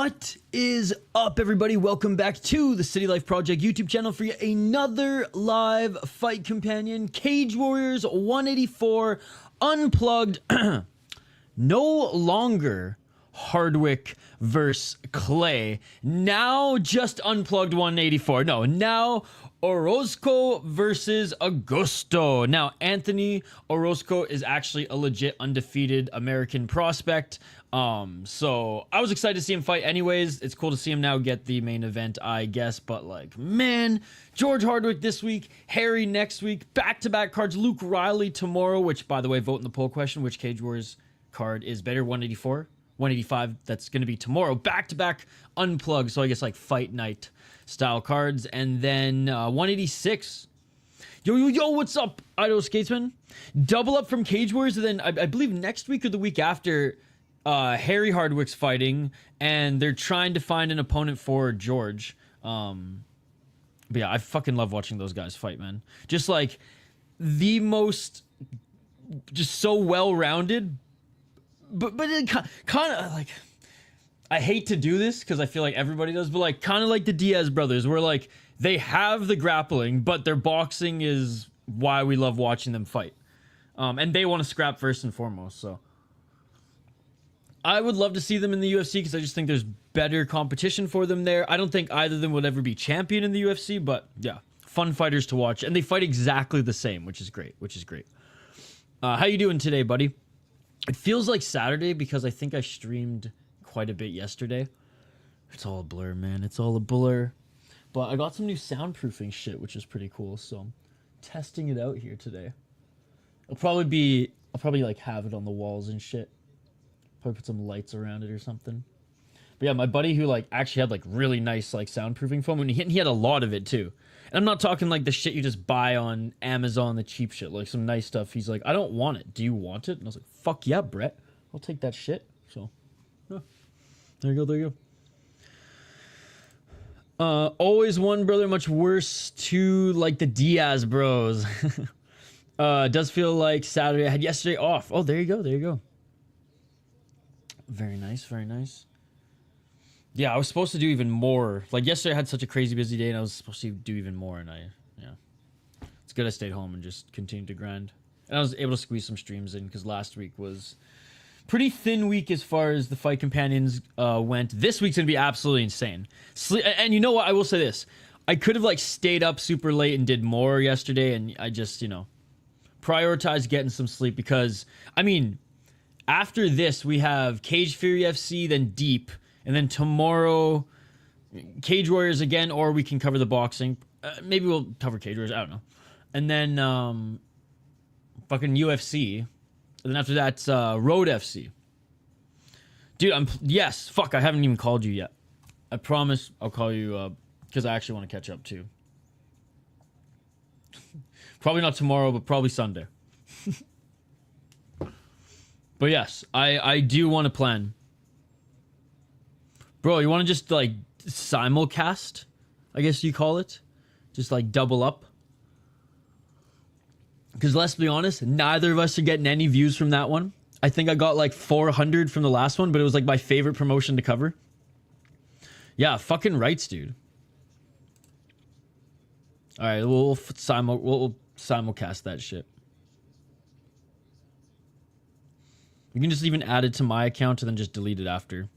What is up, everybody? Welcome back to the City Life Project YouTube channel for yet another live fight companion. Cage Warriors 184 Unplugged. No longer Hardwick versus Clay. Now just Unplugged 184. No, now Orozco versus Augusto. Now, Anthony Orozco is actually a legit undefeated American prospect. So I was excited to see him fight anyways. It's cool to see him now get the main event, I guess. But like, man, George Hardwick this week, Harry next week, back-to-back cards, Luke Riley tomorrow, which, by the way, vote in the poll question, which Cage Warriors card is better, 184, 185, that's going to be tomorrow. Back-to-back Unplugged, so I guess like fight night style cards. And then 186. Yo, what's up, Idaho Skatesman? Double up from Cage Warriors, and then I believe next week or the week after, Harry Hardwick's fighting, and they're trying to find an opponent for George. But yeah, I fucking love watching those guys fight, man. Just like the most, just so well-rounded, but it kind of like, I hate to do this because I feel like everybody does, but like kind of like the Diaz brothers, where like they have the grappling, but their boxing is why we love watching them fight. And they want to scrap first and foremost, so I would love to see them in the UFC because I just think there's better competition for them there. I don't think either of them would ever be champion in the UFC, but yeah, fun fighters to watch. And they fight exactly the same, which is great, how you doing today, buddy? It feels like Saturday because I think I streamed quite a bit yesterday. It's all a blur, man. It's all a blur. But I got some new soundproofing shit, which is pretty cool, so I'm testing it out here today. I'll probably like have it on the walls and shit. Probably put some lights around it or something. But yeah, my buddy who like actually had like really nice like soundproofing foam, and he had a lot of it too. And I'm not talking like the shit you just buy on Amazon, the cheap shit, like some nice stuff. He's like, I don't want it. Do you want it? And I was like, fuck yeah, Brett. I'll take that shit. So, yeah. There you go. Always one brother, much worse to like the Diaz bros. Does feel like Saturday. I had yesterday off. Oh, there you go. Very nice. Yeah, I was supposed to do even more. Like yesterday I had such a crazy busy day and I was supposed to do even more, and it's good I stayed home and just continued to grind. And I was able to squeeze some streams in because last week was pretty thin week as far as the fight companions went. This week's gonna be absolutely insane. And you know what? I will say this. I could have like stayed up super late and did more yesterday, and I just, prioritized getting some sleep because, I mean, after this, we have Cage Fury FC, then Deep, and then tomorrow, Cage Warriors again, or we can cover the boxing. Maybe we'll cover Cage Warriors, I don't know. And then, fucking UFC. And then after that, Road FC. Dude, yes, fuck, I haven't even called you yet. I promise I'll call you, because I actually want to catch up, too. Probably not tomorrow, but probably Sunday. But yes, I do want to plan. Bro, you want to just like simulcast? I guess you call it. Just like double up. Because let's be honest, neither of us are getting any views from that one. I think I got like 400 from the last one, but it was like my favorite promotion to cover. Yeah, fucking rights, dude. Alright, we'll simulcast that shit. You can just even add it to my account and then just delete it after.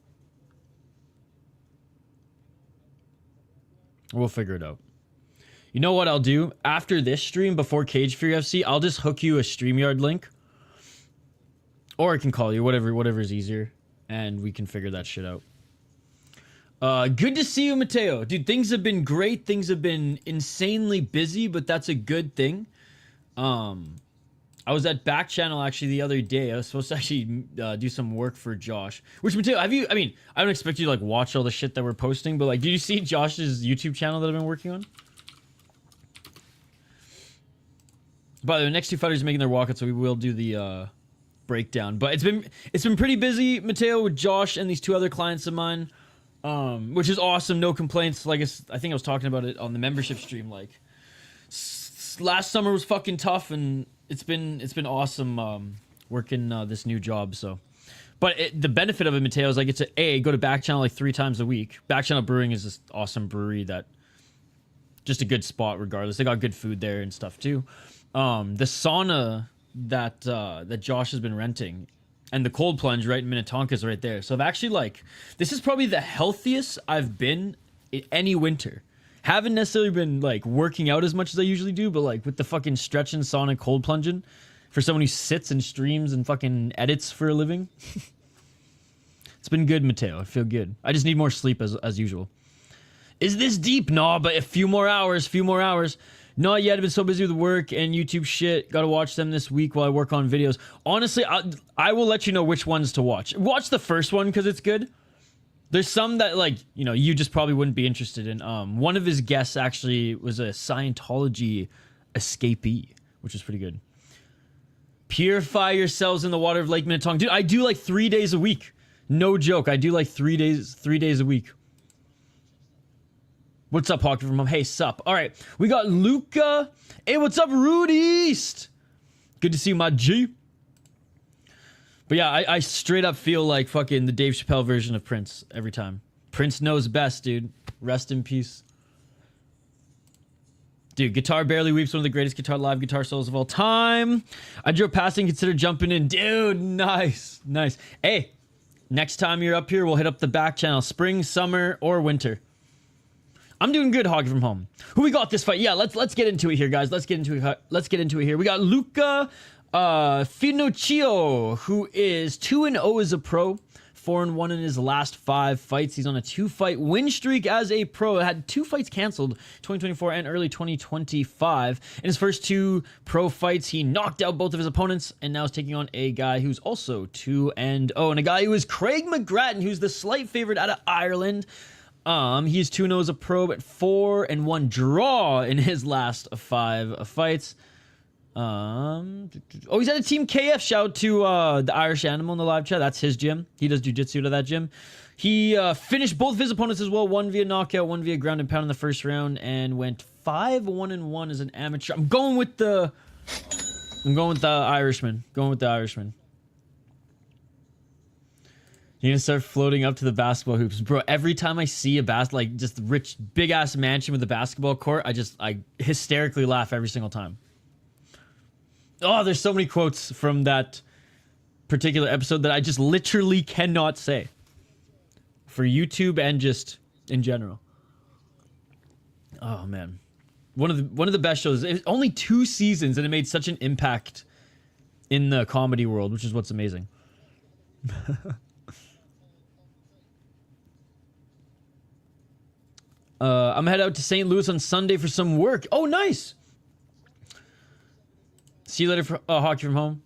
We'll figure it out. You know what I'll do? After this stream, before Cage Fury FC, I'll just hook you a StreamYard link. Or I can call you, whatever is easier. And we can figure that shit out. Good to see you, Mateo. Dude, things have been great. Things have been insanely busy, but that's a good thing. I was at Back Channel actually the other day. I was supposed to actually do some work for Josh. Which, Mateo, I don't expect you to like watch all the shit that we're posting, but like, did you see Josh's YouTube channel that I've been working on? By the way, the next two fighters are making their walkout, so we will do the breakdown. But it's been pretty busy, Mateo, with Josh and these two other clients of mine, which is awesome. No complaints. Like I think I was talking about it on the membership stream. Like last summer was fucking tough, and it's been awesome working this new job. So, But the benefit of it, Mateo, is like it's go to back channel like 3 times a week. Back channel brewing is this awesome brewery that just a good spot regardless. They got good food there and stuff too. The sauna that Josh has been renting and the cold plunge right in Minnetonka is right there. So I've actually like, this is probably the healthiest I've been in any winter. Haven't necessarily been like working out as much as I usually do, but like with the fucking stretching, sauna, cold plunging for someone who sits and streams and fucking edits for a living. It's been good, Mateo. I feel good. I just need more sleep as usual. Is this deep? Nah, but a few more hours. Not yet. I've been so busy with work and YouTube shit. Got to watch them this week while I work on videos. Honestly, I will let you know which ones to watch. Watch the first one because it's good. There's some that, like, you know, you just probably wouldn't be interested in. One of his guests actually was a Scientology escapee, which is pretty good. Purify yourselves in the water of Lake Minnetonka. Dude, I do like 3 days a week. No joke. I do like 3 days a week. What's up, Hockey from Home? Hey, sup. All right, we got Luca. Hey, what's up, Rude East? Good to see you, my G. But yeah, I straight up feel like fucking the Dave Chappelle version of Prince every time. Prince knows best, dude. Rest in peace. Dude, Guitar Barely Weeps, one of the greatest live guitar solos of all time. I drove past and considered jumping in. Dude, nice. Hey, next time you're up here, we'll hit up the back channel. Spring, summer, or winter. I'm doing good, Hockey from Home. Who we got this fight? Yeah, let's get into it here, guys. Let's get into it here. We got Luca Finocchio, who is 2-0 as a pro, 4-1 in his last 5 fights. He's on a 2-fight win streak as a pro. Had 2 fights canceled, 2024 and early 2025. In his first 2 pro fights, he knocked out both of his opponents, and now is taking on a guy who's also 2-0, and a guy who is Craig McGrattan, who's the slight favorite out of Ireland. He's 2-0 as a pro, but 4-1 draw in his last 5 fights. He's at a Team KF. Shout out to the Irish Animal in the live chat. That's his gym. He does jiu-jitsu to that gym. He finished both of his opponents as well. 1 via knockout, 1 via ground and pound in the first round, and went 5-1-1 as an amateur. I'm going with the Irishman. You're gonna start floating up to the basketball hoops. Bro, every time I see a like just rich, big ass mansion with a basketball court, I hysterically laugh every single time. Oh, there's so many quotes from that particular episode that I just literally cannot say. For YouTube and just in general. Oh man. One of the best shows. It was only 2 seasons and it made such an impact in the comedy world, which is what's amazing. I'm headed out to St. Louis on Sunday for some work. Oh, nice. See you later for Hockey from Home.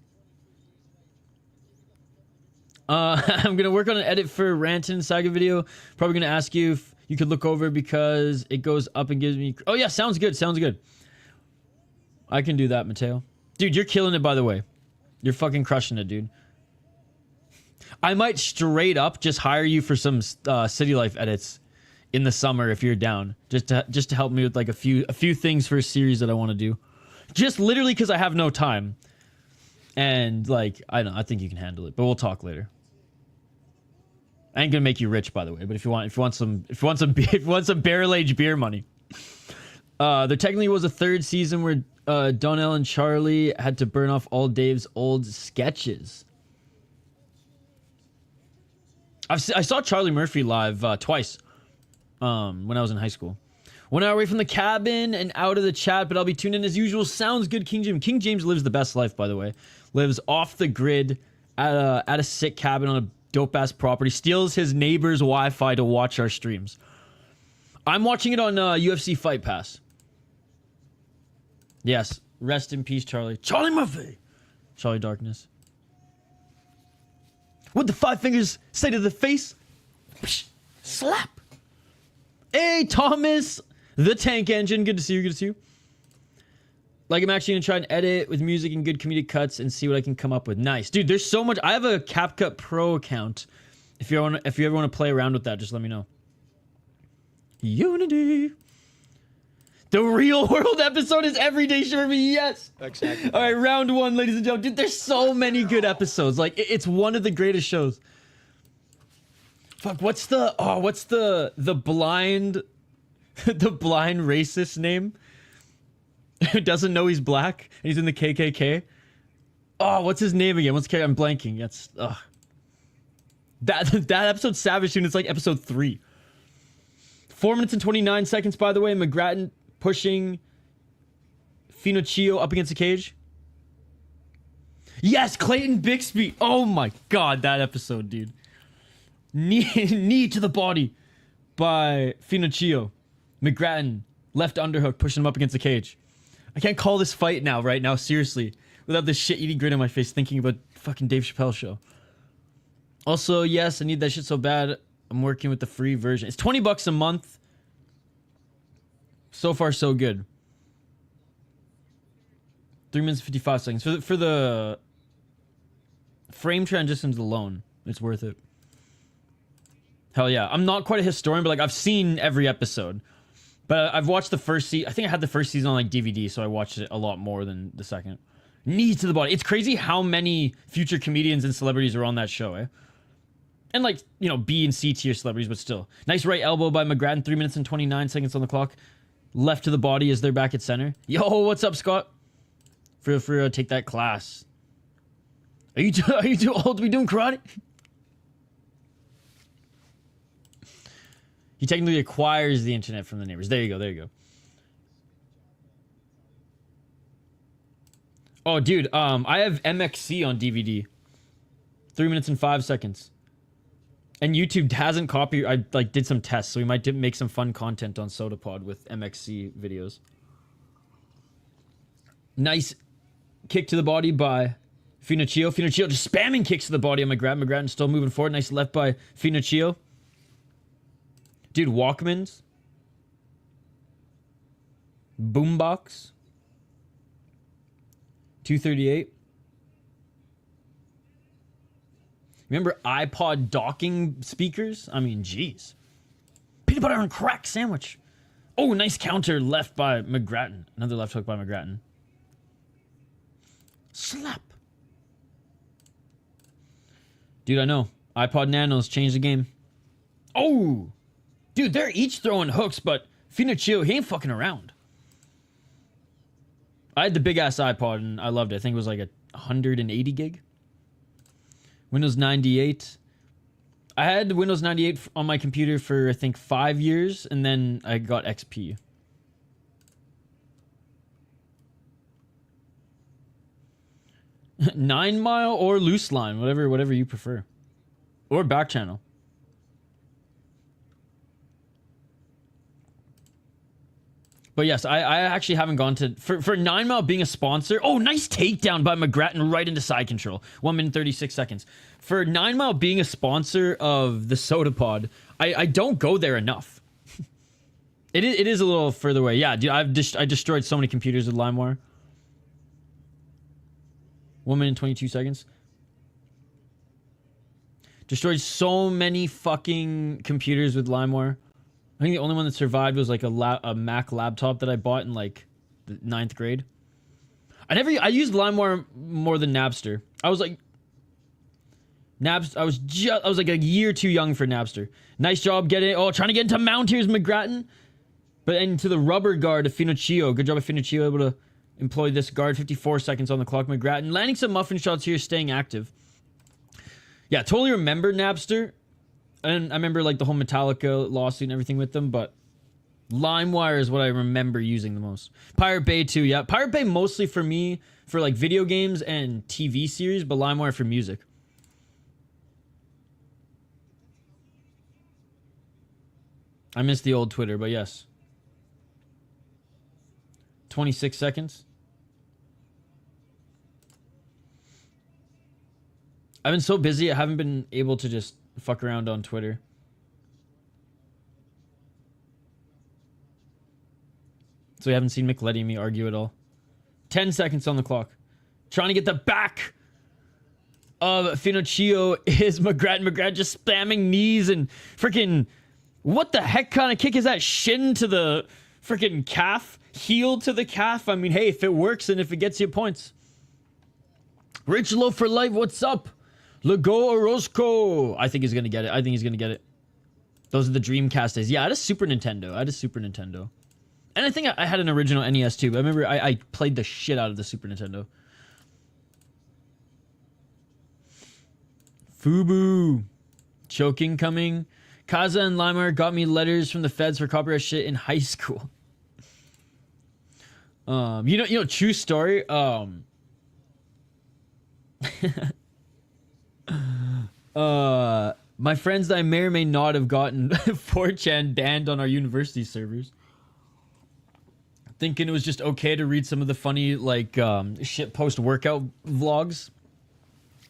I'm going to work on an edit for Ranton Saga video. Probably going to ask you if you could look over because it goes up and gives me... Oh, yeah, sounds good. I can do that, Mateo. Dude, you're killing it, by the way. You're fucking crushing it, dude. I might straight up just hire you for some City Life edits in the summer if you're down, just to help me with like a few things for a series that I want to do, just literally because I have no time, and like I think you can handle it, but we'll talk later. I ain't gonna make you rich, by the way, but if you want some barrel aged beer money, there technically was a 3rd season where Donnell and Charlie had to burn off all Dave's old sketches. I saw Charlie Murphy live twice. When I was in high school. 1 hour away from the cabin and out of the chat, but I'll be tuned in as usual. Sounds good, King James. King James lives the best life, by the way. Lives off the grid at a sick cabin on a dope-ass property. Steals his neighbor's Wi-Fi to watch our streams. I'm watching it on UFC Fight Pass. Yes. Rest in peace, Charlie. Charlie Murphy! Charlie Darkness. What the 5 fingers say to the face? Slap! Hey, Thomas, the Tank Engine. Good to see you. Like, I'm actually going to try and edit with music and good comedic cuts and see what I can come up with. Nice. Dude, there's so much. I have a CapCut Pro account. If you ever want to play around with that, just let me know. Unity. The real world episode is everyday Sherby. Yes. Exactly. All right, round one, ladies and gentlemen. Dude, there's so many good episodes. Like, it's one of the greatest shows. Fuck, what's the blind, the blind racist name? Who doesn't know he's black? And he's in the KKK. Oh, what's his name again? I'm blanking. That's that episode's savage. Soon it's like episode 3. 4 minutes and 29 seconds. By the way, McGrattan pushing Finocchio up against the cage. Yes, Clayton Bixby. Oh my god, that episode, dude. Knee to the body by Finocchio. McGrattan left underhook pushing him up against the cage. I can't call this fight now, right now, seriously, without this shit-eating grin on my face thinking about fucking Dave Chappelle show. Also, yes, I need that shit so bad. I'm working with the free version. It's $20 a month. So far, so good. 3 minutes 55 seconds for the frame transitions alone. It's worth it. Hell yeah! I'm not quite a historian, but like I've seen every episode. But I've watched the first season. I think I had the first season on like DVD, so I watched it a lot more than the second. Knees to the body. It's crazy how many future comedians and celebrities are on that show, eh? And like, you know, B and C tier celebrities, but still. Nice right elbow by McGrattan. 3 minutes and 29 seconds on the clock. Left to the body as they're back at center. Yo, what's up, Scott? Feel free to take that class. Are you too old to be doing karate? He technically acquires the internet from the neighbors. There you go. There you go. Oh, dude. I have MXC on DVD. 3 minutes and 5 seconds. And YouTube hasn't copied. I like did some tests, so we might make some fun content on SodaPod with MXC videos. Nice kick to the body by Finocchio. Finocchio just spamming kicks to the body on McGrattan. McGrattan still moving forward. Nice left by Finocchio. Dude, Walkmans. Boombox. 238. Remember iPod docking speakers? I mean, jeez. Peanut butter and crack sandwich. Oh, nice counter left by McGrattan. Another left hook by McGrattan. Slap. Dude, I know. iPod Nanos changed the game. Oh! Dude, they're each throwing hooks, but Finocchio, he ain't fucking around. I had the big-ass iPod, and I loved it. I think it was like a 180 gig. Windows 98. I had Windows 98 on my computer for, I think, 5 years, and then I got XP. Nine Mile or Loose Line, whatever you prefer. Or back channel. But yes, I actually haven't gone to... For 9 Mile being a sponsor... Oh, nice takedown by McGrattan right into side control. 1 minute 36 seconds. For 9 Mile being a sponsor of the SodaPod, I don't go there enough. It is a little further away. Yeah, dude, I destroyed so many computers with LimeWire. 1 minute 22 seconds. Destroyed so many fucking computers with LimeWire. I think the only one that survived was like a Mac laptop that I bought in like the 9th grade. I used LimeWire more than Napster. I was like I was like a year too young for Napster. Nice job trying to get into mount. Here's McGrattan. But into the rubber guard of Finocchio. Good job of Finocchio able to employ this guard. 54 seconds on the clock. McGrattan landing some muffin shots here, staying active. Yeah, totally remember Napster. And I remember like the whole Metallica lawsuit and everything with them, but LimeWire is what I remember using the most. Pirate Bay too, yeah. Pirate Bay mostly for me for like video games and TV series, but LimeWire for music. I miss the old Twitter, but yes. 26 seconds. I've been so busy, I haven't been able to just fuck around on Twitter. So we haven't seen McLetty and me argue at all. 10 seconds on the clock. Trying to get the back of Finocchio is McGrattan. McGrattan just spamming knees and freaking... What the heck kind of kick is that? Shin to the Freaking calf. Heel to the calf. I mean, hey, if it works and if it gets you points. Rich Low for life, what's up? Lego Orozco. I think he's going to get it. I think he's going to get it. Those are the Dreamcast days. Yeah, I had a Super Nintendo. And I think I had an original NES too. But I remember I played the shit out of the Super Nintendo. Fubu. Choking coming. Kaza and Limar got me letters from the feds for copyright shit in high school. You know, true story. My friends that I may or may not have gotten 4chan banned on our university servers. Thinking it was just okay to read some of the funny, like, shit post workout vlogs.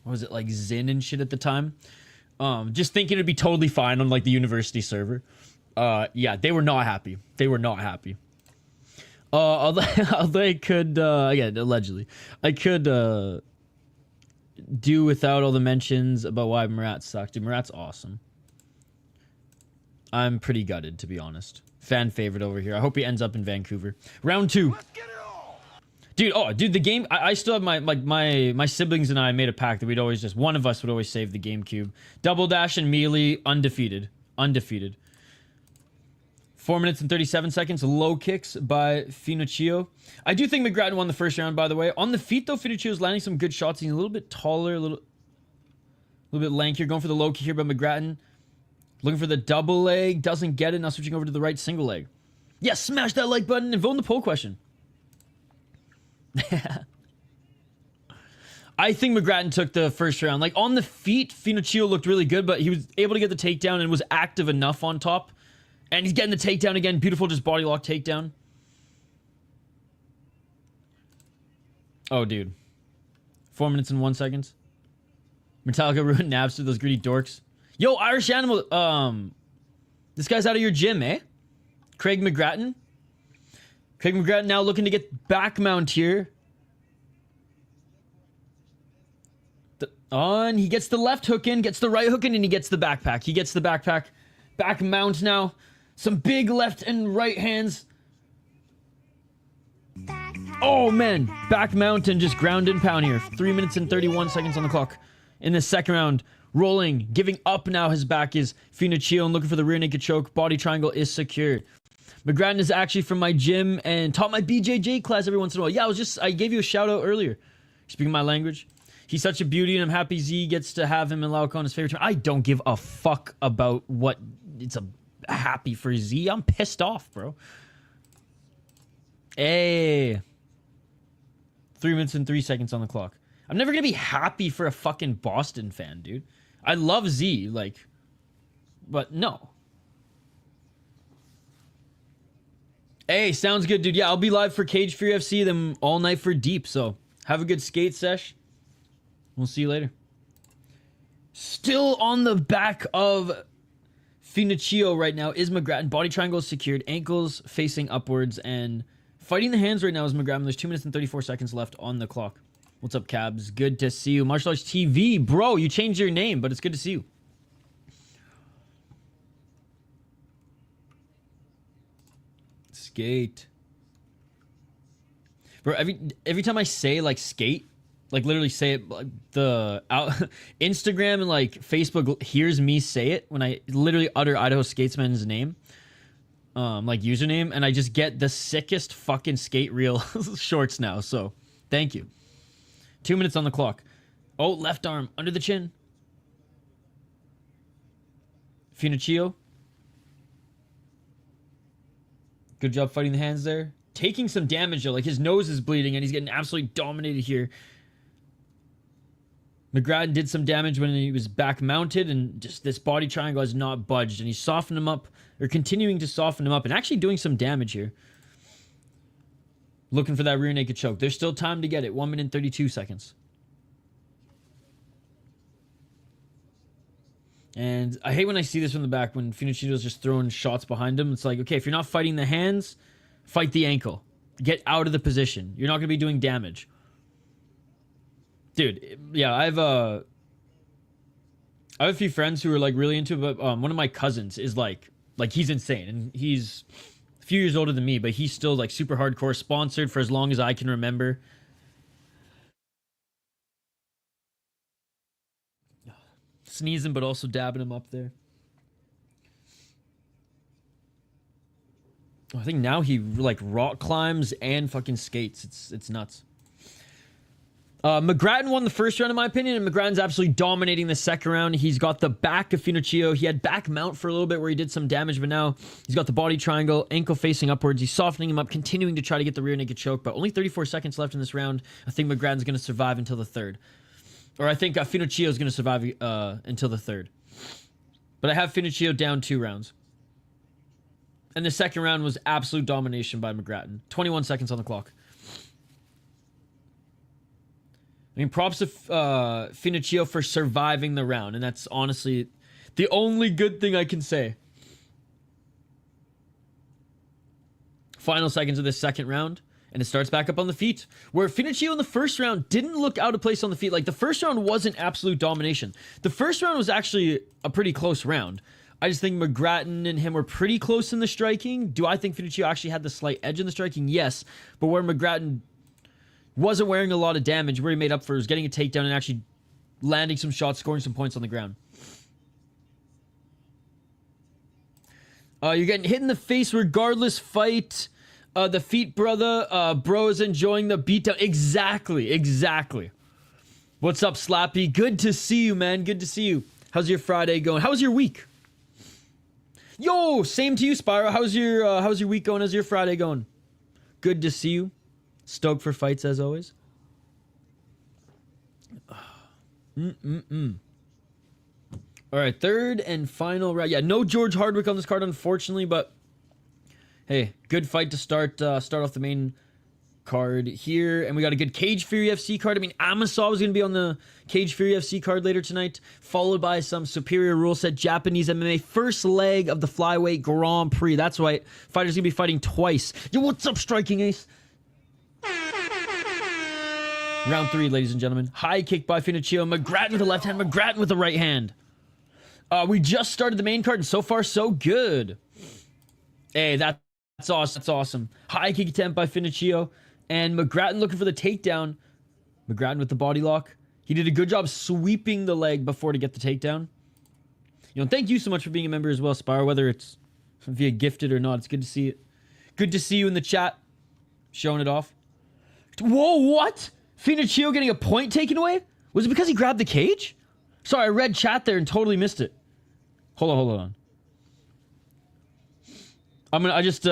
What was it, like Zin and shit at the time? Just thinking it'd be totally fine on, like, the university server. Yeah, they were not happy. Although I could, again, allegedly, I could, do without all the mentions about why Murat sucked. Dude, Murat's awesome. I'm pretty gutted, to be honest. Fan favorite over here. I hope he ends up in Vancouver. Round 2. Dude, the game. I still have my siblings and I made a pact that we'd always just, one of us would always save the GameCube. Double Dash and Melee, undefeated. 4 minutes and 37 seconds. Low kicks by Finocchio. I do think McGrattan won the first round, by the way. On the feet, though, Finocchio's landing some good shots. He's a little bit taller, a little bit lankier. Going for the low kick here by McGrattan. Looking for the double leg. Doesn't get it. Now switching over to the right single leg. Yeah, smash that like button and vote in the poll question. I think McGrattan took the first round. Like, on the feet, Finocchio looked really good, but he was able to get the takedown and was active enough on top. And he's getting the takedown again. Beautiful, just body lock takedown. Oh, dude. 4 minutes and 1 second. Metallica ruined Napster, those greedy dorks. Yo, Irish Animal. This guy's out of your gym, eh? Craig McGrattan. Craig McGrattan now looking to get back mount here. And he gets the left hook in, gets the right hook in, and he gets the backpack. He gets the backpack. Back mount now. Some big left and right hands. Oh, man. Back mount and just ground and pound here. 3 minutes and 31 seconds on the clock. In the second round, rolling, giving up now. His back is Finocchio and looking for the rear naked choke. Body triangle is secured. McGrattan is actually from my gym and taught my BJJ class every once in a while. Yeah, I gave you a shout out earlier. Speaking my language. He's such a beauty and I'm happy Z gets to have him in Lauca on his favorite team. I don't give a fuck about what it's happy for Z. I'm pissed off, bro. Hey. 3 minutes and 3 seconds on the clock. I'm never gonna be happy for a fucking Boston fan, dude. I love Z, like, but no. Hey, sounds good, dude. Yeah, I'll be live for Cage Fury FC, then all night for Deep. So have a good skate sesh. We'll see you later. Still on the back of Finocchio right now is McGrattan. Body triangle is secured. Ankles facing upwards. And fighting the hands right now is McGrattan. There's 2 minutes and 34 seconds left on the clock. What's up, Cabs? Good to see you. Martial Arts TV. Bro, you changed your name, but it's good to see you. Skate. Bro, every time I say, like, skate, like, literally say it, like, Instagram and, like, Facebook hears me say it when I literally utter Idaho Skatesman's name, like, username, and I just get the sickest fucking skate reel shorts now, so thank you. 2 minutes on the clock. Oh, left arm under the chin. Finocchio. Good job fighting the hands there. Taking some damage, though. Like, his nose is bleeding, and he's getting absolutely dominated here. McGrattan did some damage when he was back mounted, and just this body triangle has not budged, and he's softened him up, or continuing to soften him up, and actually doing some damage here. Looking for that rear naked choke. There's still time to get it. 1 minute and 32 seconds. And I hate when I see this from the back, when Finocchio's just throwing shots behind him. It's like, okay, if you're not fighting the hands, fight the ankle. Get out of the position. You're not going to be doing damage. Dude, yeah, I have a few friends who are, like, really into it, but one of my cousins is like he's insane, and he's few years older than me, but he's still like super hardcore, sponsored for as long as I can remember. Sneezing, but also dabbing him up there. I think now he like rock climbs and fucking skates. It's nuts. McGrattan won the first round in my opinion, and McGrattan's absolutely dominating the second round. He's got the back of Finocchio. He had back mount for a little bit where he did some damage, but now he's got the body triangle, ankle facing upwards. He's softening him up, continuing to try to get the rear naked choke, but only 34 seconds left in this round. I think McGrattan's going to survive until the third. Or I think Finocchio is going to survive until the third. But I have Finocchio down 2 rounds. And the second round was absolute domination by McGrattan. 21 seconds on the clock. I mean, props to Finocchio for surviving the round. And that's honestly the only good thing I can say. Final seconds of this second round. And it starts back up on the feet. Where Finocchio in the first round didn't look out of place on the feet. Like, the first round wasn't absolute domination. The first round was actually a pretty close round. I just think McGrattan and him were pretty close in the striking. Do I think Finocchio actually had the slight edge in the striking? Yes. But where McGrattan wasn't wearing a lot of damage, where he made up for was getting a takedown and actually landing some shots, scoring some points on the ground. You're getting hit in the face regardless fight. The feet brother, bro is enjoying the beatdown. Exactly. What's up, Slappy? Good to see you, man. Good to see you. How's your Friday going? How's your week? Yo, same to you, Spyro. How's your week going? How's your Friday going? Good to see you. Stoked for fights as always. All right, third and final round. Yeah, no George Hardwick on this card, unfortunately, but hey, good fight to start off the main card here. And we got a good Cage Fury FC card. I mean, Amasov is going to be on the Cage Fury FC card later tonight, followed by some superior rule set Japanese MMA first leg of the flyweight Grand Prix. That's right, fighters going to be fighting twice. Yo, what's up, Striking Ace? Round 3, ladies and gentlemen. High kick by Finocchio. McGrattan with the left hand, McGrattan with the right hand. We just started the main card, and so far, so good. Hey, that's awesome. That's awesome. High kick attempt by Finocchio. And McGrattan looking for the takedown. McGrattan with the body lock. He did a good job sweeping the leg before to get the takedown. You know, thank you so much for being a member as well, Spyro, whether it's via gifted or not. It's good to see it. Good to see you in the chat. Showing it off. Whoa, what? Finocchio getting a point taken away? Was it because he grabbed the cage? Sorry, I read chat there and totally missed it. Hold on. I just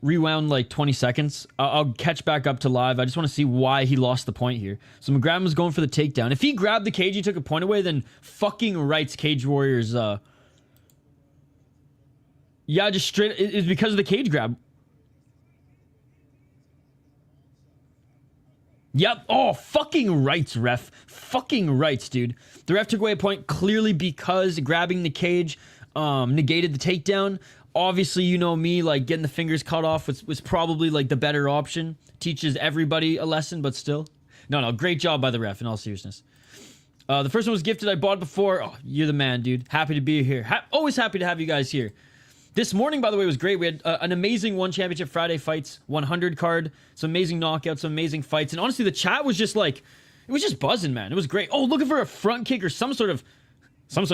rewound like 20 seconds. I'll catch back up to live. I just want to see why he lost the point here. So McGrattan was going for the takedown. If he grabbed the cage, he took a point away, then fucking rights Cage Warriors. Yeah, just straight. It's because of the cage grab. Yep. Oh, fucking rights, ref. Fucking rights, dude. The ref took away a point clearly because grabbing the cage negated the takedown. Obviously, you know me, like, getting the fingers cut off was probably, like, the better option. Teaches everybody a lesson, but still. No, great job by the ref, in all seriousness. The first one was gifted. I bought before. Oh, you're the man, dude. Happy to be here. Always happy to have you guys here. This morning, by the way, was great. We had an amazing One Championship Friday Fights 100 card. Some amazing knockouts, some amazing fights. And honestly, the chat was just, like, it was just buzzing, man. It was great. Oh, looking for a front kick or some sort of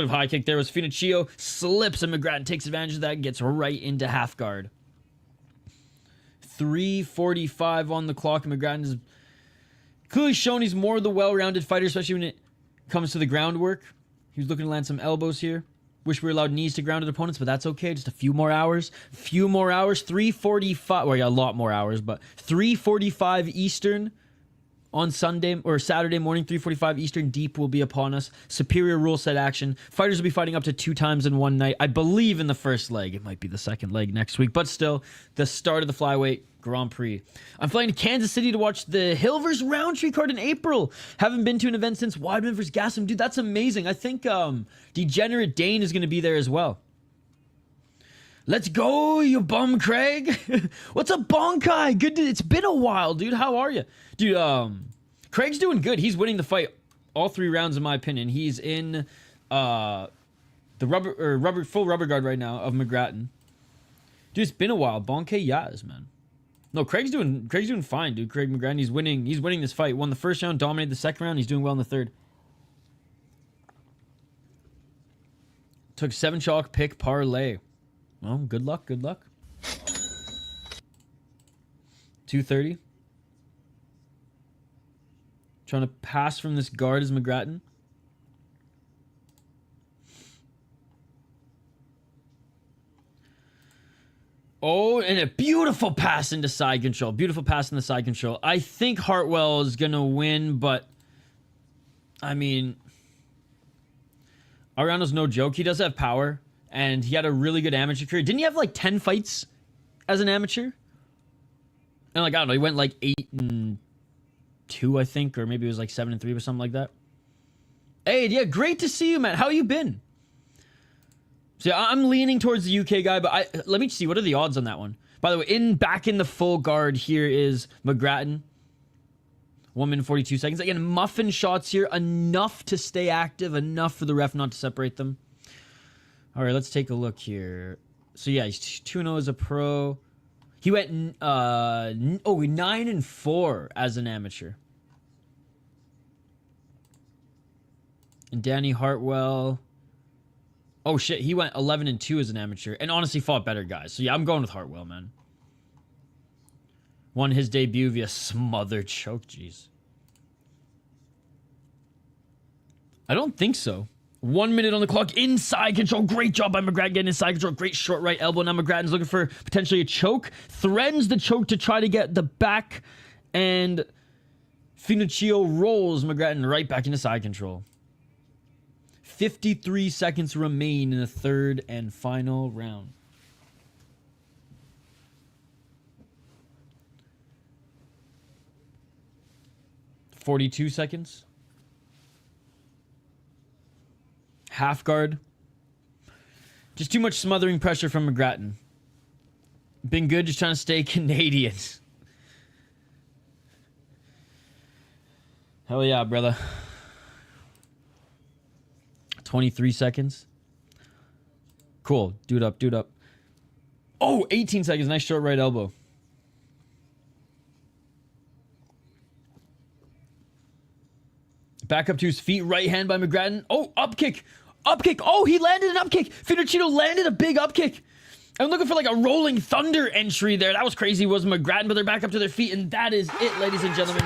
high kick there was Finocchio. Slips, and McGrattan takes advantage of that and gets right into half guard. 3:45 on the clock, and McGrattan has clearly shown he's more the well-rounded fighter, especially when it comes to the groundwork. He was looking to land some elbows here. Wish we were allowed knees to grounded opponents, but that's okay. Just a few more hours. 3:45. Well, yeah, a lot more hours, but 3:45 Eastern on Sunday or Saturday morning, 3:45 Eastern, deep will be upon us. Superior rule set action. Fighters will be fighting up to 2 times in one night. I believe in the first leg. It might be the second leg next week, but still, the start of the flyweight Grand Prix. I'm flying to Kansas City to watch the Hill vs. Roundtree card in April. Haven't been to an event since Weidman vs. Gaslam. Dude, that's amazing. I think Degenerate Dane is going to be there as well. Let's go, you bum, Craig. What's up, Bonkai? Good. It's been a while, dude. How are you? Dude, Craig's doing good. He's winning the fight all 3 rounds, in my opinion. He's in the full rubber guard right now of McGrattan. Dude, it's been a while. Bonke Yaz, man. No, Craig's doing fine, dude. Craig McGrattan, he's winning this fight. Won the first round, dominated the second round. He's doing well in the third. Took 7 chalk, pick, parlay. Well, good luck, good luck. 230. Trying to pass from this guard is McGrattan. Oh, and a beautiful pass into side control. Beautiful pass in the side control. I think Hartwell is going to win, but I mean, Ariano's no joke. He does have power, and he had a really good amateur career. Didn't he have like 10 fights as an amateur? And like, I don't know, he went like 8-2, I think, or maybe it was like 7-3 or something like that. Hey, yeah, great to see you, man. How you been? So yeah, I'm leaning towards the UK guy, but let me see, what are the odds on that one? By the way, back in the full guard here is McGrattan. 1 minute 42 seconds. Again, muffin shots here, enough to stay active, enough for the ref not to separate them. All right, let's take a look here. So yeah, he's 2-0 as a pro. He went 9-4 as an amateur. And Danny Hartwell. Oh shit, he went 11-2 as an amateur, and honestly fought better guys. So yeah, I'm going with Hartwell, man. Won his debut via smothered choke. Jeez. I don't think so. 1 minute on the clock. Inside control. Great job by McGrattan getting inside control. Great short right elbow. Now McGrattan's looking for potentially a choke. Threatens the choke to try to get the back. And Finocchio rolls McGrattan right back into side control. 53 seconds remain in the third and final round. $42 seconds. Half guard. Just too much smothering pressure from McGrattan. Been good, just trying to stay Canadian. Hell yeah, brother. 23 seconds. Cool. Dude up, dude up. Oh, 18 seconds. Nice short right elbow. Back up to his feet. Right hand by McGrattan. Oh, up kick. Up kick. Oh, he landed an up kick. Finocchio landed a big up kick. I'm looking for like a rolling thunder entry there. That was crazy. Was McGrattan, but they're back up to their feet. And that is it, ladies and gentlemen.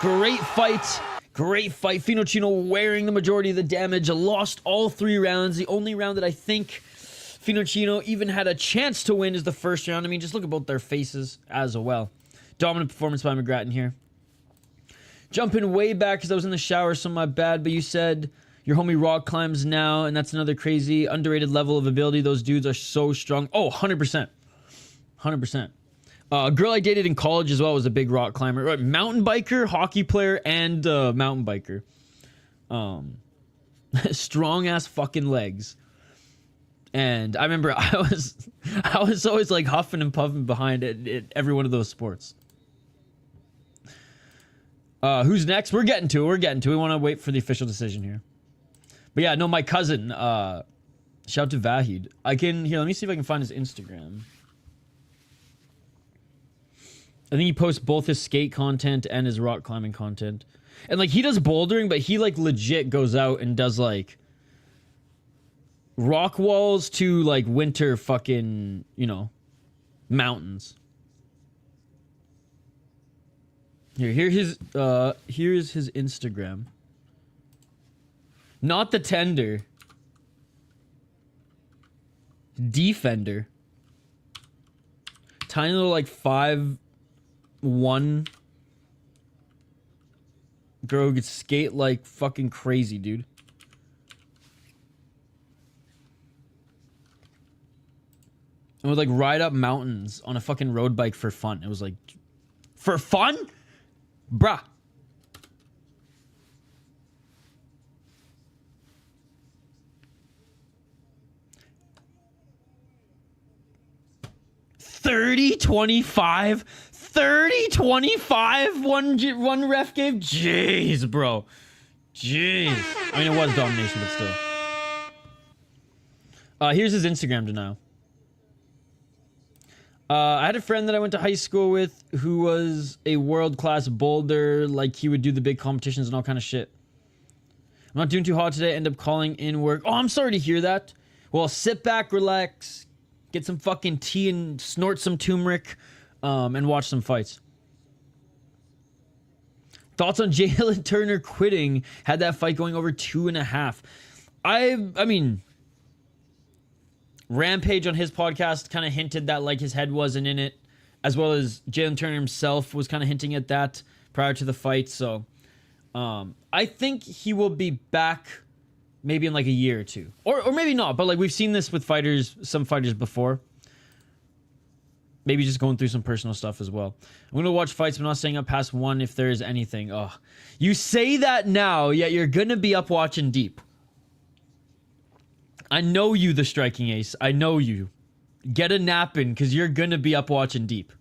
Great fight. Great fight. Finocchio wearing the majority of the damage. Lost all 3 rounds. The only round that I think Finocchio even had a chance to win is the first round. I mean, just look at both their faces as well. Dominant performance by McGrattan here. Jumping way back because I was in the shower, so my bad. But you said your homie rock climbs now, and that's another crazy underrated level of ability. Those dudes are so strong. Oh, 100%. 100%. A girl I dated in college as well was a big rock climber. Right, mountain biker, hockey player, and mountain biker. Strong ass fucking legs. And I remember I was always like huffing and puffing behind it at every one of those sports. Who's next? We're getting to it. We want to wait for the official decision here. But yeah, no, my cousin. Shout out to Vahid. Here, let me see if I can find his Instagram. I think he posts both his skate content and his rock climbing content. And like he does bouldering, but he like legit goes out and does like rock walls to like winter fucking, you know, mountains. Here's his Instagram. Not the tender. Defender. Tiny little like 5'1" girl who could skate like fucking crazy, dude. And would like ride up mountains on a fucking road bike for fun. It was like, for fun? Bruh. $30-25 $30-25 one ref gave. Jeez, bro. Jeez. I mean, it was domination, but still. Here's his Instagram denial. I had a friend that I went to high school with who was a world-class boulder. Like, he would do the big competitions and all kind of shit. I'm not doing too hot today. End up calling in work. Oh, I'm sorry to hear that. Well, sit back, relax, get some fucking tea and snort some turmeric, and watch some fights. Thoughts on Jalen Turner quitting? Had that fight going over 2.5. I mean, Rampage on his podcast kind of hinted that like his head wasn't in it, as well as Jalen Turner himself was kind of hinting at that prior to the fight. So I think he will be back maybe in like a year or two, or maybe not. But like we've seen this with some fighters before. Maybe just going through some personal stuff as well. I'm gonna watch fights, but not staying up past 1 if there is anything. Oh, you say that now, yet you're gonna be up watching deep. I know you, the striking ace. I know you. Get a nap in, because you're going to be up watching deep.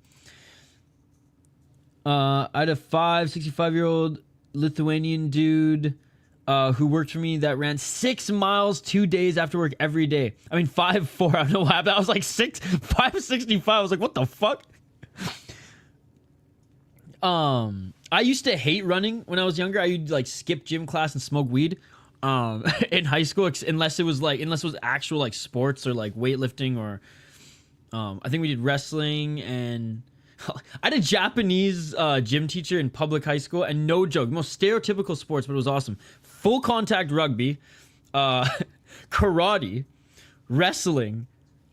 I had a 65-year-old Lithuanian dude who worked for me that ran 6 miles 2 days after work every day. I mean, 5'4". I don't know what happened. I was like 565. I was like, what the fuck? I used to hate running when I was younger. I would like skip gym class and smoke weed. In high school, unless it was actual like sports or like weightlifting, or I think we did wrestling, and I had a Japanese gym teacher in public high school, and no joke, most stereotypical sports, but it was awesome. Full contact rugby, karate, wrestling,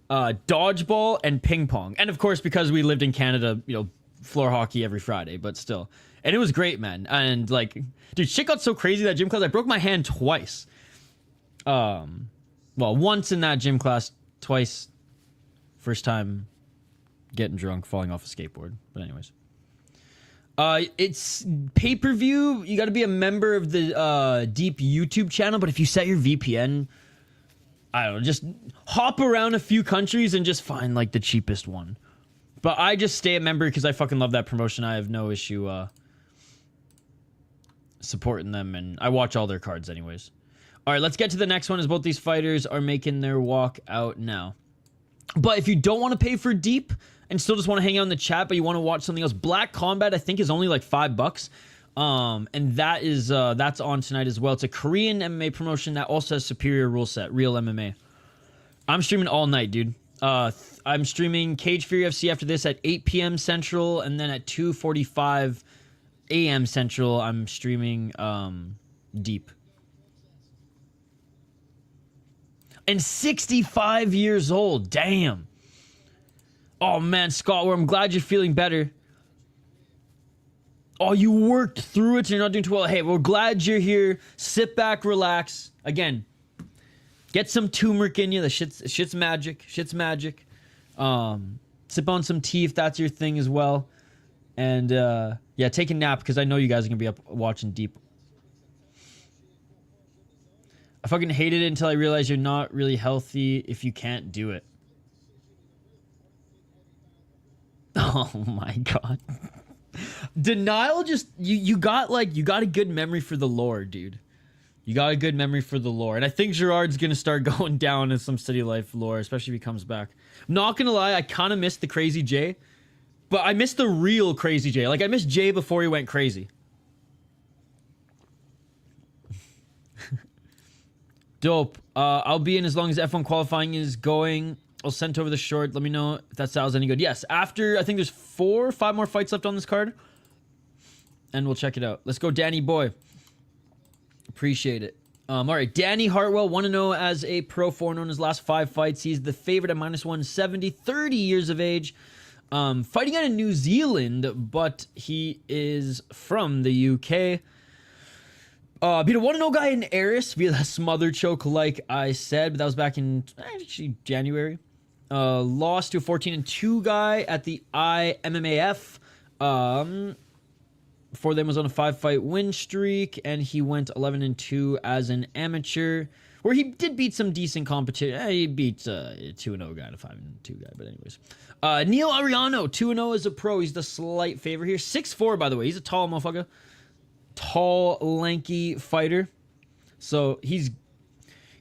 dodgeball, and ping pong. And of course, because we lived in Canada, you know, floor hockey every Friday, but still. And it was great, man. And like, dude, shit got so crazy that gym class. I broke my hand twice. Well, once in that gym class, twice. First time getting drunk, falling off a skateboard. But anyways, it's pay-per-view. You got to be a member of the Deep YouTube channel. But if you set your VPN, I don't know, just hop around a few countries and just find like the cheapest one. But I just stay a member because I fucking love that promotion. I have no issue supporting them, and I watch all their cards anyways. All right, let's get to the next one, as both these fighters are making their walk out now. But if you don't want to pay for Deep and still just want to hang out in the chat, but you want to watch something else, Black Combat I think is only like $5. And that is that's on tonight as well. It's a Korean MMA promotion that also has superior rule set, real MMA. I'm streaming all night, dude. I'm streaming Cage Fury FC after this at 8 p.m. Central, and then at 2:45 a.m. Central, I'm streaming Deep. And 65 years old, damn. Oh man, Scott, I'm glad you're feeling better. Oh, you worked through it and you're not doing too well. Hey, we're glad you're here. Sit back, relax. Again, get some turmeric in you. The shit's magic. Shit's magic. Sip on some tea if that's your thing as well. And yeah, take a nap because I know you guys are going to be up watching Deep. I fucking hated it until I realized you're not really healthy if you can't do it. Oh my god. Denial just you got a good memory for the lore, dude. You got a good memory for the lore. And I think Gerard's gonna start going down in some City Life lore, especially if he comes back. I'm not gonna lie, I kinda missed the Crazy J. But I missed the real Crazy J. Like I missed Jay before he went crazy. Dope. I'll be in as long as F1 qualifying is going. I'll send over the short. Let me know if that style's any good. Yes, after, I think there's 4 or 5 more fights left on this card. And we'll check it out. Let's go, Danny boy. Appreciate it. All right, Danny Hartwell, 1-0 as a pro, 4-0 in his last 5 fights. He's the favorite at -170, 30 years of age. Fighting out of New Zealand, but he is from the UK. Beat a 1-0 guy in Eris via the smother choke, like I said, but that was back in actually January. Lost to a 14-2 guy at the IMMAF. Before them was on a 5-fight win streak, and he went 11-2 as an amateur, where he did beat some decent competition. He beat a 2-0 guy and a 5-2 guy, but anyways. Neil Ariano, 2-0 as a pro. He's the slight favorite here. 6'4", by the way. He's a tall motherfucker. Tall, lanky fighter. So he's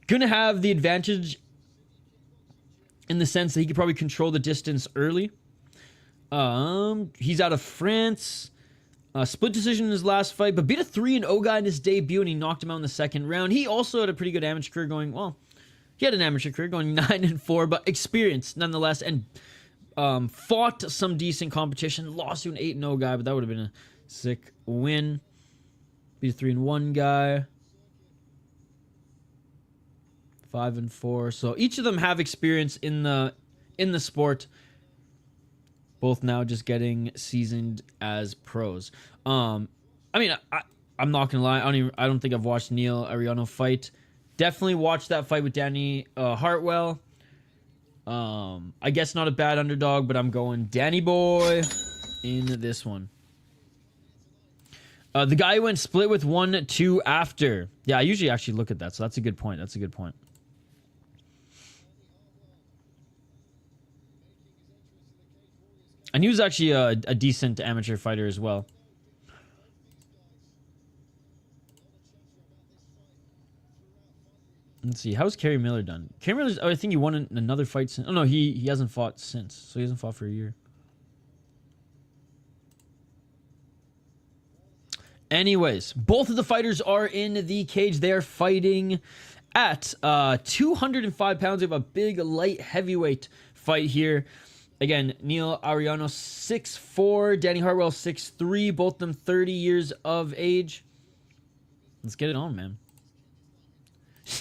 gonna have the advantage in the sense that he could probably control the distance early. He's out of France. Split decision in his last fight, but beat a 3-0 guy in his debut, and he knocked him out in the second round. He also had a pretty good amateur career going, well, he had an amateur career going 9-4, but experience nonetheless, and fought some decent competition. Lost to an 8-0 guy, but that would have been a sick win. Beat a 3-1 guy. 5-4. So each of them have experience in the sport. Both now just getting seasoned as pros. I mean, I'm not gonna lie. I don't think I've watched Nell Ariano fight. Definitely watched that fight with Danny Hartwell. I guess not a bad underdog, but I'm going Danny boy in this one. The guy who went split with 1-2 after. Yeah, I usually actually look at that, so that's a good point. That's a good point. And he was actually a decent amateur fighter as well. Let's see. How's Kerry Miller done? Kerry Miller's, I think he won another fight since. Oh, no, he hasn't fought since. So he hasn't fought for a year. Anyways, both of the fighters are in the cage. They are fighting at 205 pounds. We have a big light heavyweight fight here. Again, Nell Ariano 6'4", Danny Hartwell 6'3", both of them 30 years of age. Let's get it on, man.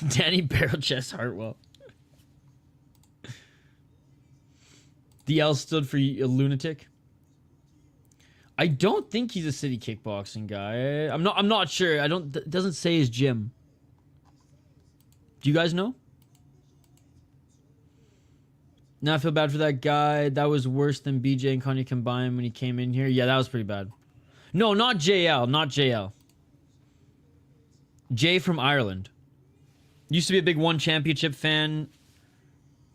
Danny barrel chest Hartwell. The L stood for a lunatic. I don't think he's a city kickboxing guy. I'm not sure. It doesn't say his gym. Do you guys know? Now I feel bad for that guy. That was worse than BJ and Kanye combined when he came in here. Yeah, that was pretty bad. No, not JL. Not JL. Jay from Ireland. Used to be a big One Championship fan.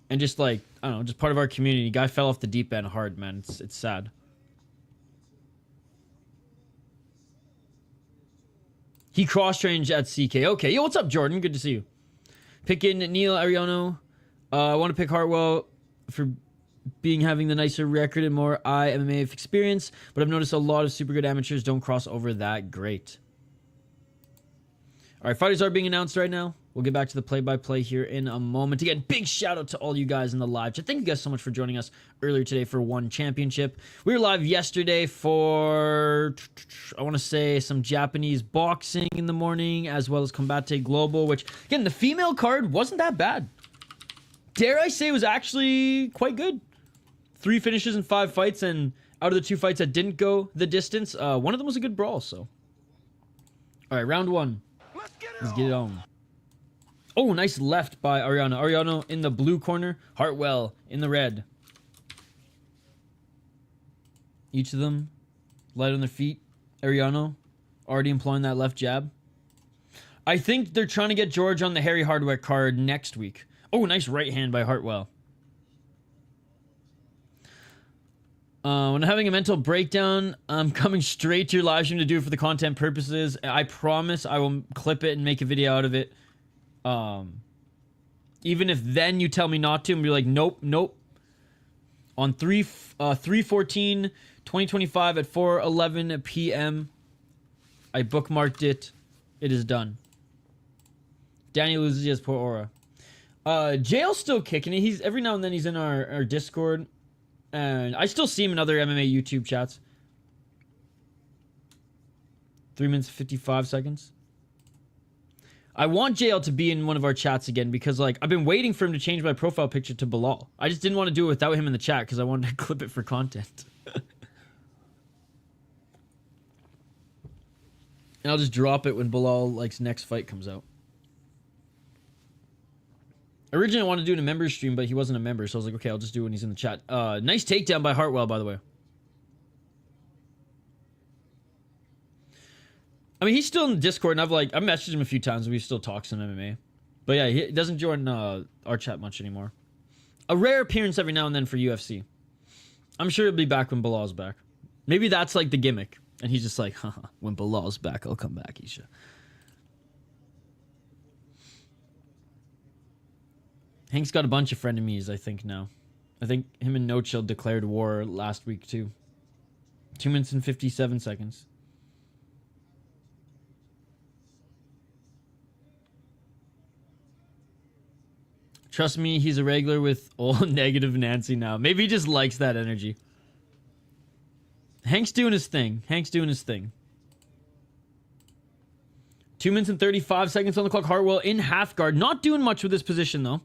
And just like, I don't know, just part of our community. Guy fell off the deep end hard, man. It's sad. He cross-trained at CK. Okay, yo, what's up, Jordan? Good to see you. Picking Nell Ariano. I want to pick Hartwell for having the nicer record and more MMA experience, but I've noticed a lot of super good amateurs don't cross over that great. All right, fighters are being announced right now. We'll get back to the play-by-play here in a moment. Again, big shout-out to all you guys in the live chat. Thank you guys so much for joining us earlier today for One Championship. We were live yesterday for, I want to say, some Japanese boxing in the morning, as well as Combate Global, which, again, the female card wasn't that bad. Dare I say it was actually quite good. 3 finishes in 5 fights, and out of the 2 fights that didn't go the distance, one of them was a good brawl, so. All right, round 1. Let's get it on. Oh, nice left by Ariano. Ariano in the blue corner. Hartwell in the red. Each of them light on their feet. Ariano already employing that left jab. I think they're trying to get George on the Harry Hardware card next week. Oh, nice right hand by Hartwell. When I'm having a mental breakdown, I'm coming straight to your live stream to do it for the content purposes. I promise I will clip it and make a video out of it. Even if then you tell me not to and be like, nope, nope. On 3/14/2025 at 4:11 p.m. I bookmarked it. It is done. Danny loses, he has poor aura. JL's still kicking it. He's every now and then he's in our Discord. And I still see him in other MMA YouTube chats. 3 minutes 55 seconds. I want JL to be in one of our chats again because, like, I've been waiting for him to change my profile picture to Bilal. I just didn't want to do it without him in the chat because I wanted to clip it for content. And I'll just drop it when Bilal, like, next fight comes out. Originally, I wanted to do it in a member stream, but he wasn't a member, so I was like, okay, I'll just do it when he's in the chat. Nice takedown by Hartwell, by the way. I mean, he's still in the Discord, and I've messaged him a few times, and we've still talked some MMA. But yeah, he doesn't join our chat much anymore. A rare appearance every now and then for UFC. I'm sure he'll be back when Bilal's back. Maybe that's like the gimmick. And he's just like, haha, when Bilal's back, I'll come back, Isha. Hank's got a bunch of frenemies, I think, now. I think him and No Chill declared war last week too. 2 minutes and 57 seconds. Trust me, he's a regular with old negative Nancy now. Maybe he just likes that energy. Hank's doing his thing. Hank's doing his thing. 2 minutes and 35 seconds on the clock. Hartwell in half guard. Not doing much with this position, though.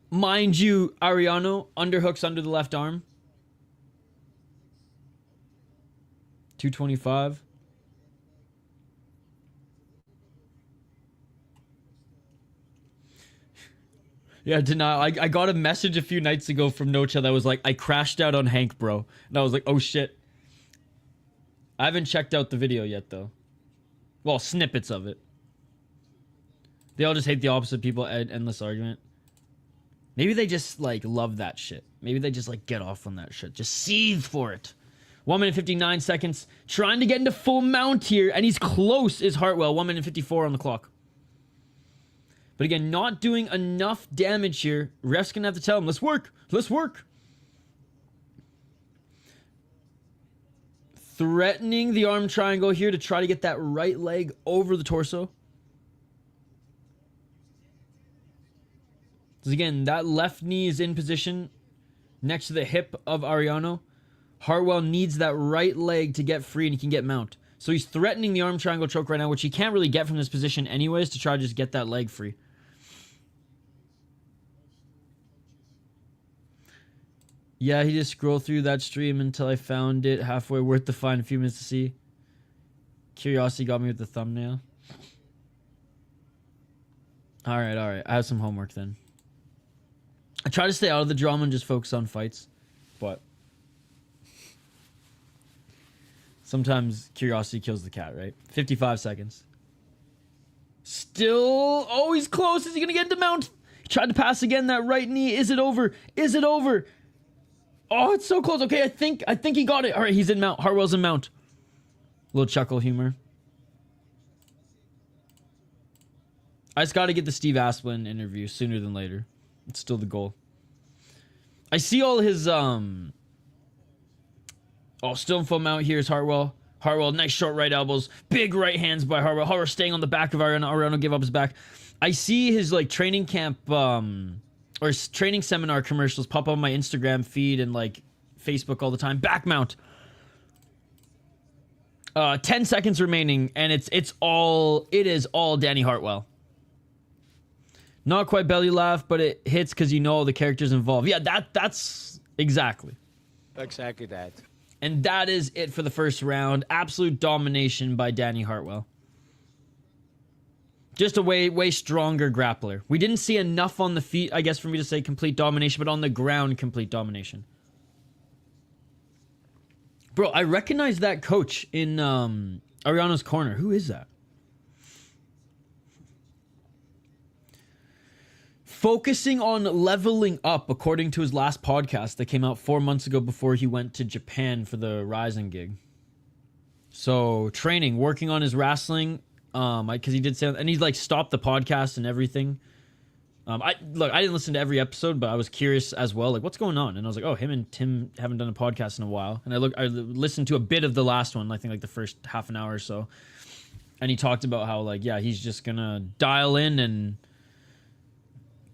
Mind you, Ariano underhooks under the left arm. 225. Yeah, denial. I got a message a few nights ago from Nocha that was like, I crashed out on Hank, bro. And I was like, oh shit. I haven't checked out the video yet, though. Well, snippets of it. They all just hate the opposite people. Endless argument. Maybe they just, like, love that shit. Maybe they just, like, get off on that shit. Just seethe for it. 1 minute 59 seconds. Trying to get into full mount here. And he's close, is Hartwell. 1 minute 54 on the clock. But again, not doing enough damage here. Ref's gonna have to tell him, let's work. Let's work. Threatening the arm triangle here to try to get that right leg over the torso. Because again, that left knee is in position next to the hip of Ariano. Hartwell needs that right leg to get free and he can get mount. So he's threatening the arm triangle choke right now, which he can't really get from this position anyways, to try to just get that leg free. Yeah, he just scrolled through that stream until I found it halfway worth the find, a few minutes to see. Curiosity got me with the thumbnail. Alright, alright. I have some homework then. I try to stay out of the drama and just focus on fights. But sometimes curiosity kills the cat, right? 55 seconds. Still... Oh, he's close. Is he going to get into mount? He tried to pass again. That right knee. Is it over? Is it over? Oh, it's so close. Okay, I think he got it. All right, he's in mount. Hartwell's in mount. Little chuckle humor. I just got to get the Steve Asplin interview sooner than later. It's still the goal. I see all his Oh, still in full mount. Here's Hartwell. Hartwell, nice short right elbows. Big right hands by Hartwell. Hartwell staying on the back of Ariano. Ariano give up his back. I see his like training camp or training seminar commercials pop up on my Instagram feed and like Facebook all the time. Back mount. 10 seconds remaining, and it is all Danny Hartwell. Not quite belly laugh, but it hits because you know all the characters involved. Yeah, that's exactly that. And that is it for the first round. Absolute domination by Danny Hartwell. Just a way stronger grappler. We didn't see enough on the feet, I guess, for me to say complete domination, but on the ground, complete domination. Bro, I recognize that coach in Ariano's corner. Who is that? Focusing on leveling up, according to his last podcast that came out 4 months ago before he went to Japan for the Rising gig. So, training, working on his wrestling. Because he did say, and he like stopped the podcast and everything. I didn't listen to every episode, but I was curious as well, like what's going on. And I was like, oh, him and Tim haven't done a podcast in a while. And I listened to a bit of the last one, I think like the first half an hour or so. And he talked about how like, yeah, he's just gonna dial in and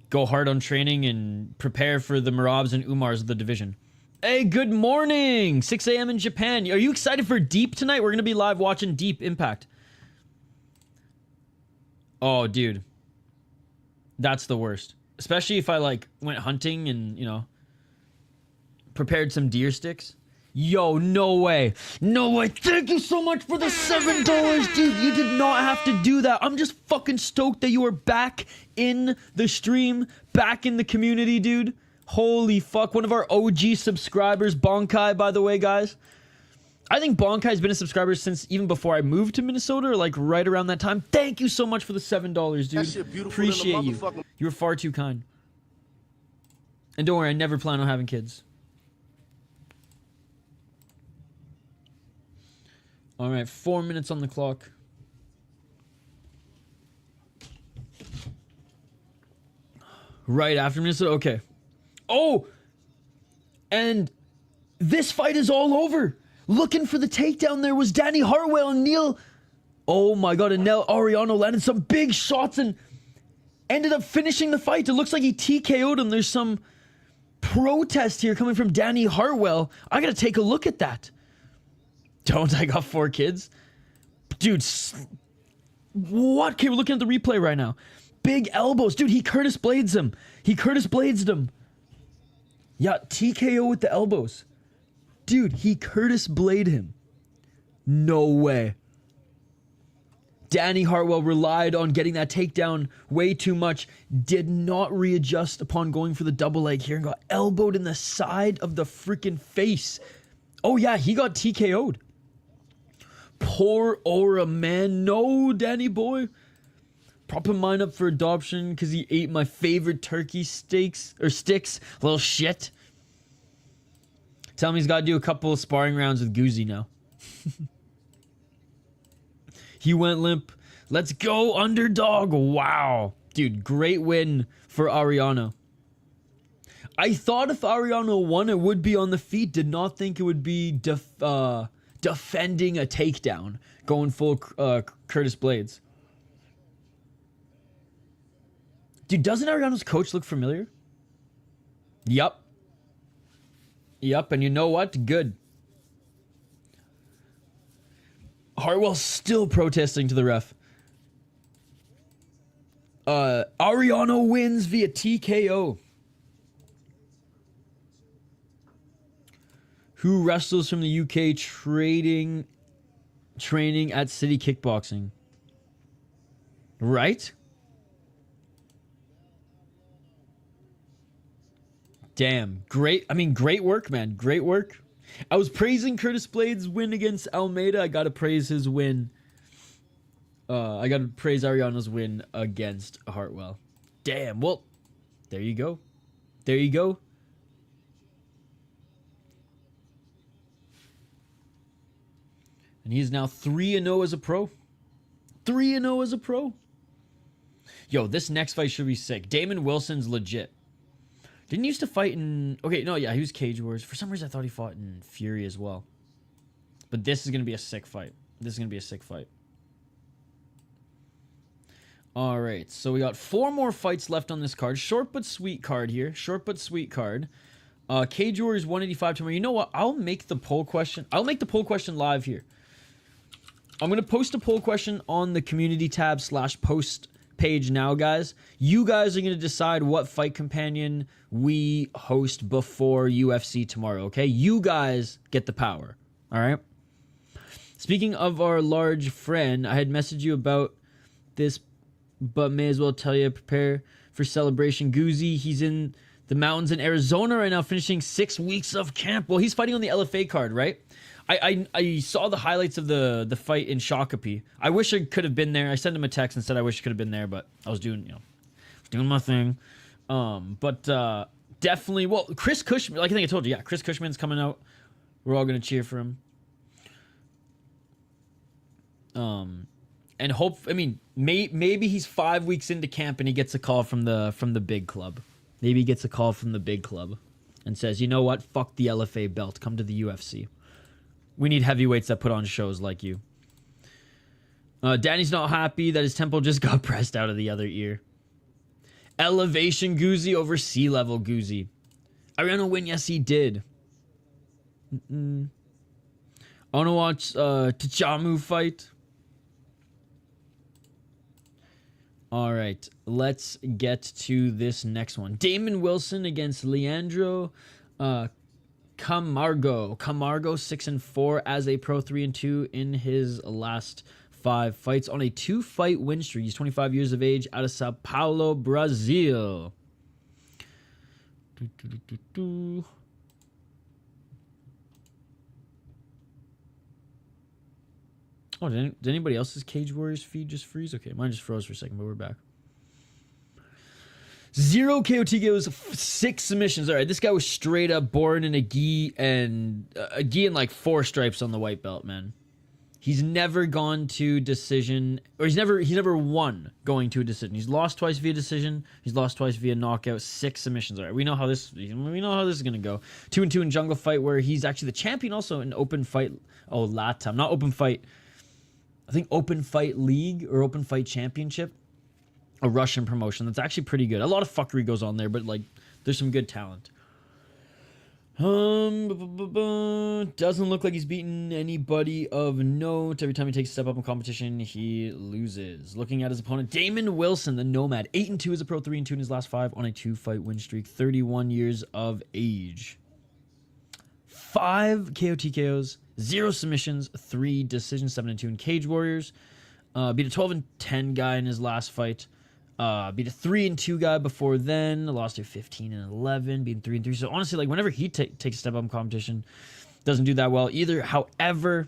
go hard on training and prepare for the Marabs and Umars of the division. Hey, good morning, 6 a.m. in Japan. Are you excited for Deep tonight? We're gonna be live watching Deep Impact. Oh, dude. That's the worst. Especially if I, like, went hunting and, you know, prepared some deer sticks. Yo, no way. No way. Thank you so much for the $7, dude. You did not have to do that. I'm just fucking stoked that you are back in the stream, back in the community, dude. Holy fuck. One of our OG subscribers, Bonkai, by the way, guys. I think Bonkai's been a subscriber since even before I moved to Minnesota, or like right around that time. Thank you so much for the $7, dude. That shit beautiful. Appreciate you. You're far too kind. And don't worry, I never plan on having kids. All right, 4 minutes on the clock. Right after Minnesota? Okay. Oh, and this fight is all over. Looking for the takedown there was Danny Hartwell and Nell. Oh my god, and Nell Ariano landed some big shots and ended up finishing the fight. It looks like he TKO'd him. There's some protest here coming from Danny Hartwell. I gotta take a look at that. Don't I got 4 kids? Dude, what? Okay, we're looking at the replay right now. Big elbows. Dude, he Curtis Blades him. He Curtis Blades him. Yeah, TKO with the elbows. Dude, he Curtis Blade him. No way. Danny Hartwell relied on getting that takedown way too much. Did not readjust upon going for the double leg here and got elbowed in the side of the freaking face. Oh yeah, he got TKO'd. Poor Aura, man. No, Danny boy. Propping mine up for adoption because he ate my favorite turkey sticks. Little shit. Tell him he's got to do a couple of sparring rounds with Goode now. He went limp. Let's go, underdog. Wow. Dude, great win for Ariano. I thought if Ariano won, it would be on the feet. Did not think it would be defending a takedown. Going full Curtis Blades. Dude, doesn't Ariano's coach look familiar? Yup. Yup, and you know what? Good. Hartwell's still protesting to the ref. Ariano wins via TKO. Who wrestles from the UK training at City Kickboxing? Right? Damn. Great. I mean, great work, man. Great work. I was praising Curtis Blades' win against Almeida. I gotta praise his win. I gotta praise Ariano's win against Hartwell. Damn. Well, there you go. There you go. And he's now 3-0 as a pro. 3-0 as a pro. Yo, this next fight should be sick. Damon Wilson's legit. Didn't he used to fight in... Okay, no, yeah, he was Cage Warriors. For some reason, I thought he fought in Fury as well. But this is going to be a sick fight. This is going to be a sick fight. All right, so we got 4 more fights left on this card. Short but sweet card here. Short but sweet card. Cage Warriors 185 tomorrow. You know what? I'll make the poll question. I'll make the poll question live here. I'm going to post a poll question on the community tab / post page now, guys. You guys are going to decide what fight companion we host before UFC tomorrow, okay? You guys get the power, all right? Speaking of our large friend, I had messaged you about this, but may as well tell you, prepare for celebration. Goode, he's in the mountains in Arizona right now, finishing 6 weeks of camp. Well, he's fighting on the LFA card, right? I saw the highlights of the fight in Shakopee. I wish I could have been there. I sent him a text and said I wish I could have been there, but I was doing, doing my thing. But definitely, well, Chris Cushman, like I think I told you, yeah, Chris Cushman's coming out. We're all gonna cheer for him. And hope, I mean, maybe he's 5 weeks into camp and he gets a call from the big club. Maybe he gets a call from the big club and says, you know what, fuck the LFA belt, come to the UFC. We need heavyweights that put on shows like you. Danny's not happy that his temple just got pressed out of the other ear. Elevation Goode over sea level Goode. Ariano win, yes he did. I want to watch Tchamou fight. All right, let's get to this next one. Damon Wilson against Leandro Camargo. Camargo 6-4 as a pro, 3-2 in his last 5 fights on a 2-fight win streak. He's 25 years of age, out of Sao Paulo, Brazil. Oh, did anybody else's Cage Warriors feed just freeze? Okay, mine just froze for a second, but we're back. 0 KOTKOs, 6 submissions. All right, this guy was straight up born in a gi and like 4 stripes on the white belt, man. He's never gone to decision, or he's never won going to a decision. He's lost twice via decision. He's lost twice via knockout. 6 submissions. All right, we know how this is gonna go. 2-2 in jungle fight, where he's actually the champion also in open fight. Oh, Latam, not open fight. I think open fight league or open fight championship, a Russian promotion. That's actually pretty good. A lot of fuckery goes on there, but like there's some good talent. Doesn't look like he's beaten anybody of note. Every time he takes a step up in competition, he loses. Looking at his opponent, Damon Wilson, the Nomad. 8-2 as a pro, 3-2 in his last 5 on a 2-fight win streak. 31 years of age. 5 KO TKOs, 0 submissions, 3 decisions, 7-2 in Cage Warriors. Beat a 12-10 guy in his last fight. Beat a 3-2 guy before then. Lost to 15-11. Beat 3-3. So honestly, like whenever he takes a step up in competition, doesn't do that well either. However,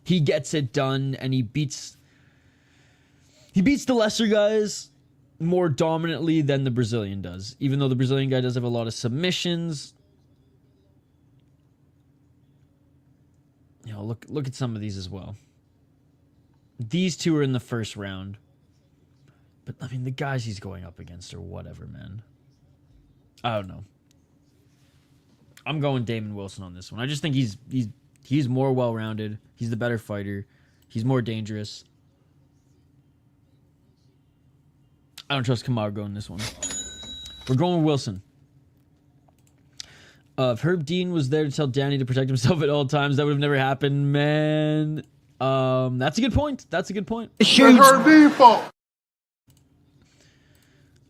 he gets it done and he beats the lesser guys more dominantly than the Brazilian does. Even though the Brazilian guy does have a lot of submissions. You know, look at some of these as well. These two are in the first round. But, I mean, the guys he's going up against or whatever, man. I don't know. I'm going Damon Wilson on this one. I just think he's more well-rounded. He's the better fighter. He's more dangerous. I don't trust Camargo in this one. We're going with Wilson. If Herb Dean was there to tell Danny to protect himself at all times, that would have never happened, man. That's a good point. That's a good point.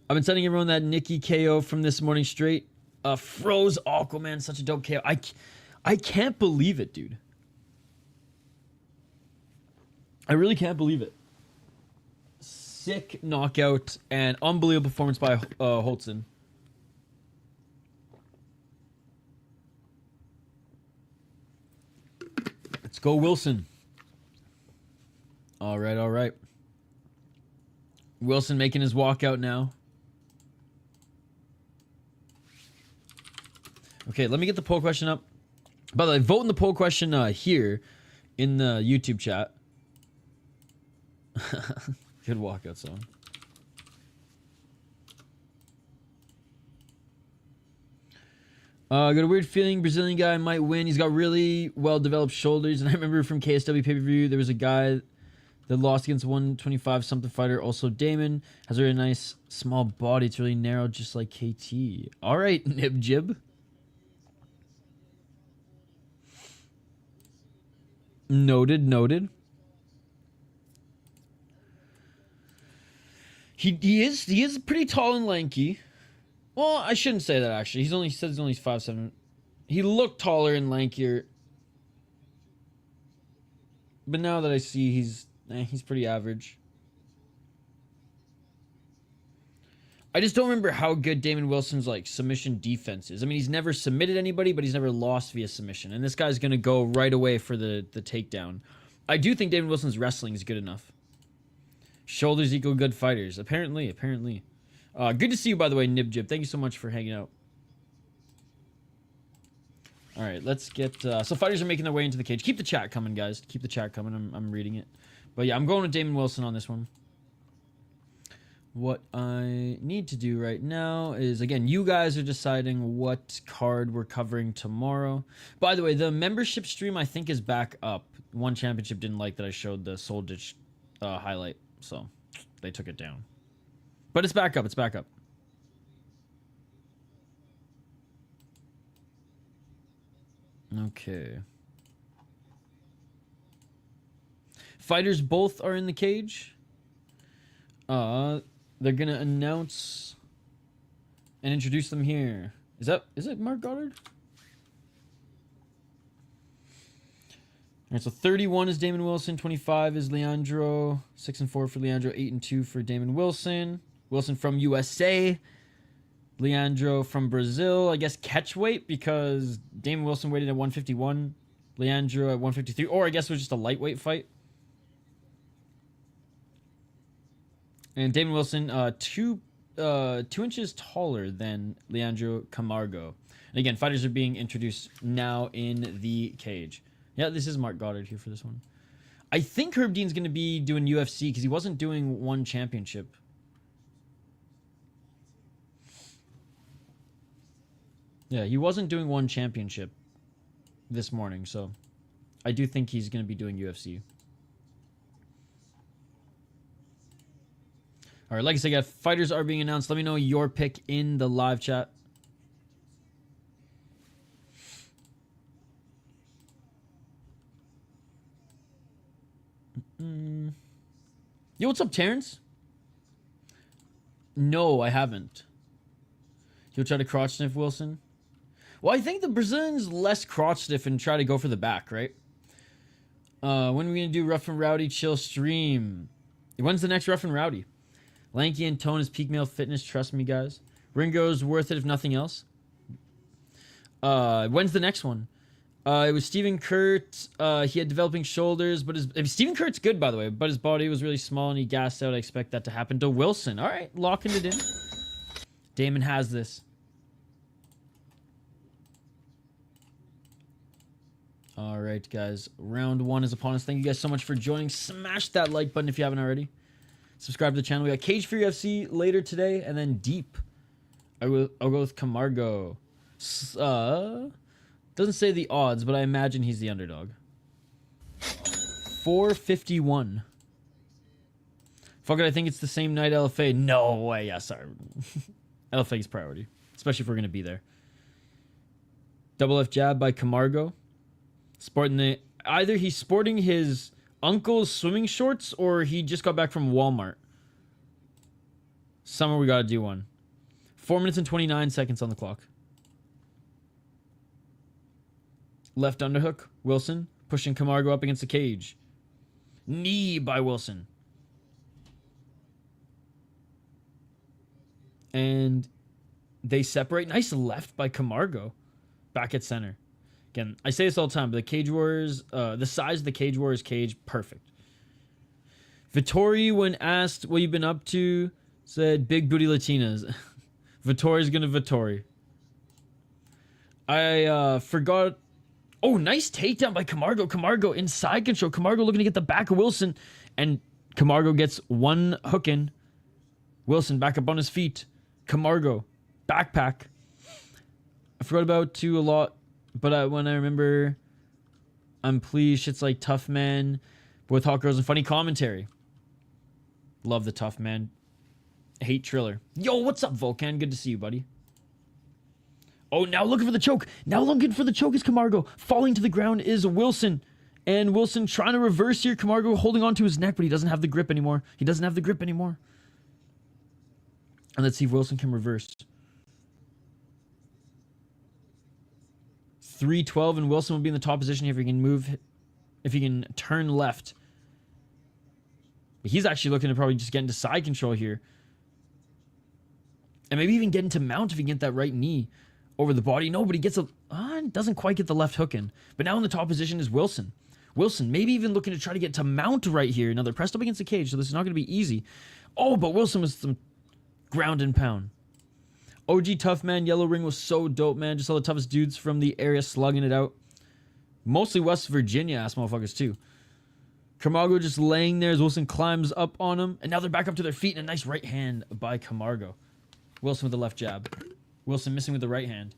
I've been sending everyone that Nikki KO from this morning straight. Froze Aquaman, such a dope KO. I can't believe it, dude. I really can't believe it. Sick knockout and unbelievable performance by Holtzen. Let's go, Wilson. All right, all right. Wilson making his walkout now. Okay, let me get the poll question up. By the way, vote in the poll question here in the YouTube chat. Good walkout song. Got a weird feeling Brazilian guy might win. He's got really well-developed shoulders. And I remember from KSW pay-per-view, there was a guy that lost against 125-something fighter. Also, Damon has a really nice small body. It's really narrow, just like KT. All right, Nib Jib. Noted, noted. He is pretty tall and lanky. Well, I shouldn't say that actually. He says he's only 5'7". He looked taller and lankier. But now that I see he's pretty average. I just don't remember how good Damon Wilson's like submission defense is. I mean, he's never submitted anybody, but he's never lost via submission. And this guy's going to go right away for the takedown. I do think Damon Wilson's wrestling is good enough. Shoulders equal good fighters. Apparently. Good to see you, by the way, Nibjib. Thank you so much for hanging out. All right, let's get... so fighters are making their way into the cage. Keep the chat coming, guys. Keep the chat coming. I'm reading it. But yeah, I'm going with Damon Wilson on this one. What I need to do right now is, again, you guys are deciding what card we're covering tomorrow. By the way, the membership stream, I think, is back up. One Championship didn't like that I showed the Soul Ditch highlight, so they took it down. But it's back up. It's back up. Okay. Fighters both are in the cage. They're gonna announce and introduce them here. Is it Mark Goddard? All right, so 31 is Damon Wilson, 25 is Leandro, 6-4 for Leandro, 8-2 for Damon Wilson. Wilson from USA, Leandro from Brazil. I guess catch weight because Damon Wilson weighted at 151, Leandro at 153, or I guess it was just a lightweight fight. And Damon Wilson, 2 inches taller than Leandro Camargo. And again, fighters are being introduced now in the cage. Yeah, this is Mark Goddard here for this one. I think Herb Dean's going to be doing UFC because he wasn't doing one championship. Yeah, he wasn't doing one championship this morning, so I do think he's going to be doing UFC. All right, like I said, guys, fighters are being announced. Let me know your pick in the live chat. Yo, what's up, Terrence? No, I haven't. He'll try to crotch sniff Wilson. Well, I think the Brazilian's less crotch sniff and try to go for the back, right? When are we going to do Rough and Rowdy Chill stream? When's the next Rough and Rowdy? Lanky and Tone is peak male fitness, trust me, guys. Ringo's worth it if nothing else. When's the next one? It was Steven Kurt. He had developing shoulders, but Steven Kurt's good, by the way, but his body was really small and he gassed out. I expect that to happen to Wilson. All right, locking it in. Damon has this. All right, guys. Round one is upon us. Thank you guys so much for joining. Smash that like button if you haven't already. Subscribe to the channel. We got Cage Free UFC later today, and then Deep. I'll go with Camargo. Doesn't say the odds, but I imagine he's the underdog. 451. Fuck it, I think it's the same night LFA. No way. Yeah, sorry. LFA's priority, especially if we're going to be there. Double F jab by Camargo. Either he's sporting his uncle's swimming shorts or he just got back from Walmart. Summer, we got to do one. 4 minutes and 29 seconds on the clock. Left underhook, Wilson, pushing Camargo up against the cage. Knee by Wilson. And they separate. Nice left by Camargo. Back at center. Again, I say this all the time, but the Cage Warriors, the size of the Cage Warriors cage, perfect. Vittori, when asked what you've been up to, said big booty Latinas. Vittori's gonna Vittori. I forgot. Oh, nice takedown by Camargo. Camargo inside control. Camargo looking to get the back of Wilson. And Camargo gets one hook in. Wilson back up on his feet. Camargo. Backpack. I forgot about two a lot. But when I remember, I'm pleased. Shit's like Tough Man. But with Hot Girls and funny commentary. Love the Tough Man. Hate Triller. Yo, what's up, Volcan? Good to see you, buddy. Oh, now looking for the choke. Now looking for the choke is Camargo. Falling to the ground is Wilson. And Wilson trying to reverse here. Camargo holding on to his neck, but he doesn't have the grip anymore. He doesn't have the grip anymore. And let's see if Wilson can reverse. 3-12, and Wilson will be in the top position if he can move, if he can turn left. But he's actually looking to probably just get into side control here. And maybe even get into mount if he can get that right knee over the body. No, but he gets doesn't quite get the left hook in. But now in the top position is Wilson. Wilson maybe even looking to try to get to mount right here. Now they're pressed up against the cage, so this is not going to be easy. Oh, but Wilson was some ground and pound. OG Tough Man, Yellow Ring was so dope, man. Just all the toughest dudes from the area slugging it out. Mostly West Virginia ass motherfuckers, too. Camargo just laying there as Wilson climbs up on him. And now they're back up to their feet. And a nice right hand by Camargo. Wilson with the left jab. Wilson missing with the right hand.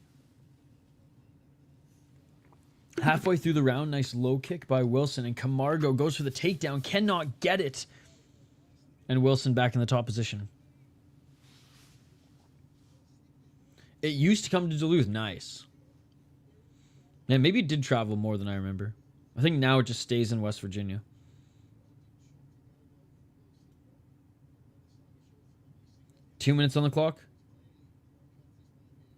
Halfway through the round, nice low kick by Wilson. And Camargo goes for the takedown. Cannot get it. And Wilson back in the top position. It used to come to Duluth. Nice. Yeah, maybe it did travel more than I remember. I think now it just stays in West Virginia. Two minutes on the clock.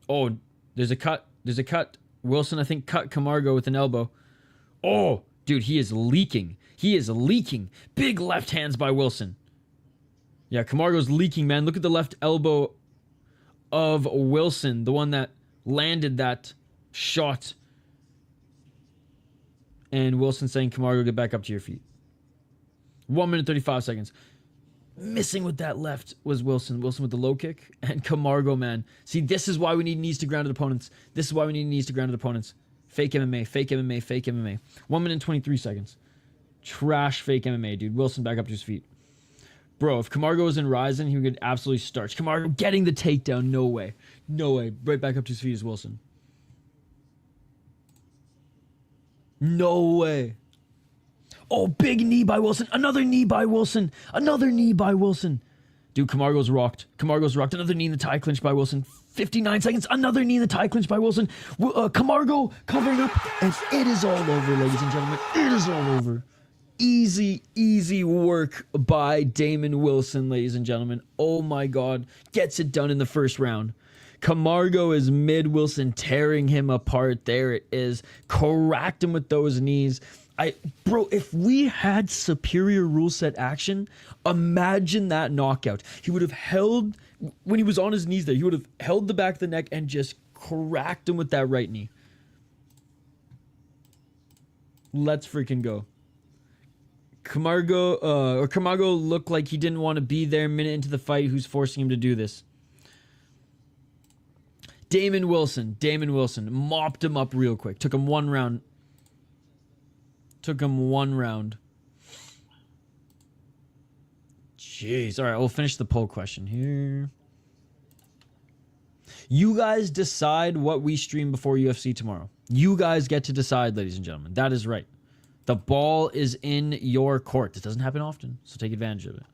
Oh, there's a cut. There's a cut. Wilson, I think, cut Camargo with an elbow. Oh, dude, he is leaking. He is leaking. Big left hands by Wilson. Yeah, Camargo's leaking, man. Look at the left elbow of Wilson, the one that landed that shot. And Wilson saying, Camargo, get back up to your feet. 1 minute, 35 seconds. Missing with that left was Wilson. Wilson with the low kick. And Camargo, man. See, this is why we need knees to grounded opponents. This is why we need knees to grounded opponents. Fake MMA, fake MMA, fake MMA. 1 minute and 23 seconds. Trash fake MMA, dude. Wilson back up to his feet. Bro, if Camargo was in Ryzen, he would absolutely starch. Camargo getting the takedown. No way. No way. Right back up to his feet is Wilson. No way. Oh, big knee by Wilson. Another knee by Wilson. Another knee by Wilson. Dude, Camargo's rocked. Camargo's rocked. Another knee in the tie clinch by Wilson. 59 seconds. Another knee in the tie clinch by Wilson. Camargo covering up. And it is all over, ladies and gentlemen. It is all over. Easy, easy work by Damon Wilson, ladies and gentlemen. Oh my God. Gets it done in the first round. Camargo is mid. Wilson tearing him apart. There it is. Cracked him with those knees. Bro, if we had superior rule set action, imagine that knockout. He would have held, when he was on his knees there, he would have held the back of the neck and just cracked him with that right knee. Let's freaking go. Camargo looked like he didn't want to be there a minute into the fight. Who's forcing him to do this? Damon Wilson mopped him up real quick. Took him one round. Jeez. All right, we'll finish the poll question here. You guys decide what we stream before UFC tomorrow. You guys get to decide, ladies and gentlemen. That is right. The ball is in your court. This doesn't happen often, so take advantage of it.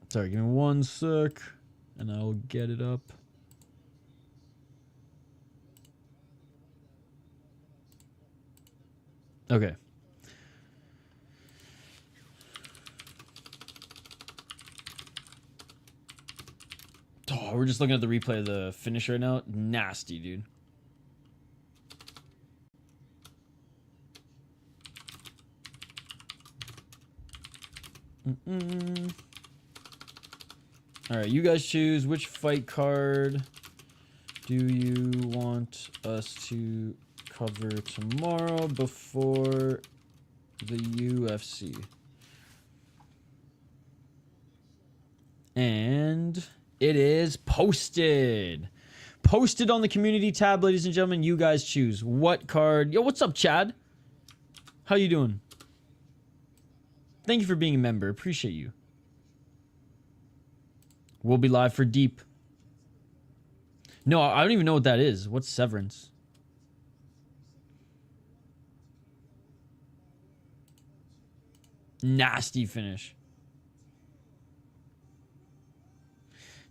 Sorry, give me one sec, and I'll get it up. Okay. Oh, we're just looking at the replay of the finish right now. Nasty, dude. All right, you guys choose which fight card do you want us to cover tomorrow before the UFC. And it is posted. Posted on the community tab, ladies and gentlemen. You guys choose what card. Yo, what's up, Chad? How you doing? Thank you for being a member. Appreciate you. We'll be live for Deep. No, I don't even know what that is. What's Severance? Nasty finish.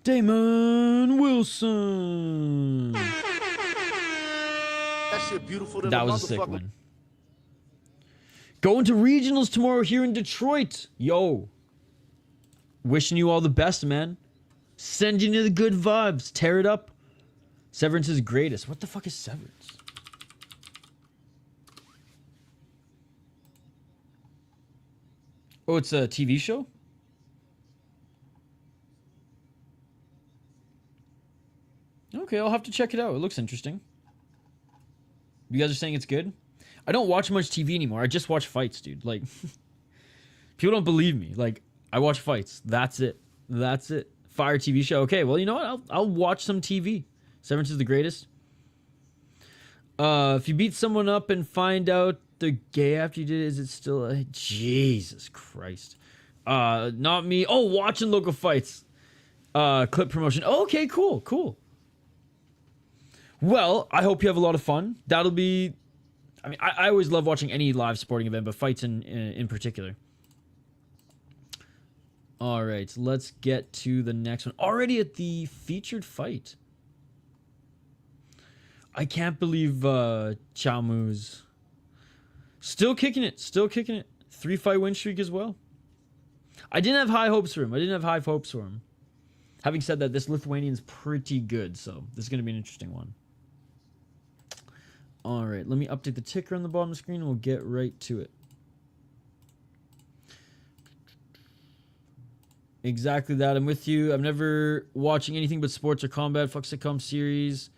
Damon Wilson. That shit beautiful. That was a sick one. Going to regionals tomorrow here in Detroit. Yo. Wishing you all the best, man. Sending you the good vibes. Tear it up. Severance is greatest. What the fuck is Severance? Oh, it's a TV show? Okay, I'll have to check it out. It looks interesting. You guys are saying it's good? I don't watch much TV anymore. I just watch fights, dude. Like, people don't believe me. Like, I watch fights. That's it. That's it. Fire TV show. Okay, well, you know what? I'll watch some TV. Severance is the greatest. If you beat someone up and find out they're gay after you did it, is it still a... Jesus Christ. Not me. Oh, watching local fights. Clip promotion. Oh, okay, cool, cool. Well, I hope you have a lot of fun. That'll be... I mean, I always love watching any live sporting event, but fights in particular. All right, let's get to the next one. Already at the featured fight. I can't believe Tchamou's still kicking it. Still kicking it. 3-fight win streak as well. I didn't have high hopes for him. Having said that, this Lithuanian's pretty good, so this is going to be an interesting one. All right, let me update the ticker on the bottom of the screen, and we'll get right to it. Exactly that. I'm with you. I'm never watching anything but sports or combat. Fuck sitcom series.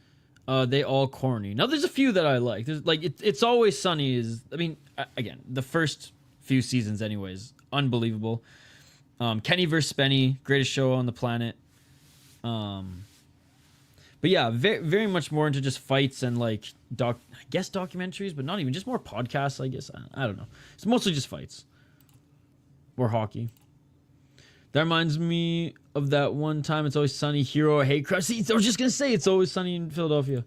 They all corny. Now, there's a few that I like. There's like It's Always Sunny is. I mean, again, the first few seasons, anyways, unbelievable. Kenny versus Spenny, greatest show on the planet. But yeah, very, very much more into just fights and like I guess documentaries, but not even, just more podcasts, I guess. I don't know. It's mostly just fights or hockey. That reminds me of that one time It's Always Sunny hero or hate crime. See, I was just gonna say It's Always Sunny in Philadelphia.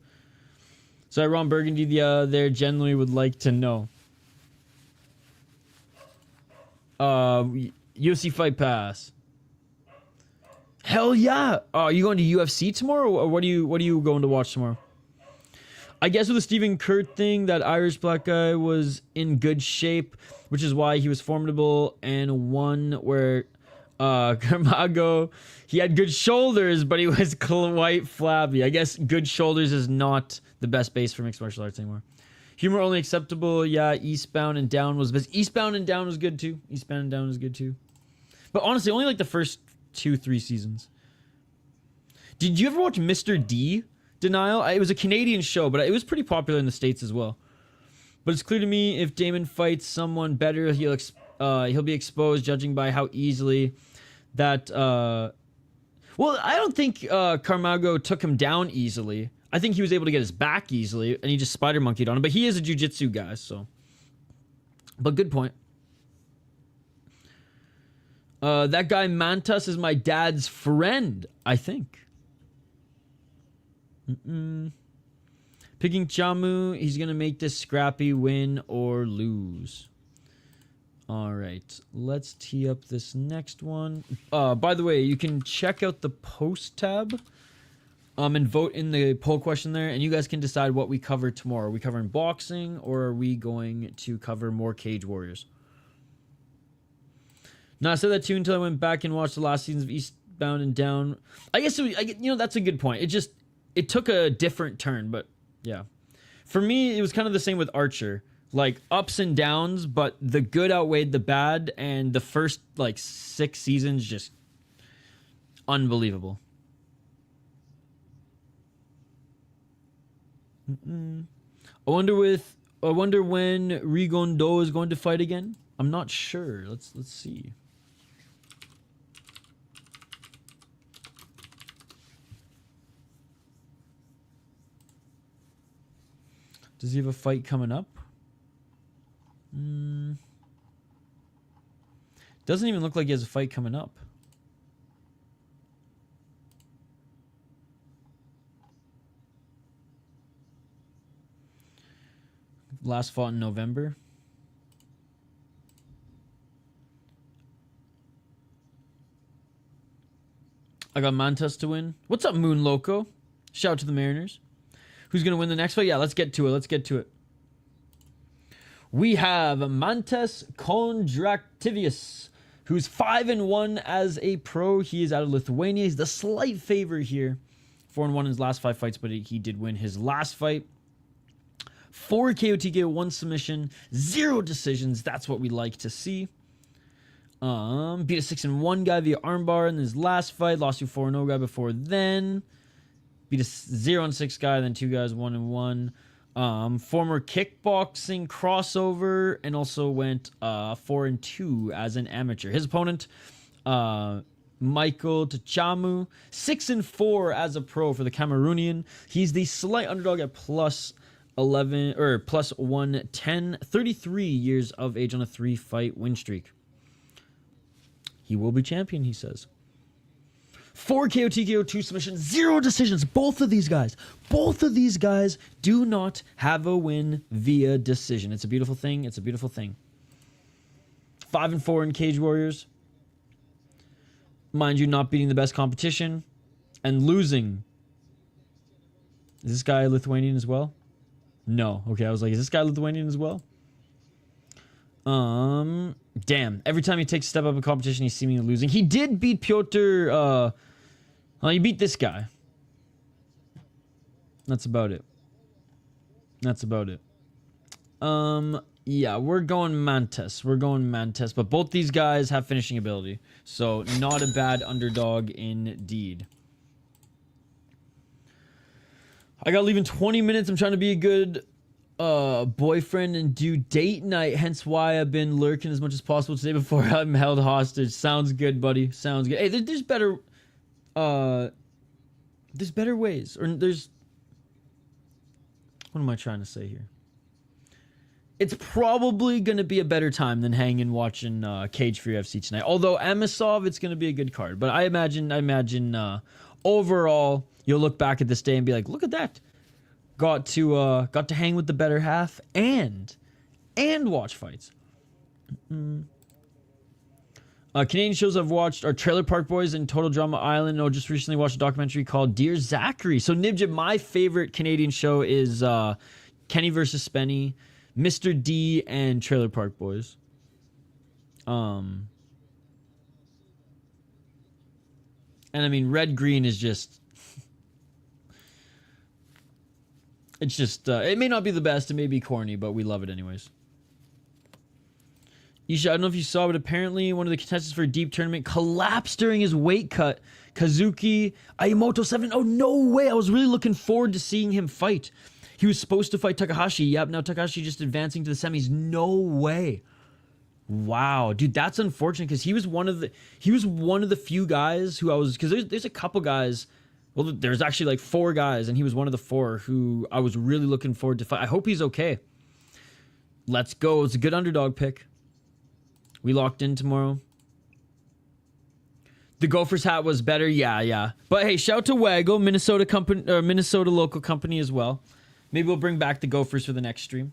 So Ron Burgundy there generally would like to know. UFC Fight Pass. Hell yeah! Are you going to UFC tomorrow, or what are you going to watch tomorrow? I guess with the Stephen Kurt thing, that Irish black guy was in good shape, which is why he was formidable, and one where Camargo, he had good shoulders, but he was quite flabby. I guess good shoulders is not the best base for mixed martial arts anymore. Humor only acceptable, yeah. Eastbound and Down was best. Eastbound and Down was good too. Eastbound and Down was good too. But honestly, only like the first 2-3 seasons. Did you ever watch Mr. D? Denial? It was a Canadian show, but it was pretty popular in the States as well. But it's clear to me if Damon fights someone better, he'll be exposed, judging by how easily that. Well, I don't think Camargo took him down easily. I think he was able to get his back easily, and he just spider monkeyed on him. But he is a jiu-jitsu guy, so. But good point. That guy Mantas is my dad's friend, I think. Picking Tchamou, he's gonna make this scrappy, win or lose. All right, let's tee up this next one. By the way, you can check out the post tab and vote in the poll question there, and you guys can decide what we cover tomorrow. Are we covering boxing, or are we going to cover more Cage Warriors? No, I said that too until I went back and watched the last seasons of Eastbound and Down. I guess that's a good point. It took a different turn, but yeah. For me, it was kind of the same with Archer. Like ups and downs, but the good outweighed the bad, and the first like 6 seasons just unbelievable. I wonder when Rigondo is going to fight again. I'm not sure. Let's see. Does he have a fight coming up? Doesn't even look like he has a fight coming up. Last fought in November. I got Mantas to win. What's up, Moon Loco? Shout out to the Mariners. Who's going to win the next fight? Yeah, let's get to it. We have Mantas Kondratavičius, who's 5-1 as a pro. He is out of Lithuania. He's the slight favorite here. 4-1 in his last 5 fights, but he did win his last fight. 4 KO TKO, 1 submission, 0 decisions. That's what we like to see. Beat a 6-1 guy via armbar in his last fight. Lost to a 4-0 guy before then. Beat a 0-6 guy, then 2 guys 1-1. Former kickboxing crossover, and also went 4-2 as an amateur. His opponent, Michael Tchamou, 6-4 as a pro for the Cameroonian. He's the slight underdog at plus 11 or plus 110, 33 years of age on a 3-fight win streak. He will be champion, he says. 4 KO TKO, 2 submissions, 0 decisions. Both of these guys do not have a win via decision. It's a beautiful thing. 5-4 in Cage Warriors. Mind you, not beating the best competition and losing. Is this guy Lithuanian as well? No. Okay, I was like, is this guy Lithuanian as well? Damn. Every time he takes a step up in competition, he's seemingly losing. He did beat Piotr. He beat this guy. That's about it. Yeah, we're going Mantas. But both these guys have finishing ability. So, not a bad underdog indeed. I gotta leave in 20 minutes. I'm trying to be a good boyfriend and do date night, hence why I've been lurking as much as possible today before I'm held hostage. Sounds good, buddy. Sounds good. Hey, there's better ways, or there's, what am I trying to say here? It's probably gonna be a better time than hanging watching Cage for UFC tonight. Although Amosov, it's gonna be a good card, but I imagine overall you'll look back at this day and be like, look at that. Got to hang with the better half and watch fights. Canadian shows I've watched are Trailer Park Boys and Total Drama Island. Oh, just recently watched a documentary called Dear Zachary. So Nibjit, my favorite Canadian show is Kenny versus Spenny, Mr. D, and Trailer Park Boys. And I mean, Red Green is just... It's just, it may not be the best, it may be corny, but we love it anyways. Isha, I don't know if you saw, but apparently one of the contestants for a deep tournament collapsed during his weight cut. Kazuki Ayamoto 7. Oh, no way. I was really looking forward to seeing him fight. He was supposed to fight Takahashi. Yep, now Takahashi just advancing to the semis. No way. Wow, dude, that's unfortunate because he was one of the few guys who I was, because there's a couple guys. Well, there's actually like 4 guys, and he was one of the 4 who I was really looking forward to fight. I hope he's okay. Let's go. It's a good underdog pick. We locked in tomorrow. The Gophers hat was better. Yeah. But hey, shout to Waggle, Minnesota company, or Minnesota local company as well. Maybe we'll bring back the Gophers for the next stream.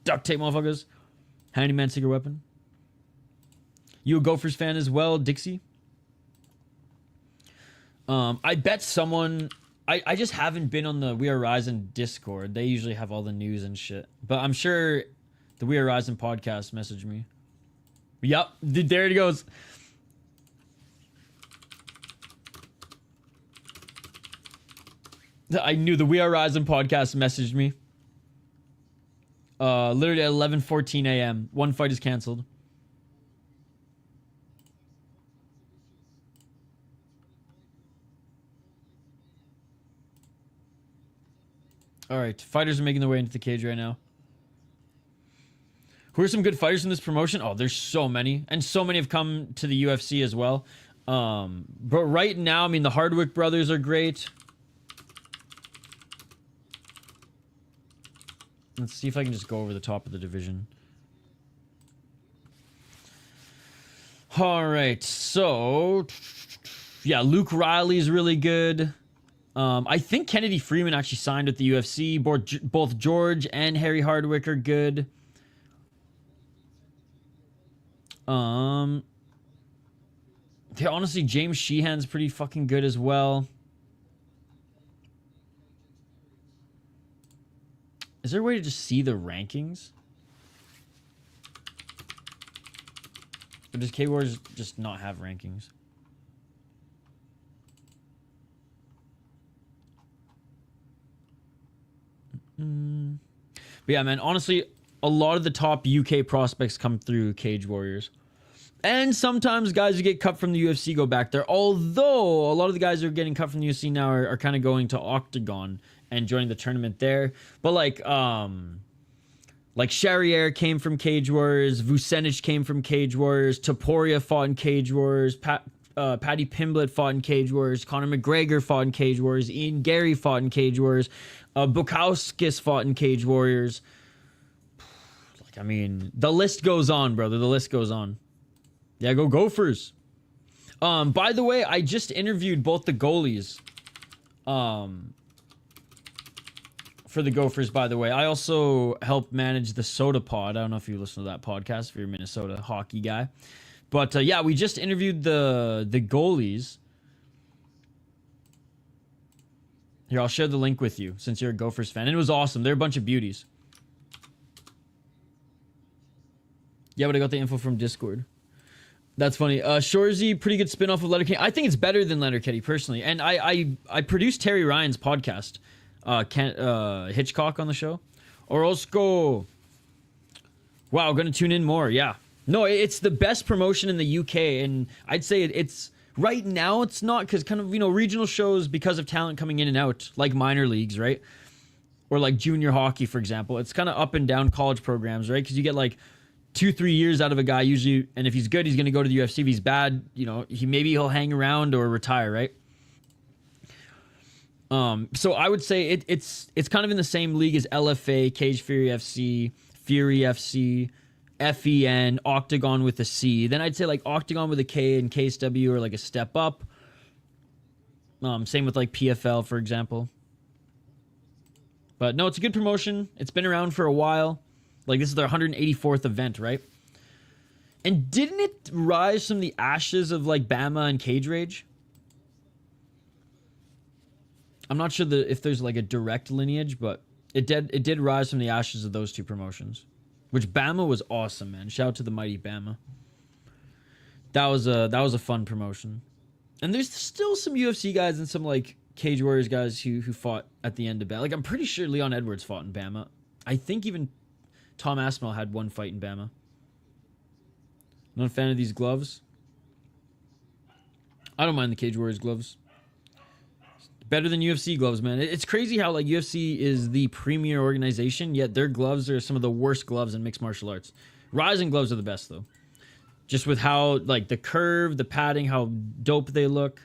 Duct tape, motherfuckers. Handyman secret weapon. You a Gophers fan as well, Dixie? I bet someone... I just haven't been on the We Are Rising Discord. They usually have all the news and shit. But I'm sure the We Are Rising podcast messaged me. Yep, there it goes. I knew the We Are Rising podcast messaged me. Literally at 11:14 a.m. One fight is canceled. All right, fighters are making their way into the cage right now. Who are some good fighters in this promotion? Oh, there's so many. And so many have come to the UFC as well. But right now, I mean, the Hardwick brothers are great. Let's see if I can just go over the top of the division. All right, so... Yeah, Luke Riley is really good. I think Kennedy Freeman actually signed with the UFC. Both George and Harry Hardwick are good. Yeah, honestly, James Sheehan's pretty fucking good as well. Is there a way to just see the rankings? Or does K-Wars just not have rankings? But yeah, man, honestly, a lot of the top UK prospects come through Cage Warriors. And sometimes guys who get cut from the UFC go back there. Although, a lot of the guys who are getting cut from the UFC now are kind of going to Octagon and joining the tournament there. But like Charriere came from Cage Warriors. Vucenic came from Cage Warriors. Topuria fought in Cage Warriors. Paddy Pimblett fought in Cage Warriors. Conor McGregor fought in Cage Warriors. Ian Gary fought in Cage Warriors. Bukowskis fought in Cage Warriors. Like, I mean, the list goes on, brother. The list goes on. Yeah, go Gophers. By the way, I just interviewed both the goalies. For the Gophers, by the way. I also help manage the Soda Pod. I don't know if you listen to that podcast if you're a Minnesota hockey guy. But yeah, we just interviewed the goalies. Here, I'll share the link with you since you're a Gophers fan. And it was awesome. They're a bunch of beauties. Yeah, but I got the info from Discord. That's funny. Shorzy, pretty good spin-off of Letterkenny. I think it's better than Letterkenny, personally. And I produced Terry Ryan's podcast. Hitchcock on the show. Orozco. Wow, gonna tune in more. Yeah. No, it's the best promotion in the UK. And I'd say it's... Right now, it's not, because kind of, you know, regional shows, because of talent coming in and out, like minor leagues, right? or like junior hockey, for example. It's kind of up and down college programs, right? Because you get like 2-3 years out of a guy usually, and if he's good, he's going to go to the UFC. If he's bad, you know, he'll hang around or retire, right? So I would say it's kind of in the same league as LFA, Cage Fury FC, Fury FC, FEN, Octagon with a C. Then I'd say like Octagon with a K and KSW are like a step up. Same with like PFL, for example. But no, it's a good promotion. It's been around for a while. Like, this is their 184th event, right? And didn't it rise from the ashes of like Bama and Cage Rage? I'm not sure if there's like a direct lineage, but it did rise from the ashes of those two promotions. Which Bama was awesome, man. Shout out to the mighty Bama. That was a fun promotion. And there's still some UFC guys and some like Cage Warriors guys who fought at the end of Bama. Like, I'm pretty sure Leon Edwards fought in Bama. I think even Tom Aspinall had one fight in Bama. Not a fan of these gloves. I don't mind the Cage Warriors gloves. Better than UFC gloves, man. It's crazy how like UFC is the premier organization, yet their gloves are some of the worst gloves in mixed martial arts. Rising gloves are the best though. Just with how like the curve, the padding, how dope they look.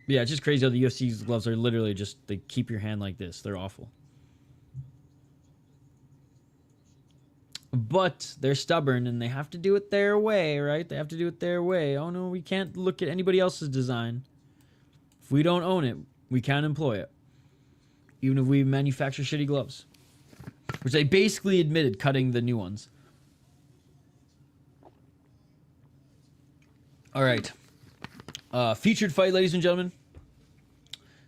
Yeah, it's just crazy how the UFC's gloves are literally just, they keep your hand like this. They're awful. But they're stubborn and they have to do it their way, right? They have to do it their way. Oh no, we can't look at anybody else's design. If we don't own it, we can't employ it. Even if we manufacture shitty gloves. Which they basically admitted cutting the new ones. Alright. Featured fight, ladies and gentlemen.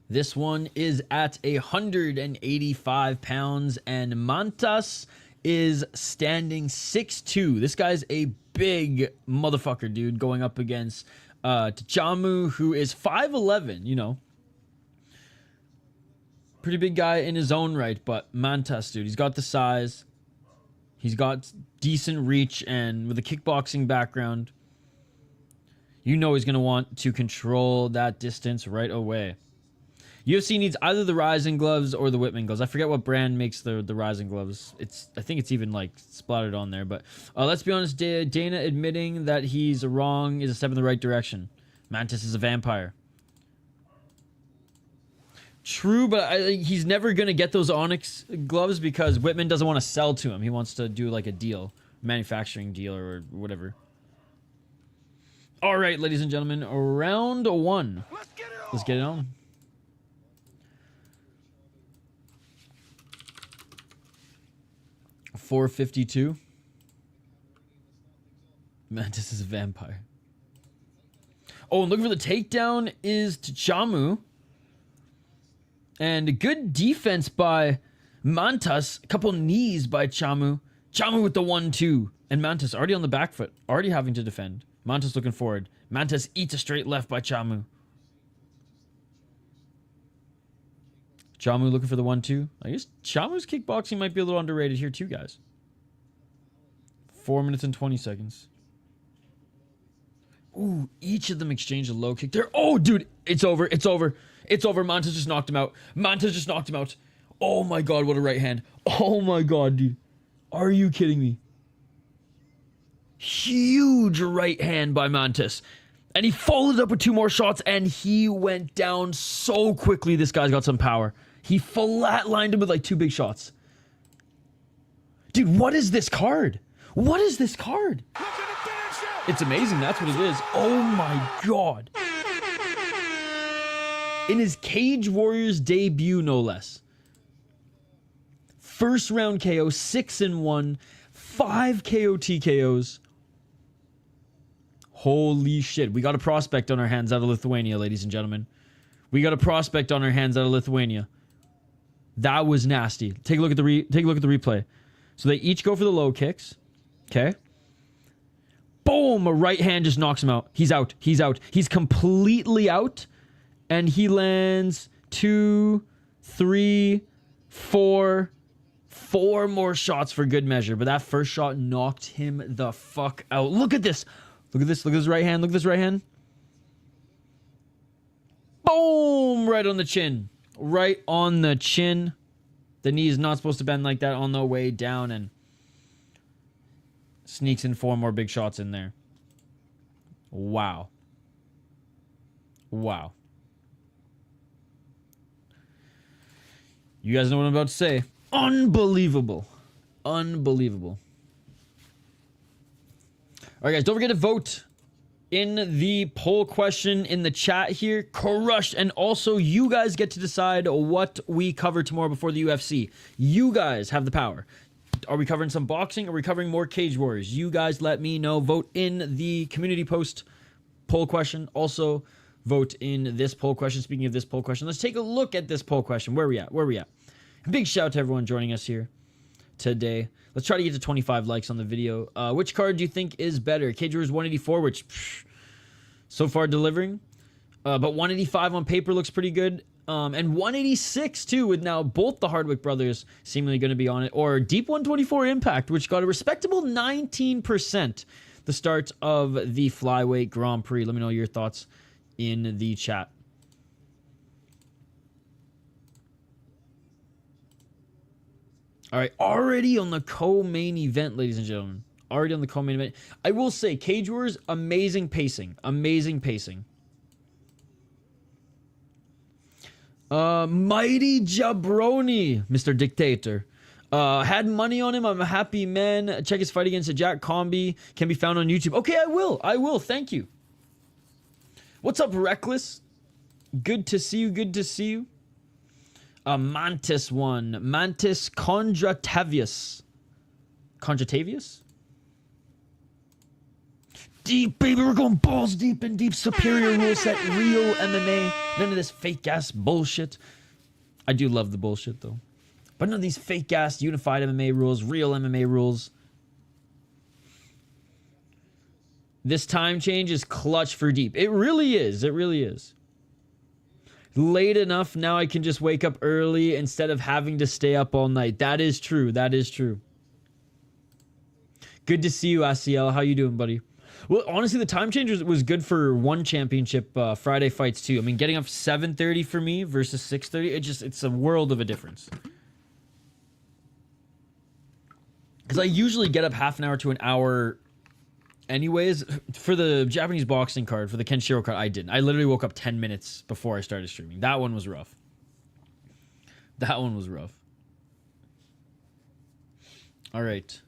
This one is at 185 pounds and Mantas is standing 6'2". This guy's a big motherfucker, dude, going up against Tchamou, who is 5'11", you know. Pretty big guy in his own right, but Mantas, dude, he's got the size. He's got decent reach, and with a kickboxing background, you know he's going to want to control that distance right away. UFC needs either the Rising gloves or the Whitman gloves. I forget what brand makes the Rising gloves. I think it's even like splattered on there. But let's be honest, Dana admitting that he's wrong is a step in the right direction. Mantas is a vampire. True, but he's never going to get those Onyx gloves because Whitman doesn't want to sell to him. He wants to do like a deal, manufacturing deal or whatever. All right, ladies and gentlemen, round one. Let's get it on. $452. Mantas is a vampire. Oh, and looking for the takedown is Tchamou. And a good defense by Mantas. A couple knees by Tchamou. Tchamou with the 1-2. And Mantas already on the back foot. Already having to defend. Mantas looking forward. Mantas eats a straight left by Tchamou. Tchamou looking for the 1-2. I guess Tchamou's kickboxing might be a little underrated here too, guys. 4 minutes and 20 seconds. Ooh, each of them exchanged a low kick there. Oh, dude, it's over. It's over. It's over. Mantas just knocked him out. Mantas just knocked him out. Oh my god, what a right hand. Oh my god, dude. Are you kidding me? Huge right hand by Mantas. And he followed up with 2 more shots, and he went down so quickly. This guy's got some power. He flatlined him with like 2 big shots. Dude, what is this card? What is this card? It's amazing, that's what it is. Oh my god. In his Cage Warriors debut, no less. First round KO, 6-1, 5 KO TKOs. Holy shit. We got a prospect on our hands out of Lithuania, ladies and gentlemen. We got a prospect on our hands out of Lithuania. That was nasty. Take a look at the replay. So they each go for the low kicks. Okay. Boom! A right hand just knocks him out. He's out. He's out. He's completely out. And he lands 2, 3, 4. 4 more shots for good measure. But that first shot knocked him the fuck out. Look at this. Look at this. Look at his right hand. Look at this right hand. Boom! Right on the chin. Right on the chin. The knee is not supposed to bend like that on the way down, and sneaks in 4 more big shots in there. Wow. Wow. You guys know what I'm about to say. Unbelievable. Unbelievable. All right, guys, don't forget to vote in the poll question in the chat here. Crushed. And also, you guys get to decide what we cover tomorrow before the UFC. You guys have the power. Are we covering some boxing? Are we covering more Cage Warriors? You guys let me know. Vote in the community post poll question. Also, vote in this poll question. Speaking of this poll question, let's take a look at this poll question. Where are we at? Where are we at? Big shout out to everyone joining us here today. Let's try to get to 25 likes on the video. Which card do you think is better? Cage Warriors 184, which so far delivering. But 185 on paper looks pretty good. And 186 too, with now both the Hardwick brothers seemingly going to be on it. Or Deep 124 Impact, which got a respectable 19% the start of the Flyweight Grand Prix. Let me know your thoughts in the chat. All right, already on the co-main event, ladies and gentlemen. Already on the co-main event. I will say, Cage Warriors, amazing pacing. Amazing pacing. Mighty Jabroni, Mr. Dictator. Had money on him. I'm a happy man. Check his fight against Jack Combi. Can be found on YouTube. Okay, I will. I will. Thank you. What's up, Reckless? Good to see you. Good to see you. Mantas one. Mantas Kondratavičius. Kondratavičius? Deep, baby. We're going balls deep and deep. Superior rule set. Real MMA. None of this fake-ass bullshit. I do love the bullshit, though. But none of these fake-ass unified MMA rules. Real MMA rules. This time change is clutch for deep. It really is. It really is. Late enough, now I can just wake up early instead of having to stay up all night. That is true. That is true. Good to see you, ACL. How you doing, buddy? Well, honestly, the time change was good for one championship Friday fights, too. I mean, getting up 7:30 for me versus 6:30, it's a world of a difference. Because I usually get up half an hour to an hour anyways. For the Japanese boxing card, for the Kenshiro card, I didn't. I literally woke up 10 minutes before I started streaming. That one was rough. That one was rough. All right.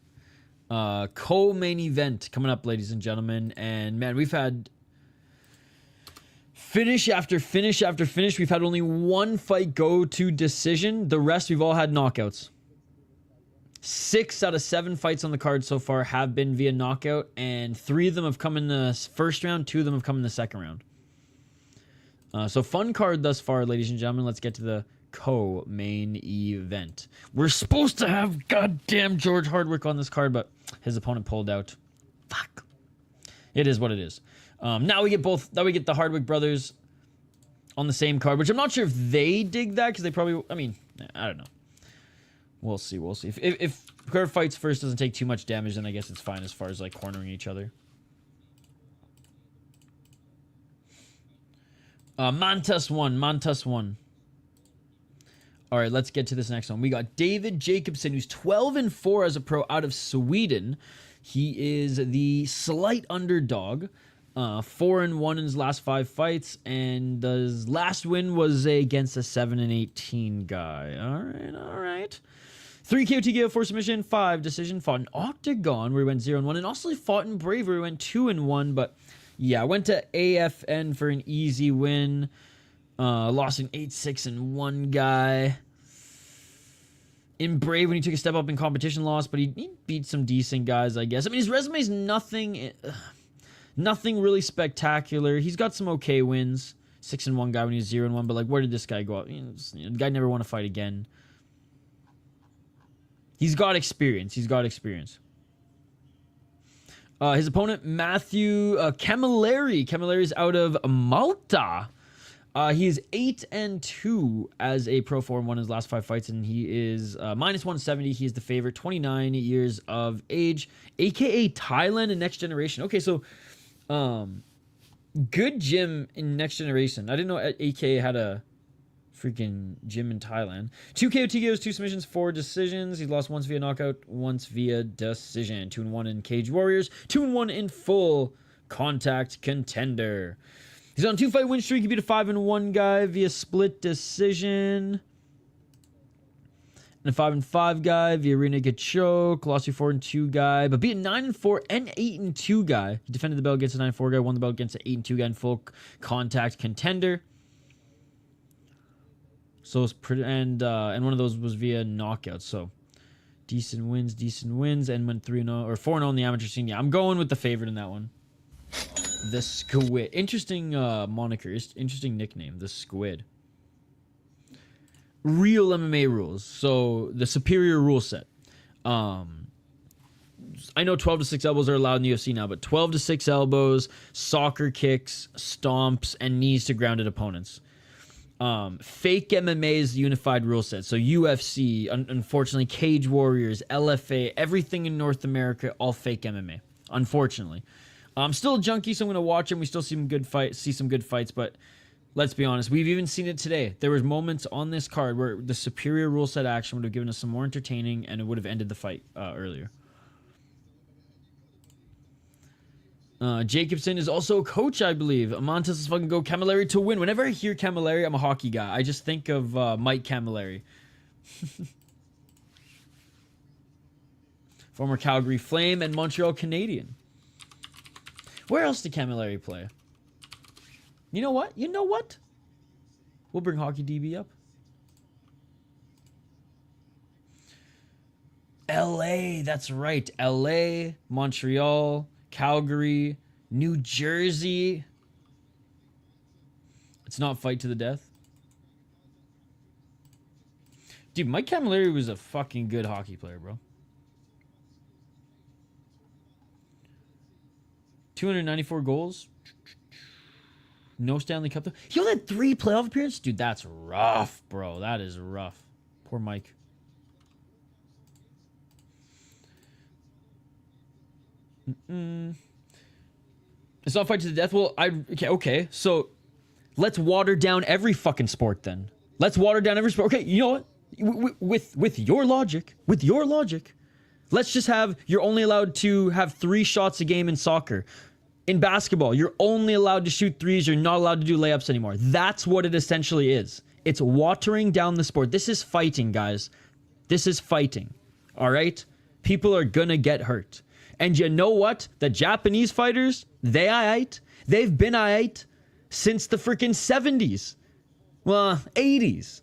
Co-main event coming up, ladies and gentlemen. And, man, we've had finish after finish after finish. We've had only one fight go to decision. The rest, we've all had knockouts. 6 out of 7 fights on the card so far have been via knockout, and 3 of them have come in the first round, 2 of them have come in the second round. So fun card thus far, ladies and gentlemen. Let's get to the co-main event. We're supposed to have goddamn George Hardwick on this card, but his opponent pulled out. Fuck. It is what it is. Now we get the Hardwick brothers on the same card, which I'm not sure if they dig that, because they probably, I mean, I don't know. We'll see. We'll see. If whoever fights first doesn't take too much damage, then I guess it's fine as far as like cornering each other. Mantas one. Mantas one. All right, let's get to this next one. We got David Jacobsson, who's 12-4 as a pro out of Sweden. He is the slight underdog. 4-1 in his last 5 fights, and his last win was against a 7-18 guy. All right, all right. 3 KO TKO, 4 submission, 5 decision. Fought in Octagon where he went 0-1, and also fought in Brave where he went 2-1. But yeah, went to AFN for an easy win. Lost an 8-6 and 1 guy. In Brave when he took a step up in competition, lost, but he beat some decent guys, I guess. I mean, his resume's nothing really spectacular. He's got some okay wins. 6-1 guy when he was 0-1, but like, where did this guy go? The guy never won a fight again. He's got experience. He's got experience. His opponent, Matthew Camilleri. Camilleri's out of Malta. He is 8-2 as a pro 4-1 in his last 5 fights, and he is minus 170. He is the favorite, 29 years of age, aka Thailand and next generation. Okay, so Good gym in Next Generation. I didn't know AK had a freaking gym in Thailand. 2 KO, TKOs, 2 submissions, 4 decisions. He lost once via knockout, once via decision. 2-1 in Cage Warriors, 2-1 in Full Contact Contender. He's on a 2-fight win streak. He beat a 5-1 guy via split decision. And a 5-5 guy via rear naked choke. Lost a 4-2 guy, but beat a 9-4 and 8-2 guy. He defended the belt against a 9-4 guy, won the belt against an 8-2 guy in Full Contact Contender. So it's pretty, and one of those was via knockout. So decent wins, and went 3-0 or 4-0 in the amateur scene. Yeah, I'm going with the favorite in that one. The Squid. Interesting moniker. Interesting nickname. The Squid. Real MMA rules. So the superior rule set. I know 12 to 6 elbows are allowed in the UFC now, but 12 to 6 elbows, soccer kicks, stomps, and knees to grounded opponents. Fake MMA is the unified rule set. So UFC, unfortunately, Cage Warriors, LFA, everything in North America, all fake MMA. Unfortunately. I'm still a junkie, so I'm going to watch them. We still see some good fights, but let's be honest. We've even seen it today. There was moments on this card where the superior rule set action would have given us some more entertaining, and it would have ended the fight earlier. Jacobsson is also a coach, I believe. Mantas is fucking go. Camilleri to win. Whenever I hear Camilleri, I'm a hockey guy. I just think of Mike Camilleri. Former Calgary Flame and Montreal Canadian. Where else did Camilleri play? You know what? We'll bring Hockey DB up. LA, that's right. LA, Montreal, Calgary, New Jersey. It's not fight to the death. Dude, Mike Camilleri was a fucking good hockey player, bro. 294 goals. No Stanley Cup. He only had 3 playoff appearances? Dude, that's rough, bro. That is rough. Poor Mike. It's not fight to the death. Well, okay. So let's water down every fucking sport then. Let's water down every sport. Okay, you know what? With your logic, let's just have, you're only allowed to have 3 shots a game in soccer. In basketball, you're only allowed to shoot threes. You're not allowed to do layups anymore. That's what it essentially is. It's watering down the sport. This is fighting, guys. This is fighting. All right? People are gonna get hurt. And you know what? The Japanese fighters, they've been aight since the freaking 70s. Well, 80s.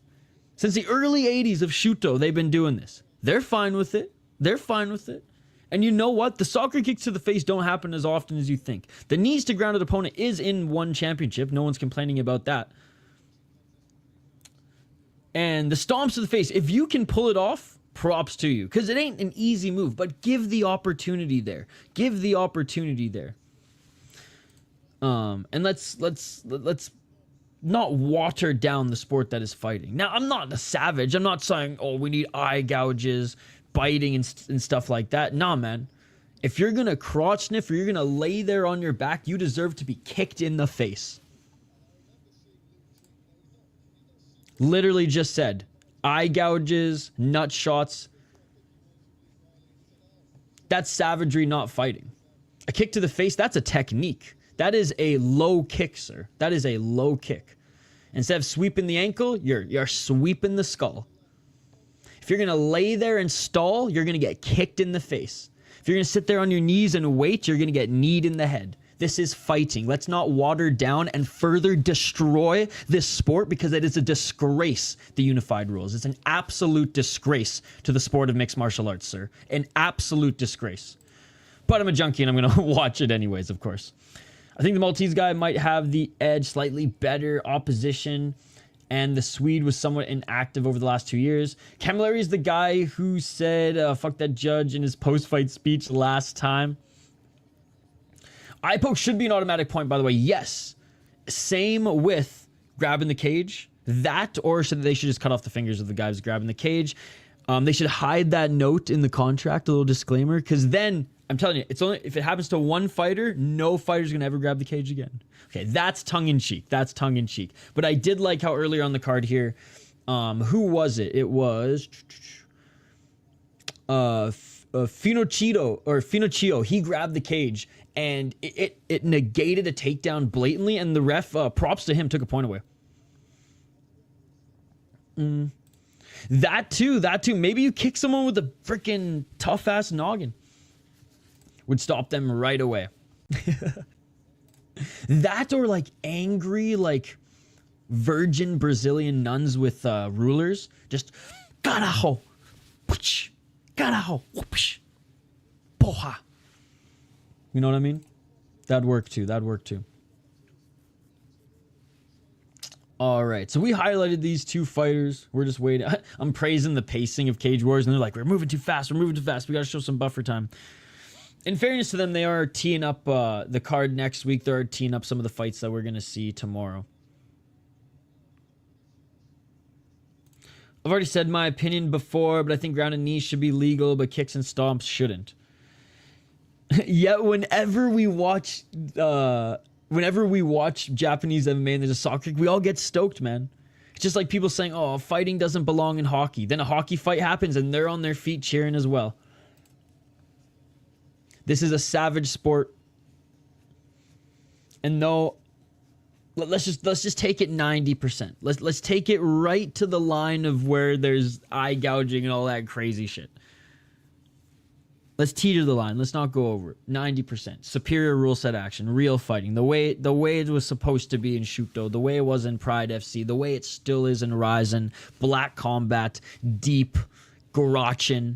Since the early 80s of Shuto, they've been doing this. They're fine with it. And you know what? The soccer kicks to the face don't happen as often as you think. The knees to grounded opponent is in one championship. No one's complaining about that. And the stomps to the face, if you can pull it off, props to you. Because it ain't an easy move, but give the opportunity there. And let's not water down the sport that is fighting. Now, I'm not a savage. I'm not saying, oh, we need eye gouges, biting and stuff like that. Nah, man. If you're gonna crotch sniff or you're gonna lay there on your back, you deserve to be kicked in the face. Literally just said, eye gouges, nut shots. That's savagery, not fighting. A kick to the face, that's a technique. That is a low kick, sir. That is a low kick. Instead of sweeping the ankle, you're sweeping the skull. If you're going to lay there and stall, you're going to get kicked in the face. If you're going to sit there on your knees and wait, you're going to get kneed in the head. This is fighting. Let's not water down and further destroy this sport because it is a disgrace, the unified rules. It's an absolute disgrace to the sport of mixed martial arts, sir. An absolute disgrace. But I'm a junkie and I'm going to watch it anyways, of course. I think the Maltese guy might have the edge, slightly better opposition. And the Swede was somewhat inactive over the last 2 years. Camilleri is the guy who said, fuck that judge in his post-fight speech last time. Eye poke should be an automatic point, by the way. Yes. Same with grabbing the cage. That, or they should just cut off the fingers of the guy who's grabbing the cage. They should hide that note in the contract, a little disclaimer, because then I'm telling you, it's only if it happens to one fighter, no fighter's gonna ever grab the cage again. Okay, that's tongue in cheek. That's tongue in cheek. But I did like how earlier on the card here, who was it? It was Finocchio. He grabbed the cage and it negated a takedown blatantly, and the ref, props to him, took a point away. That too. Maybe you kick someone with a freaking tough ass noggin. Would stop them right away. That, or like angry, like virgin Brazilian nuns with rulers. Just carajo, carajo, porra. You know what I mean? That'd work too. All right, so we highlighted these two fighters. We're just waiting. I'm praising the pacing of Cage Warriors, and they're like, we're moving too fast. We gotta show some buffer time. In fairness to them, they are teeing up the card next week. They're teeing up some of the fights that we're going to see tomorrow. I've already said my opinion before, but I think ground and knees should be legal, but kicks and stomps shouldn't. Yet whenever we watch Japanese MMA and there's a sock kick, we all get stoked, man. It's just like people saying, oh, fighting doesn't belong in hockey. Then a hockey fight happens and they're on their feet cheering as well. This is a savage sport. And no, let's just take it 90%. Let's take it right to the line of where there's eye gouging and all that crazy shit. Let's teeter the line. Let's not go over it. 90%. Superior rule set action. Real fighting. The way it was supposed to be in Shuto. The way it was in Pride FC. The way it still is in Ryzen. Black Combat. Deep. Garachin.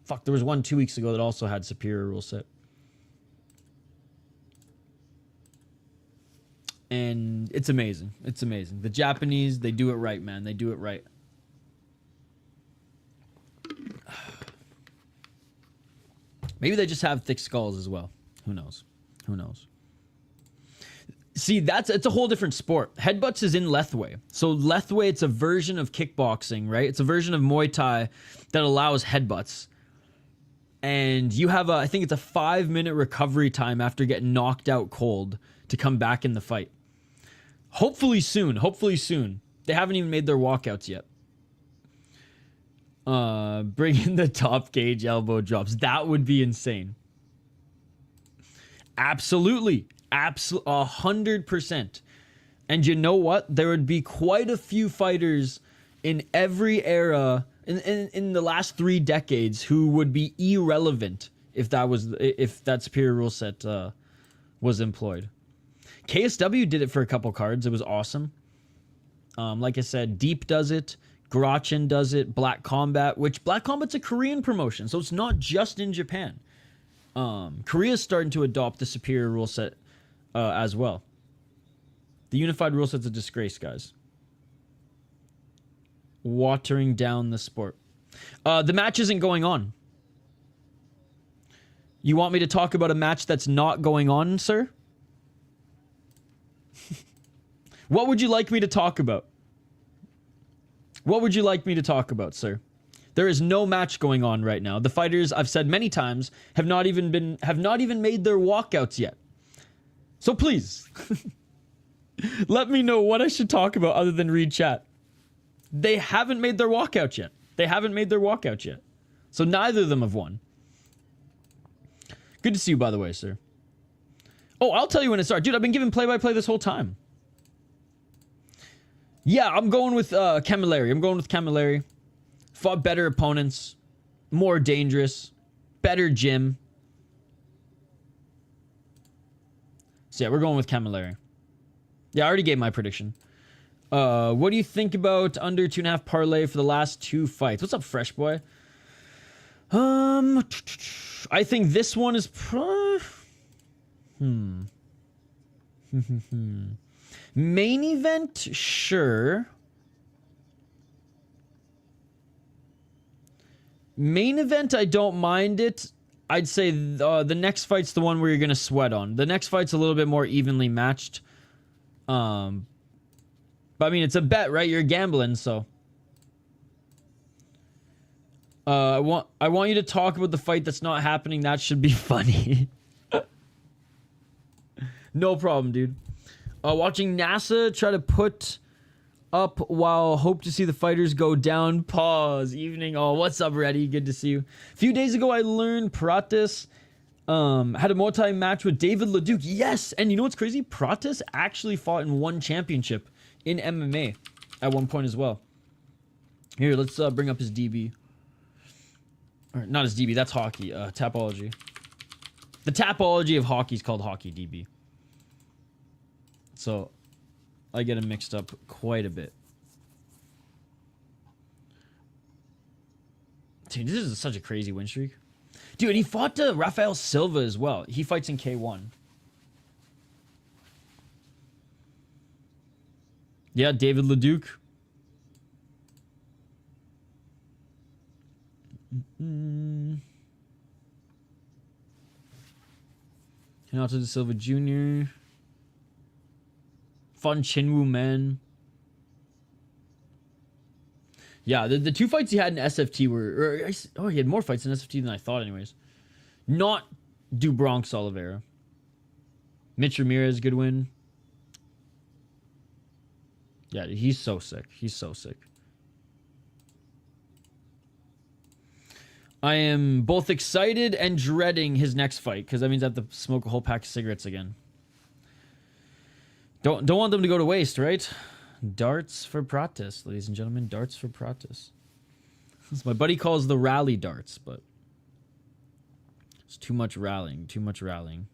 Fuck, there was one 2 weeks ago that also had superior rule set. And it's amazing. It's amazing. The Japanese, they do it right, man. They do it right. Maybe they just have thick skulls as well. Who knows? Who knows? See, it's a whole different sport. Headbutts is in Lethwei. So Lethwei, it's a version of kickboxing, right? It's a version of Muay Thai that allows headbutts. And you have I think it's a 5-minute recovery time after getting knocked out cold to come back in the fight. Hopefully soon. Hopefully soon. They haven't even made their walkouts yet. Bring in the top cage elbow drops. That would be insane. Absolutely. 100%. And you know what? There would be quite a few fighters in every era in the last 3 decades who would be irrelevant if that superior rule set was employed. KSW did it for a couple cards. It was awesome. Like I said, Deep does it. Garachin does it. Black Combat, which Black Combat's a Korean promotion, so it's not just in Japan. Korea's starting to adopt the superior rule set as well. The unified rule set's a disgrace, guys. Watering down the sport. The match isn't going on. You want me to talk about a match that's not going on, sir? What would you like me to talk about? What would you like me to talk about, sir? There is no match going on right now. The fighters, I've said many times, have not even made their walkouts yet. So please, let me know what I should talk about other than read chat. They haven't made their walkout yet. So neither of them have won. Good to see you, by the way, sir. Oh, I'll tell you when it starts. Dude, I've been giving play-by-play this whole time. Yeah, I'm going with Camilleri. Fought better opponents. More dangerous. Better gym. So yeah, we're going with Camilleri. Yeah, I already gave my prediction. What do you think about under 2.5 parlay for the last 2 fights? What's up, Fresh Boy? I think this one is main event, sure. Main event, I don't mind it. I'd say the next fight's the one where you're gonna sweat on. The next fight's a little bit more evenly matched. But I mean, it's a bet, right? You're gambling, so. I want you to talk about the fight that's not happening. That should be funny. No problem, dude. Watching NASA try to put up while hope to see the fighters go down. Pause. Evening. Oh, what's up, Reddy? Good to see you. A few days ago, I learned Pratis had a Muay Thai match with David Leduc. Yes, and you know what's crazy? Pratis actually fought in one championship in MMA at one point as well. Here, let's bring up his DB. Or not his DB, that's hockey. Tapology. The tapology of hockey is called hockey DB. So, I get them mixed up quite a bit. Dude, this is such a crazy win streak. Dude, and he fought Rafael Silva as well. He fights in K1. Yeah, David Leduc. Renato da Silva Jr. Fun Chinwoo Man. Yeah, the two fights he had in SFT were... oh, he had more fights in SFT than I thought anyways. Not Dubronx Oliveira. Mitch Ramirez, good win. Yeah, he's so sick. He's so sick. I am both excited and dreading his next fight, because that means I have to smoke a whole pack of cigarettes again. Don't want them to go to waste, right? Darts for Pratis, ladies and gentlemen. Darts for Pratis. My buddy calls the rally darts, but it's too much rallying. Too much rallying.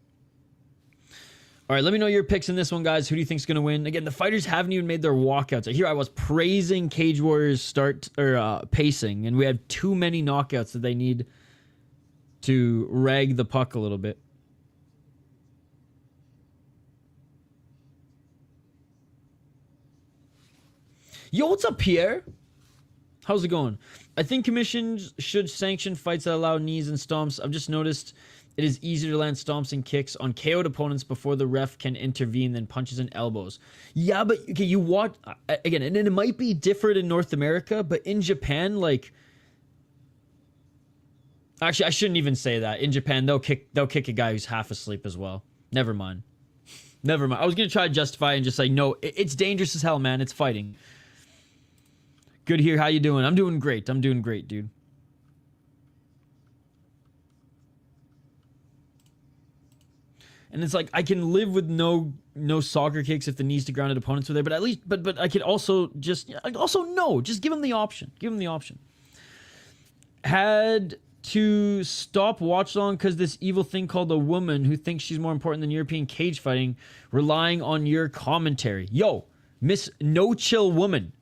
All right, let me know your picks in this one, guys. Who do you think's going to win? Again, the fighters haven't even made their walkouts. Here I was praising Cage Warriors start or pacing, and we have too many knockouts that they need to rag the puck a little bit. Yo, what's up, Pierre? How's it going? I think commissions should sanction fights that allow knees and stomps. I've just noticed it is easier to land stomps and kicks on KO'd opponents before the ref can intervene than punches and elbows. Yeah, but okay, you watch again, and it might be different in North America, but in Japan, like, actually, I shouldn't even say that. In Japan, they'll kick a guy who's half asleep as well. Never mind. Never mind. I was gonna try to justify and just say no. It's dangerous as hell, man. It's fighting. Good here. How you doing? I'm doing great. I'm doing great, dude. And it's like, I can live with no soccer kicks if the knees to grounded opponents were there, but at least, but I could also just give them the option. Give them the option. Had to stop watch long because this evil thing called a woman who thinks she's more important than European cage fighting, relying on your commentary. Yo, Miss No Chill Woman.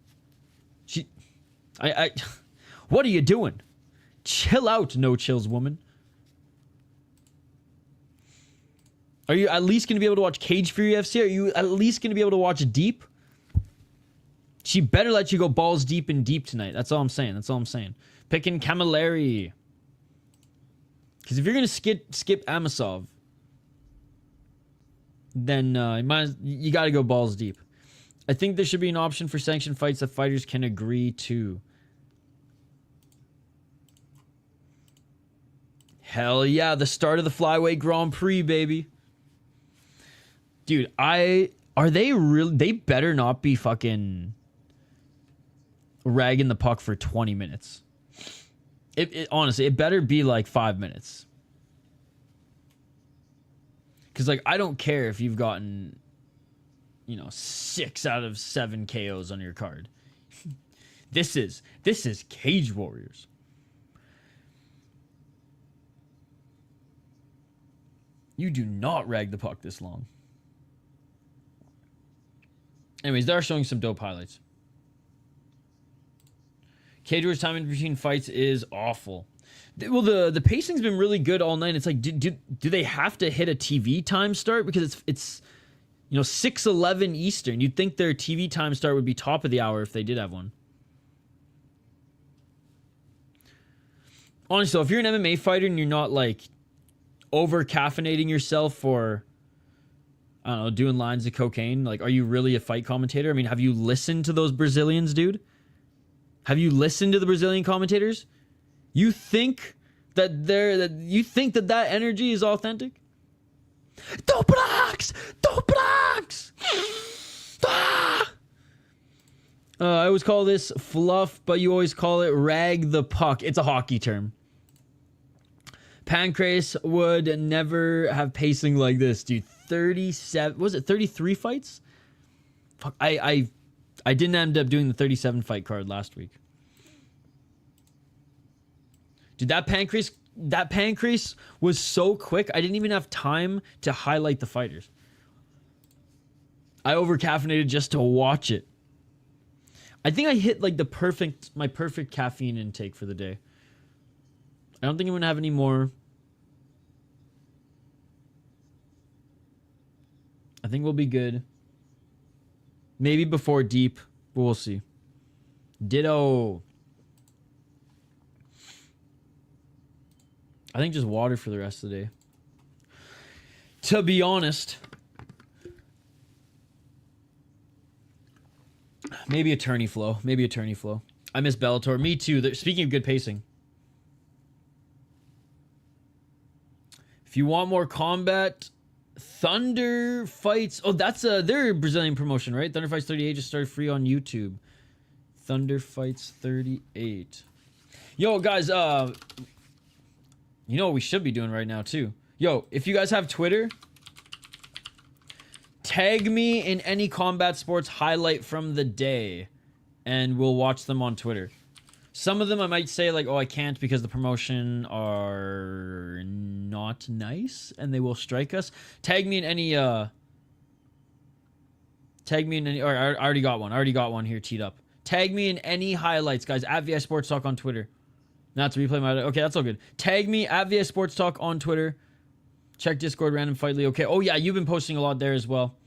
What are you doing? Chill out, No Chills Woman. Are you at least going to be able to watch Cage Fury FC? Are you at least going to be able to watch Deep? She better let you go balls deep and deep tonight. That's all I'm saying. That's all I'm saying. Picking Camilleri. Because if you're going to skip Amasov, then you got to go balls deep. I think there should be an option for sanctioned fights that fighters can agree to. Hell yeah, the start of the Flyweight Grand Prix, baby. Dude, are they really... They better not be fucking ragging the puck for 20 minutes. Honestly, it better be like 5 minutes. Because, like, I don't care if you've gotten, 6 out of 7 KOs on your card. This is Cage Warriors. You do not rag the puck this long. Anyways, they are showing some dope highlights. Cage Warriors' time in between fights is awful. Well, the pacing's been really good all night. It's like, do they have to hit a TV time start? Because it's 6:11 Eastern. You'd think their TV time start would be top of the hour if they did have one. Honestly, if you're an MMA fighter and you're not like over caffeinating yourself or, I don't know, doing lines of cocaine, like, are you really a fight commentator? I mean, have you listened to those Brazilians, dude? Have you listened to the Brazilian commentators? You think that energy is authentic? Dobrax! Ah! I always call this fluff, but you always call it rag the puck. It's a hockey term. Pancrase would never have pacing like this, dude. 37, was it 33 fights? Fuck, I didn't end up doing the 37 fight card last week. Dude, that pancrase was so quick. I didn't even have time to highlight the fighters. I over caffeinated just to watch it. I think I hit like my perfect caffeine intake for the day. I don't think I'm gonna have any more. I think we'll be good. Maybe before deep, but we'll see. Ditto. I think just water for the rest of the day. To be honest, maybe a tourney flow. Maybe a tourney flow. I miss Bellator. Me too. Speaking of good pacing. If you want more combat, Thunder Fights. Oh, that's their Brazilian promotion, right? Thunder Fights 38 just started free on YouTube. Thunder Fights 38. Yo, guys, you know what we should be doing right now, too? Yo, if you guys have Twitter, tag me in any combat sports highlight from the day, and we'll watch them on Twitter. Some of them I might say, like, oh, I can't because the promotion are not nice, and they will strike us. Tag me in any, or I already got one here teed up. Tag me in any highlights, guys, at VI Sports Talk on Twitter. Not to replay my... Okay, that's all good. Tag me at VS Sports Talk on Twitter. Check Discord, Random Fight League. Okay. Oh, yeah, you've been posting a lot there as well.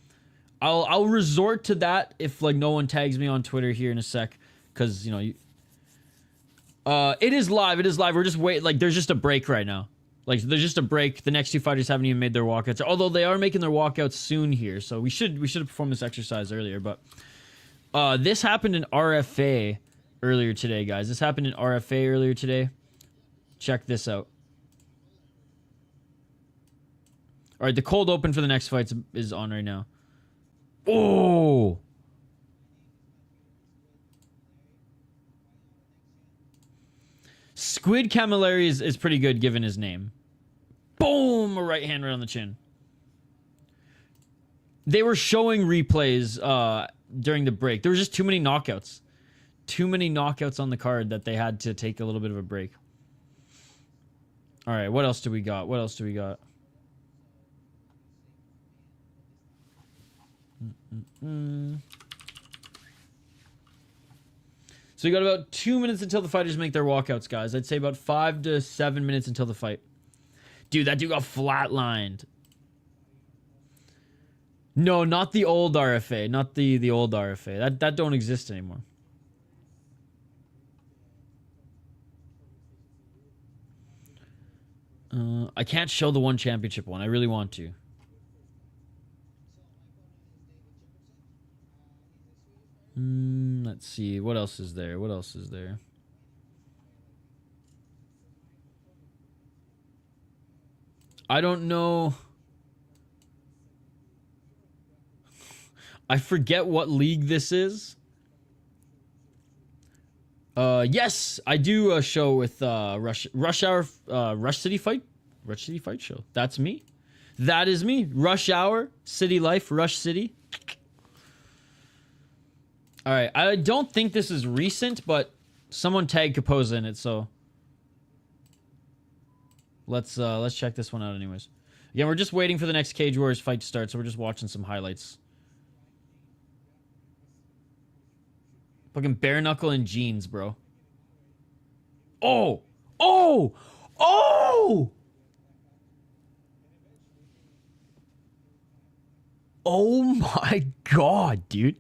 I'll resort to that if, like, no one tags me on Twitter here in a sec. Because, you know... it is live. It is live. We're just waiting. Like, there's just a break right now. Like, there's just a break. The next two fighters haven't even made their walkouts. Although, they are making their walkouts soon here. So, we should have performed this exercise earlier. But, this happened in RFA... earlier today, guys. This happened in RFA earlier today. Check this out. All right, the cold open for the next fight is on right now. Oh! Squid Camilleri is pretty good given his name. Boom! A right hand right on the chin. They were showing replays during the break. There was just too many knockouts. Too many knockouts on the card that they had to take a little bit of a break. All right, what else do we got? What else do we got? So we got about 2 minutes until the fighters make their walkouts, guys. I'd say about 5 to 7 minutes until the fight. Dude, that dude got flatlined. No, not the old RFA. Not the old RFA. That don't exist anymore. I can't show the one championship one. I really want to. Let's see. What else is there? What else is there? I don't know. I forget what league this is. Yes, I do a show with Rush City Fight Show. That's me. That is me. Rush Hour, City Life, Rush City. All right, I don't think this is recent, but someone tagged Capoza in it, so let's check this one out anyways. Again, we're just waiting for the next Cage Warriors fight to start, so we're just watching some highlights. Fucking bare knuckle and jeans, bro. Oh! Oh! Oh! Oh my god, dude.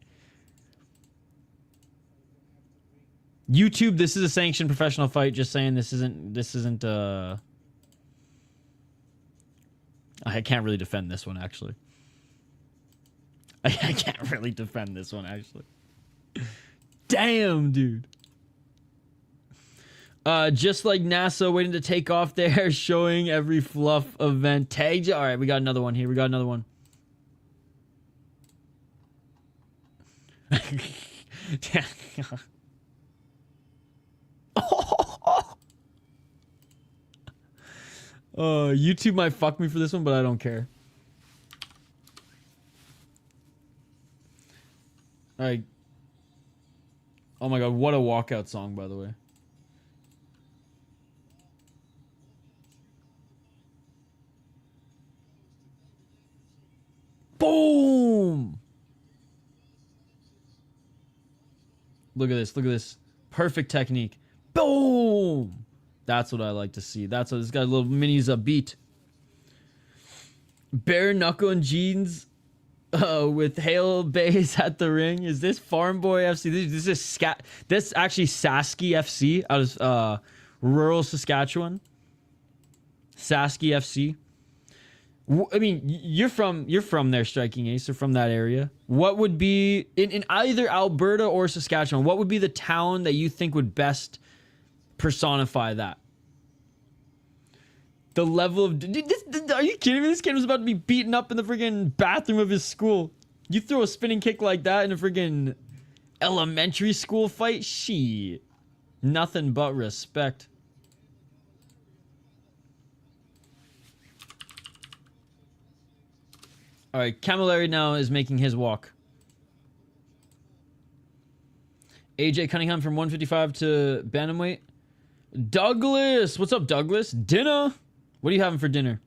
YouTube, this is a sanctioned professional fight. Just saying this isn't I can't really defend this one, actually. I can't really defend this one, actually. Damn, dude. Just like NASA waiting to take off there, showing every fluff event. Tagged. All right, we got another one here. We got another one. YouTube might fuck me for this one, but I don't care. All right. Oh my god, what a walkout song, by the way. Boom! Look at this, look at this. Perfect technique. Boom! That's what I like to see. That's what this guy, little mini's a beat. Bare knuckle and jeans with Hale Bays at the ring. Is this Farm Boy FC? This is actually Sasky FC out of rural Saskatchewan. Sasky FC. I mean, you're from there, Striking Ace, or from that area. What would be in either Alberta or Saskatchewan? What would be the town that you think would best personify that? The level of are you kidding me? This kid was about to be beaten up in the friggin' bathroom of his school. You throw a spinning kick like that in a friggin' elementary school fight? Shit, nothing but respect. All right, Camilleri now is making his walk. AJ Cunningham from 155 to bantamweight. Douglas, what's up, Douglas? Dinner? What are you having for dinner?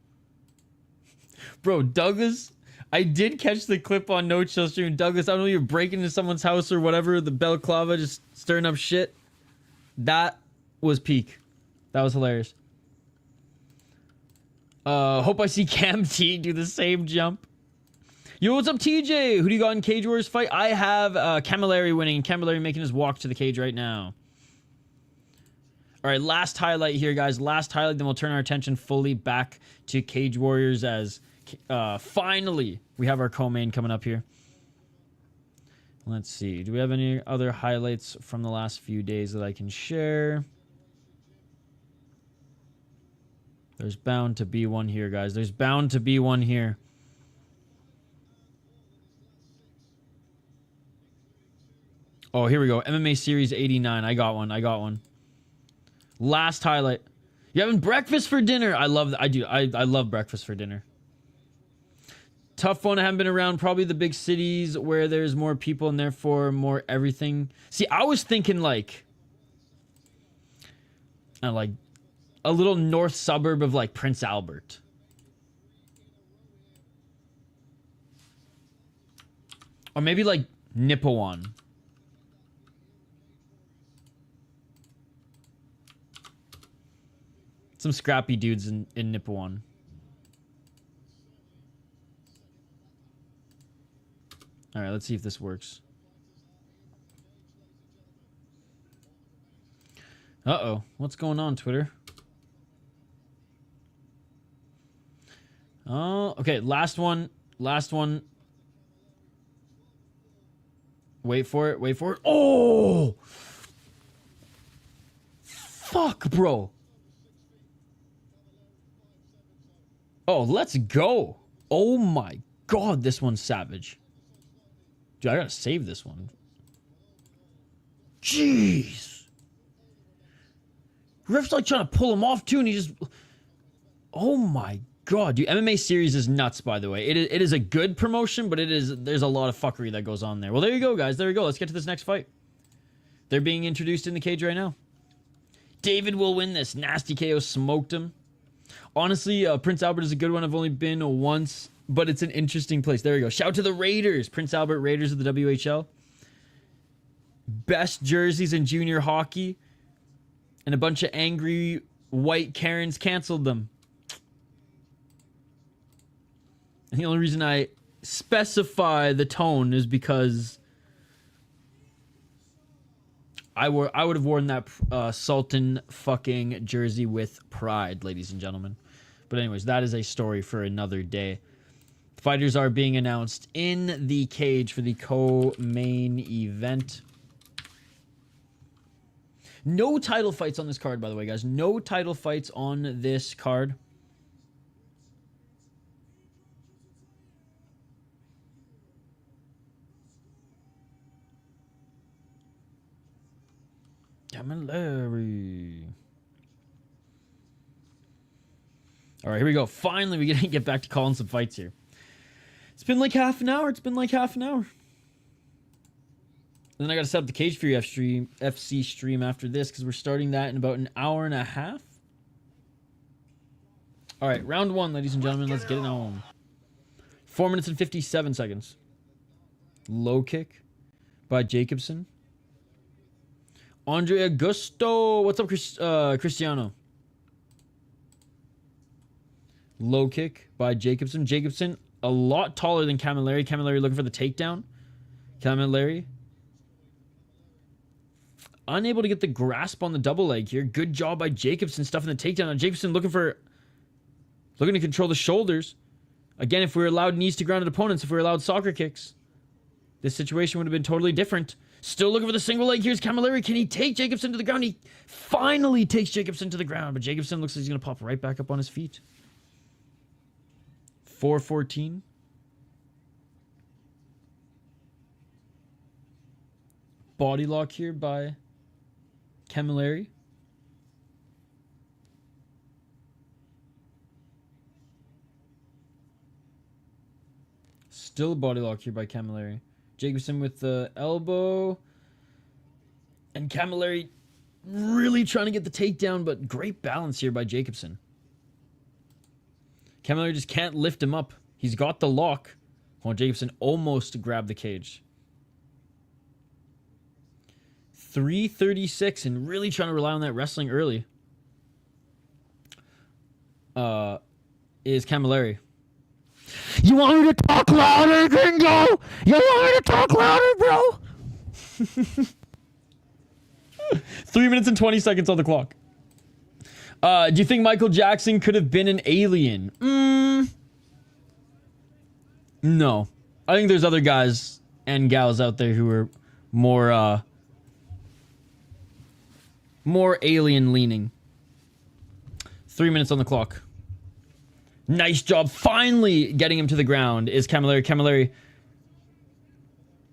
Bro, Douglas, I did catch the clip on No Chill stream. Douglas, I don't know, you're breaking into someone's house or whatever, the balaclava, just stirring up shit. That was peak. That was hilarious. Hope I see Cam T do the same jump. Yo, what's up, TJ? Who do you got in Cage Warriors fight? I have Camilleri winning. Camilleri making his walk to the cage right now. All right, last highlight here, guys. Last highlight, then we'll turn our attention fully back to Cage Warriors as finally we have our co-main coming up here. Let's see. Do we have any other highlights from the last few days that I can share? There's bound to be one here, guys. There's bound to be one here. Oh, here we go. MMA Series 89. I got one. I got one. Last highlight. You having breakfast for dinner? I love that. I do. I love breakfast for dinner. Tough one. I haven't been around probably the big cities where there's more people and therefore more everything. See, I was thinking like a little north suburb of like Prince Albert. Or maybe like Nipawin. Some scrappy dudes in Nipawin. All right, let's see if this works. Uh-oh. What's going on, Twitter? Oh, okay. Last one. Last one. Wait for it. Wait for it. Oh! Fuck, bro. Oh, let's go. Oh my god, this one's savage. Dude, I gotta save this one. Jeez. Ref's like trying to pull him off too, and he just... Oh my god, dude. MMA Series is nuts, by the way. It is a good promotion, but there's a lot of fuckery that goes on there. Well, there you go, guys. There we go. Let's get to this next fight. They're being introduced in the cage right now. David will win this. Nasty KO smoked him. Honestly, Prince Albert is a good one. I've only been once, but it's an interesting place. There we go. Shout out to the Raiders. Prince Albert Raiders of the WHL. Best jerseys in junior hockey. And a bunch of angry white Karens canceled them. And the only reason I specify the tone is because I would have worn that Sultan fucking jersey with pride, ladies and gentlemen. But anyways, that is a story for another day. Fighters are being announced in the cage for the co-main event. No title fights on this card, by the way, guys. No title fights on this card. Camilleri. All right, here we go. Finally, we get back to calling some fights here. It's been like half an hour. Then I got to set up the Cage Fury FC stream after this because we're starting that in about an hour and a half. All right, round one, ladies and gentlemen. Let's get it on. 4 minutes and 57 seconds. Low kick by Jacobsson. Andrey Augusto. What's up, Cristiano? Low kick by Jacobsson. Jacobsson, a lot taller than Camilleri. Camilleri looking for the takedown. Camilleri unable to get the grasp on the double leg here. Good job by Jacobsson stuffing the takedown. Now Jacobsson looking to control the shoulders. Again, if we were allowed knees to grounded opponents, if we were allowed soccer kicks, this situation would have been totally different. Still looking for the single leg. Here's Camilleri. Can he take Jacobsson to the ground? He finally takes Jacobsson to the ground, but Jacobsson looks like he's going to pop right back up on his feet. 4:14. Body lock here by Camilleri. Still a body lock here by Camilleri. Jacobsson with the elbow. And Camilleri really trying to get the takedown, but great balance here by Jacobsson. Camilleri just can't lift him up. He's got the lock. While Jacobsson almost grabbed the cage. 3:36 and really trying to rely on that wrestling early. Is Camilleri. You want me to talk louder, Gringo? You want me to talk louder, bro? 3 minutes and 20 seconds on the clock. Do you think Michael Jackson could have been an alien? No. I think there's other guys and gals out there who are more alien leaning. 3 minutes on the clock. Nice job. Finally getting him to the ground is Camilleri. Camilleri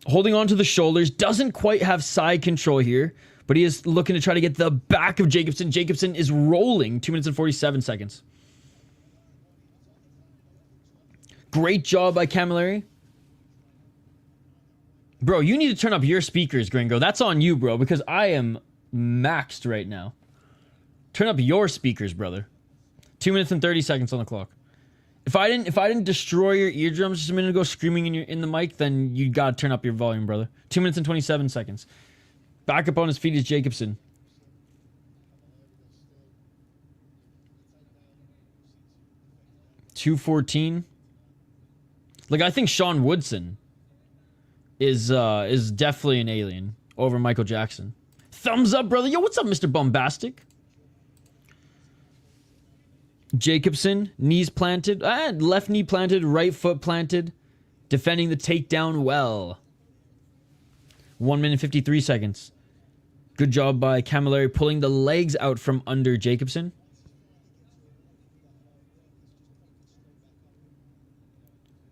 holding on to the shoulders. Doesn't quite have side control here, but he is looking to try to get the back of Jacobsson. Jacobsson is rolling. 2 minutes and 47 seconds. Great job by Camilleri. Bro, you need to turn up your speakers, Gringo. That's on you, bro, because I am maxed right now. Turn up your speakers, brother. 2 minutes and 30 seconds on the clock. If I didn't destroy your eardrums just a minute ago screaming in the mic, then you gotta turn up your volume, brother. 2 minutes and 27 seconds. Back up on his feet is Jacobsson. $2.14. Like, I think Sean Woodson is definitely an alien over Michael Jackson. Thumbs up, brother. Yo, what's up, Mr. Bombastic? Jacobsson, knees planted. Left knee planted, right foot planted. Defending the takedown well. 1 minute 53 seconds. Good job by Camilleri pulling the legs out from under Jacobsson.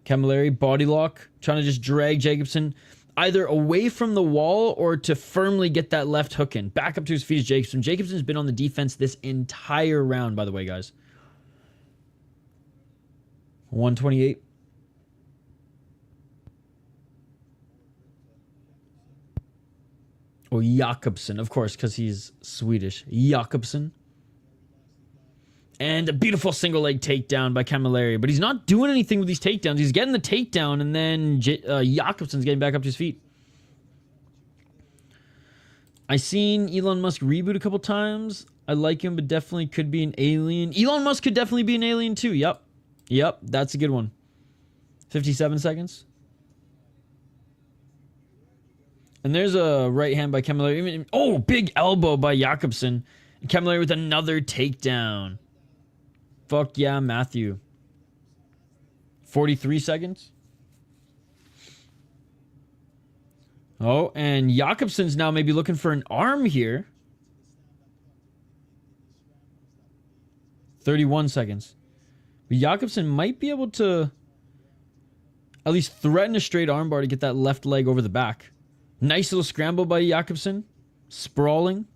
Camilleri, body lock. Trying to just drag Jacobsson either away from the wall or to firmly get that left hook in. Back up to his feet is Jacobsson. Jacobsson's been on the defense this entire round, by the way, guys. 128. Oh, Jacobsson, of course, because he's Swedish. Jacobsson. And a beautiful single leg takedown by Camilleri. But he's not doing anything with these takedowns. He's getting the takedown, and then Jacobsson's getting back up to his feet. I seen Elon Musk reboot a couple times. I like him, but definitely could be an alien. Elon Musk could definitely be an alien too. Yep, that's a good one. 57 seconds. And there's a right hand by Camilleri. Oh, big elbow by Jacobsson. And Camilleri with another takedown. Fuck yeah, Matthew. 43 seconds. Oh, and Jacobsson's now maybe looking for an arm here. 31 seconds. But Jacobsson might be able to at least threaten a straight armbar to get that left leg over the back. Nice little scramble by Jacobsson. Sprawling.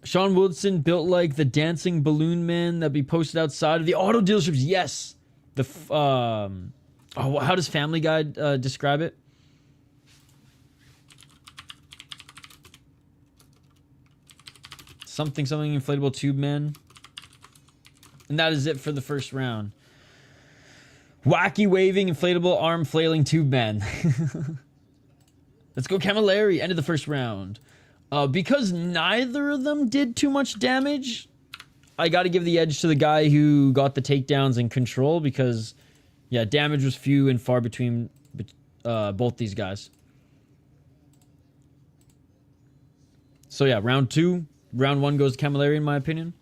Sean Wilson built like the dancing balloon man that be posted outside of the auto dealerships. Yes. The how does Family Guy describe it? Something inflatable tube man. And that is it for the first round. Wacky waving inflatable arm flailing tube man. Let's go Camilleri. End of the first round. Because neither of them did too much damage, I got to give the edge to the guy who got the takedowns and control because, yeah, damage was few and far between both these guys. So, yeah, round 2. Round 1 goes to Camilleri, in my opinion.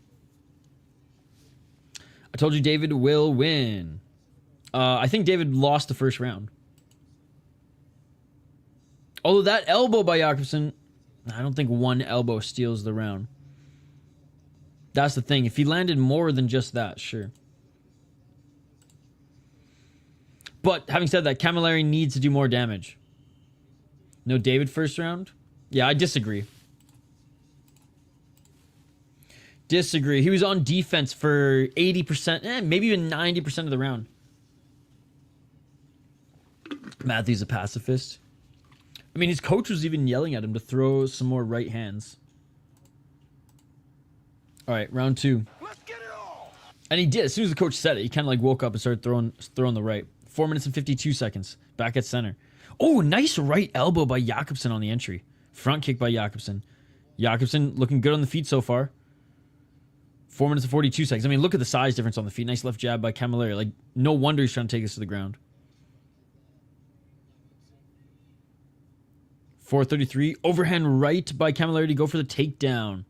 I told you David will win. I think David lost the first round. Although that elbow by Jacobsson, I don't think one elbow steals the round. That's the thing. If he landed more than just that, sure. But having said that, Camilleri needs to do more damage. No David first round? Yeah, I disagree. Disagree. He was on defense for 80%, maybe even 90% of the round. Matthew's a pacifist. I mean, his coach was even yelling at him to throw some more right hands. All right, round 2. Let's get it all. And he did. As soon as the coach said it, he kind of like woke up and started throwing the right. 4 minutes and 52 seconds. Back at center. Oh, nice right elbow by Jacobsson on the entry. Front kick by Jacobsson. Jacobsson looking good on the feet so far. 4 minutes and 42 seconds. I mean, look at the size difference on the feet. Nice left jab by Camilleri. Like, no wonder he's trying to take us to the ground. 4:33. Overhand right by Camilleri to go for the takedown.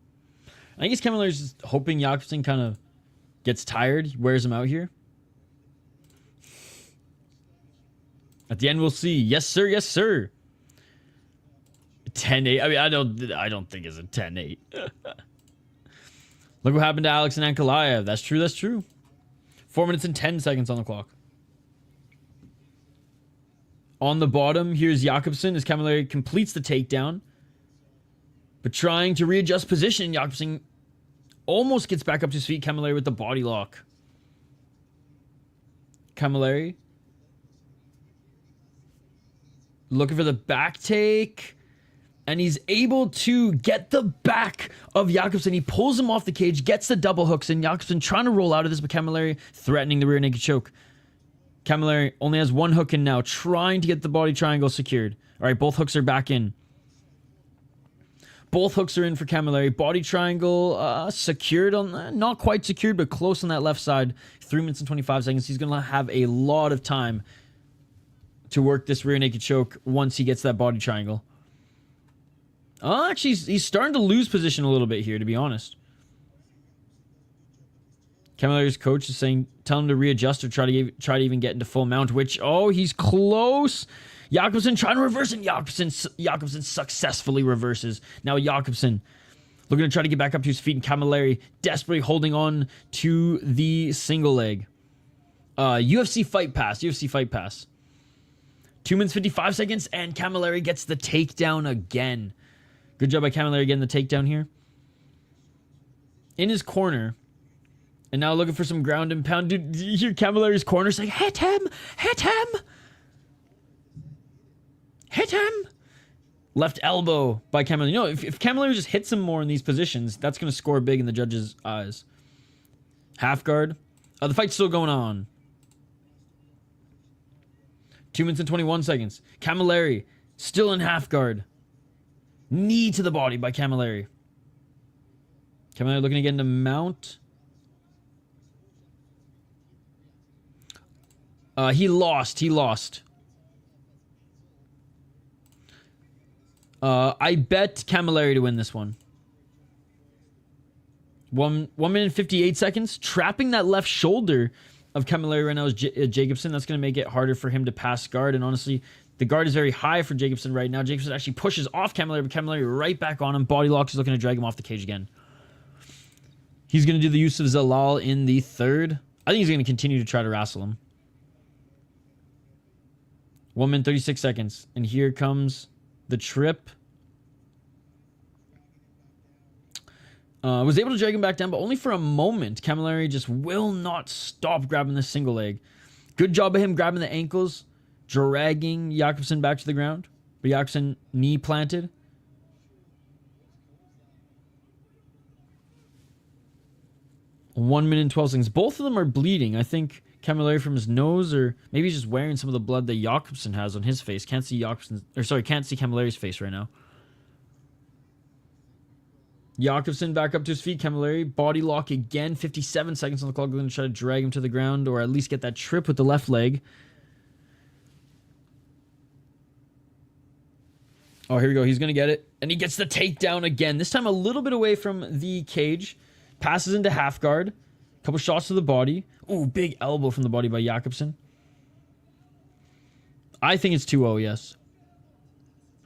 I guess Camilleri's just hoping Jacobsson kind of gets tired. He wears him out here. At the end, we'll see. Yes, sir. Yes, sir. 10-8. I mean, I don't think it's a 10-8. Look what happened to Alex and Ankalaev. That's true. That's true. 4 minutes and 10 seconds on the clock. On the bottom, here's Jacobsson as Camilleri completes the takedown. But trying to readjust position, Jacobsson almost gets back up to his feet. Camilleri with the body lock. Camilleri looking for the back take. And he's able to get the back of Jacobsson. He pulls him off the cage, gets the double hooks, and Jacobsson trying to roll out of this, but Camilleri threatening the rear naked choke. Camilleri only has one hook in now, trying to get the body triangle secured. All right, both hooks are back in. Both hooks are in for Camilleri. Body triangle secured on, not quite secured, but close on that left side. 3 minutes and 25 seconds. He's going to have a lot of time to work this rear naked choke once he gets that body triangle. Actually, he's starting to lose position a little bit here, to be honest. Camilleri's coach is saying, tell him to readjust or try to even get into full mount, which, oh, he's close. Jacobsson trying to reverse, and Jacobsson successfully reverses. Now Jacobsson looking to try to get back up to his feet, and Camilleri desperately holding on to the single leg. UFC fight pass. 2 minutes, 55 seconds, and Camilleri gets the takedown again. Good job by Camilleri getting the takedown here. In his corner. And now looking for some ground and pound. Dude, you hear Camilleri's corner saying, hit him! Hit him! Hit him! Left elbow by Camilleri. You know, if Camilleri just hits him more in these positions, that's going to score big in the judges' eyes. Half guard. The fight's still going on. 2 minutes and 21 seconds. Camilleri still in half guard. Knee to the body by Camilleri. Camilleri looking to get into mount. He lost. I bet Camilleri to win this one. 1 minute and 58 seconds. Trapping that left shoulder of Camilleri right now is Jacobsson. That's going to make it harder for him to pass guard. And honestly, the guard is very high for Jacobsson right now. Jacobsson actually pushes off Camilleri, but Camilleri right back on him. Body lock is looking to drag him off the cage again. He's going to do the use of Zalal in the third. I think he's going to continue to try to wrestle him. 1 minute, 36 seconds. And here comes the trip. Was able to drag him back down, but only for a moment. Camilleri just will not stop grabbing the single leg. Good job of him grabbing the ankles, dragging Jacobsson back to the ground. But Jacobsson knee planted. One minute and 12 seconds. Both of them are bleeding. I think Camilleri from his nose, or maybe he's just wearing some of the blood that Jacobsson has on his face. Can't see Jacobsson, or sorry, can't see Camilleri's face right now. Jacobsson back up to his feet. Camilleri body lock again. 57 seconds on the clock. We're going to try to drag him to the ground, or at least get that trip with the left leg. Oh, here we go. He's going to get it. And he gets the takedown again. This time a little bit away from the cage. Passes into half guard. Couple shots to the body. Ooh, big elbow from the body by Jacobsson. I think it's 2-0, yes.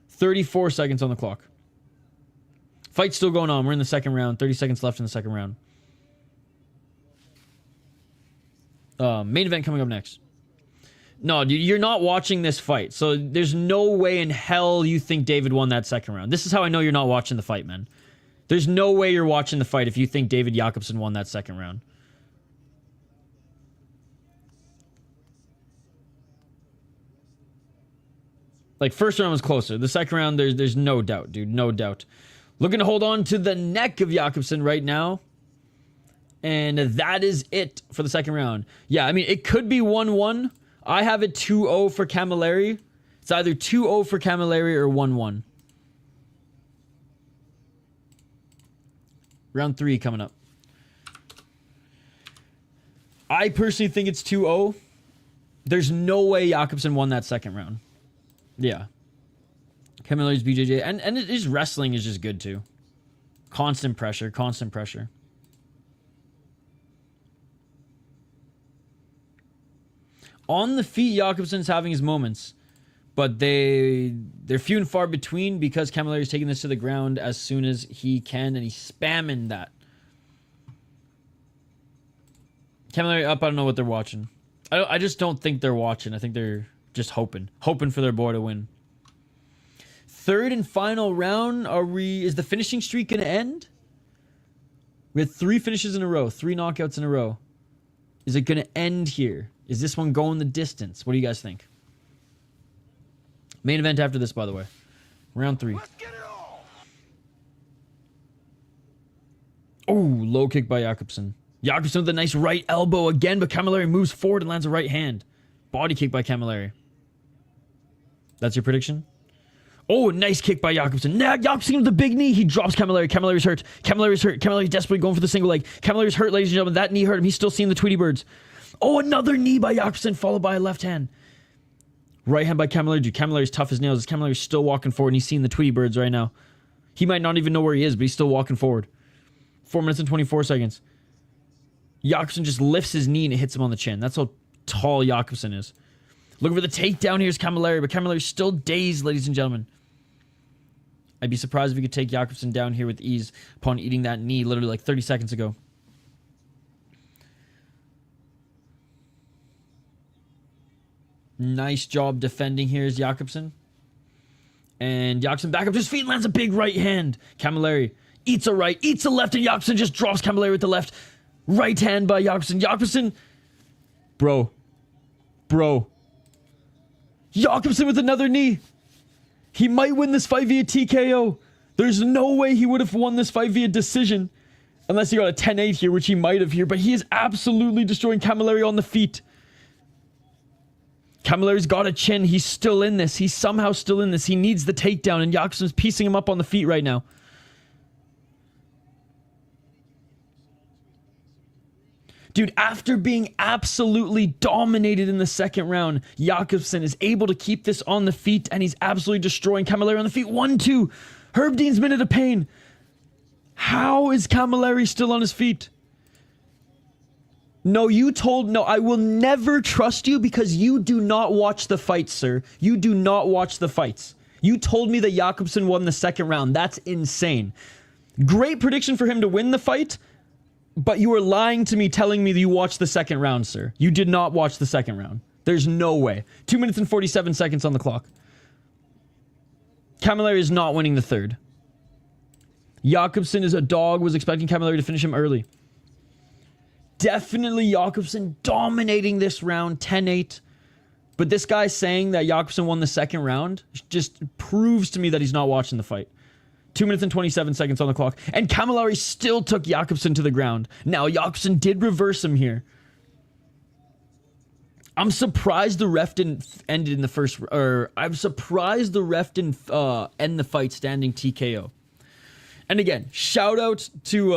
34 seconds on the clock. Fight's still going on. We're in the second round. 30 seconds left in the second round. Main event coming up next. No, dude, you're not watching this fight. So there's no way in hell you think David won that second round. This is how I know you're not watching the fight, man. There's no way you're watching the fight if you think David Jacobsson won that second round. Like, first round was closer. The second round, there's no doubt, dude. No doubt. Looking to hold on to the neck of Jacobsson right now. And that is it for the second round. Yeah, I mean, it could be 1-1. I have it 2-0 for Camilleri. It's either 2-0 for Camilleri or 1-1. Round 3 coming up. I personally think it's 2-0. There's no way Jacobsson won that second round. Yeah. Camilleri's BJJ. And his wrestling is just good too. Constant pressure. Constant pressure. On the feet, Jacobsson's having his moments. But they're few and far between because Camilleri's taking this to the ground as soon as he can, and he's spamming that. Camilleri up, I don't know what they're watching. I just don't think they're watching. I think they're just hoping for their boy to win. Third and final round. Is the finishing streak going to end? We had 3 finishes in a row, 3 knockouts in a row. Is it going to end here? Is this one going the distance? What do you guys think? Main event after this, by the way. Round 3. Oh, low kick by Jacobsson. Jacobsson with a nice right elbow again, but Camilleri moves forward and lands a right hand. Body kick by Camilleri. That's your prediction? Oh, nice kick by Jacobsson. Nah, Jacobsson with the big knee. He drops Camilleri. Camilleri's hurt. Camilleri's hurt. Camilleri's desperately going for the single leg. Camilleri's hurt, ladies and gentlemen. That knee hurt him. He's still seeing the Tweety Birds. Oh, another knee by Jacobsson, followed by a left hand. Right hand by Camilleri. Dude, Camilleri's tough as nails. Camilleri's still walking forward, and he's seeing the Tweety Birds right now. He might not even know where he is, but he's still walking forward. 4 minutes and 24 seconds. Jacobsson just lifts his knee and it hits him on the chin. That's how tall Jacobsson is. Looking for the takedown here is Camilleri, but Camilleri's still dazed, ladies and gentlemen. I'd be surprised if we could take Jacobsson down here with ease upon eating that knee literally like 30 seconds ago. Nice job defending here is Jacobsson. And Jacobsson back up to his feet and lands a big right hand. Camilleri eats a right, eats a left, and Jacobsson just drops Camilleri with the left. Right hand by Jacobsson. Jacobsson. Bro. Jacobsson with another knee. He might win this fight via TKO. There's no way he would have won this fight via decision. Unless he got a 10-8 here, which he might have here. But he is absolutely destroying Camilleri on the feet. Camilleri's got a chin. He's still in this. He's somehow still in this. He needs the takedown. And Jacobsson's piecing him up on the feet right now. Dude, after being absolutely dominated in the second round, Jacobsson is able to keep this on the feet, and he's absolutely destroying Camilleri on the feet. 1-2. Herb Dean's minute of pain. How is Camilleri still on his feet? No, I will never trust you because you do not watch the fights, sir. You do not watch the fights. You told me that Jacobsson won the second round. That's insane. Great prediction for him to win the fight. But you were lying to me telling me that you watched the second round, sir. You did not watch the second round. There's no way. 2 minutes and 47 seconds on the clock. Camilleri is not winning the third. Jacobsson is a dog, was expecting Camilleri to finish him early. Definitely Jacobsson dominating this round, 10-8. But this guy saying that Jacobsson won the second round just proves to me that he's not watching the fight. 2 minutes and 27 seconds on the clock. And Camilleri still took Jacobsson to the ground. Now, Jacobsson did reverse him here. I'm surprised the ref didn't end it in the first... Or, I'm surprised the ref didn't end the fight standing TKO. And again, shout out to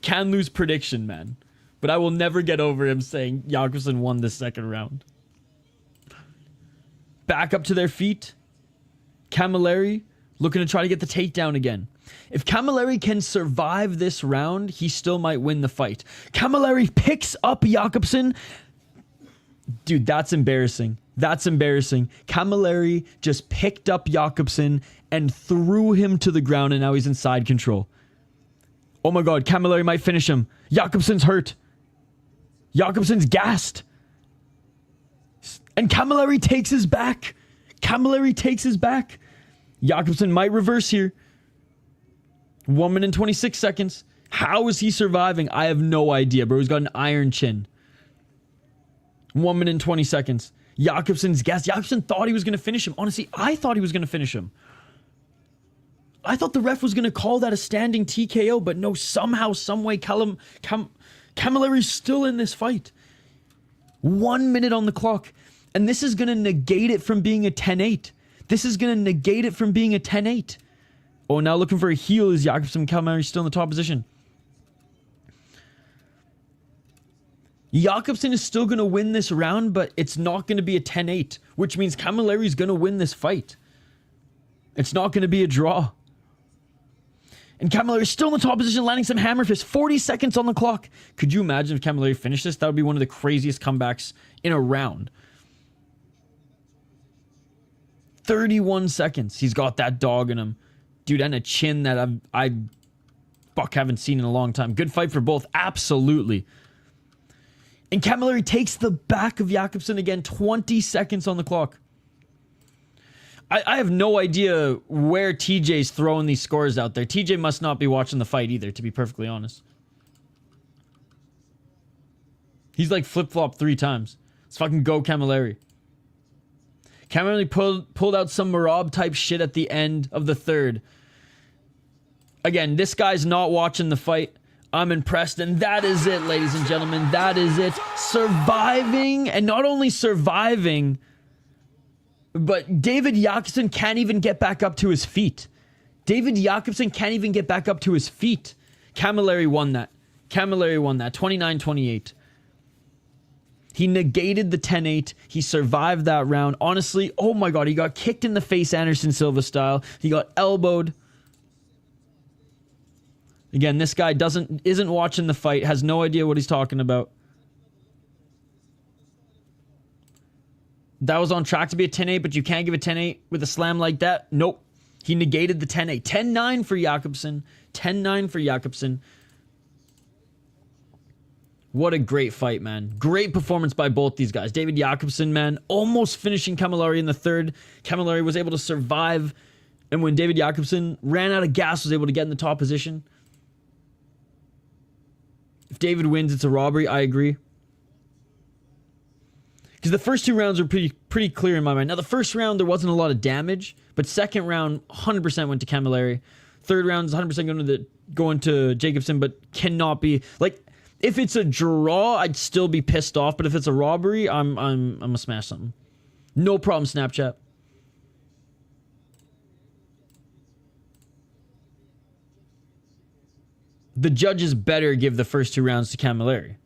Canlu's prediction, man. But I will never get over him saying Jacobsson won the second round. Back up to their feet. Camilleri looking to try to get the takedown again. If Camilleri can survive this round, he still might win the fight. Camilleri picks up Jacobsson. Dude, that's embarrassing. That's embarrassing. Camilleri just picked up Jacobsson and threw him to the ground, and now he's in side control. Oh my god, Camilleri might finish him. Jacobsson's hurt. Jacobsson's gassed. And Camilleri takes his back. Camilleri takes his back. Jacobsson might reverse here. 1 minute and 26 seconds. How is he surviving? I have no idea, bro. He's got an iron chin. 1 minute and 20 seconds. Jacobsson's gassed. Jacobsson thought he was going to finish him. Honestly, I thought he was going to finish him. I thought the ref was going to call that a standing TKO, but no, somehow, someway, Camilleri's still in this fight. 1 minute on the clock. And this is going to negate it from being a 10-8. This is going to negate it from being a 10-8. Oh, now looking for a heel is Jacobsson. Camilleri still in the top position. Jacobsson is still going to win this round, but it's not going to be a 10-8, which means Camilleri is going to win this fight. It's not going to be a draw. And Camilleri is still in the top position, landing some hammer fists. 40 seconds on the clock. Could you imagine if Camilleri finished this? That would be one of the craziest comebacks in a round. 31 seconds. He's got that dog in him. Dude, and a chin that I haven't seen in a long time. Good fight for both. Absolutely. And Camilleri takes the back of Jacobsson again. 20 seconds on the clock. I have no idea where TJ's throwing these scores out there. TJ must not be watching the fight either, to be perfectly honest. He's like flip-flopped 3 times. Let's fucking go, Camilleri. Camilleri pulled out some Marab type shit at the end of the third. Again, this guy's not watching the fight. I'm impressed, and that is it, ladies and gentlemen. That is it. Surviving, and not only surviving, but David Jacobsson can't even get back up to his feet. David Jacobsson can't even get back up to his feet. Camilleri won that. Camilleri won that. 29-28. He negated the 10-8. He survived that round. Honestly, oh my god, he got kicked in the face Anderson Silva style. He got elbowed. Again, this guy isn't watching the fight, has no idea what he's talking about. That was on track to be a 10-8, but you can't give a 10-8 with a slam like that. Nope. He negated the 10-8. 10-9 for Jacobsson. 10-9 for Jacobsson. What a great fight, man. Great performance by both these guys. David Jacobsson, man, almost finishing Camilleri in the third. Camilleri was able to survive. And when David Jacobsson ran out of gas, was able to get in the top position. If David wins, it's a robbery. I agree. Because the first 2 rounds are pretty clear in my mind. Now, the first round, there wasn't a lot of damage. But second round, 100% went to Camilleri. Third round is 100% going to Jacobsson, but cannot be... Like, if it's a draw, I'd still be pissed off. But if it's a robbery, I'm gonna smash something. No problem, Snapchat. The judges better give the first 2 rounds to Camilleri.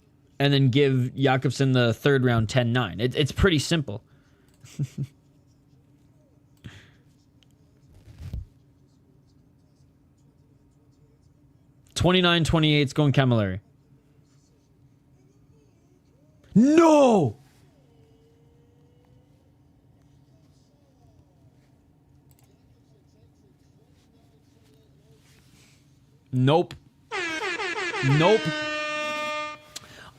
And then give Jacobsson the third round 10-9. It's pretty simple. 29-28, it's going Camilleri. No! Nope. Nope.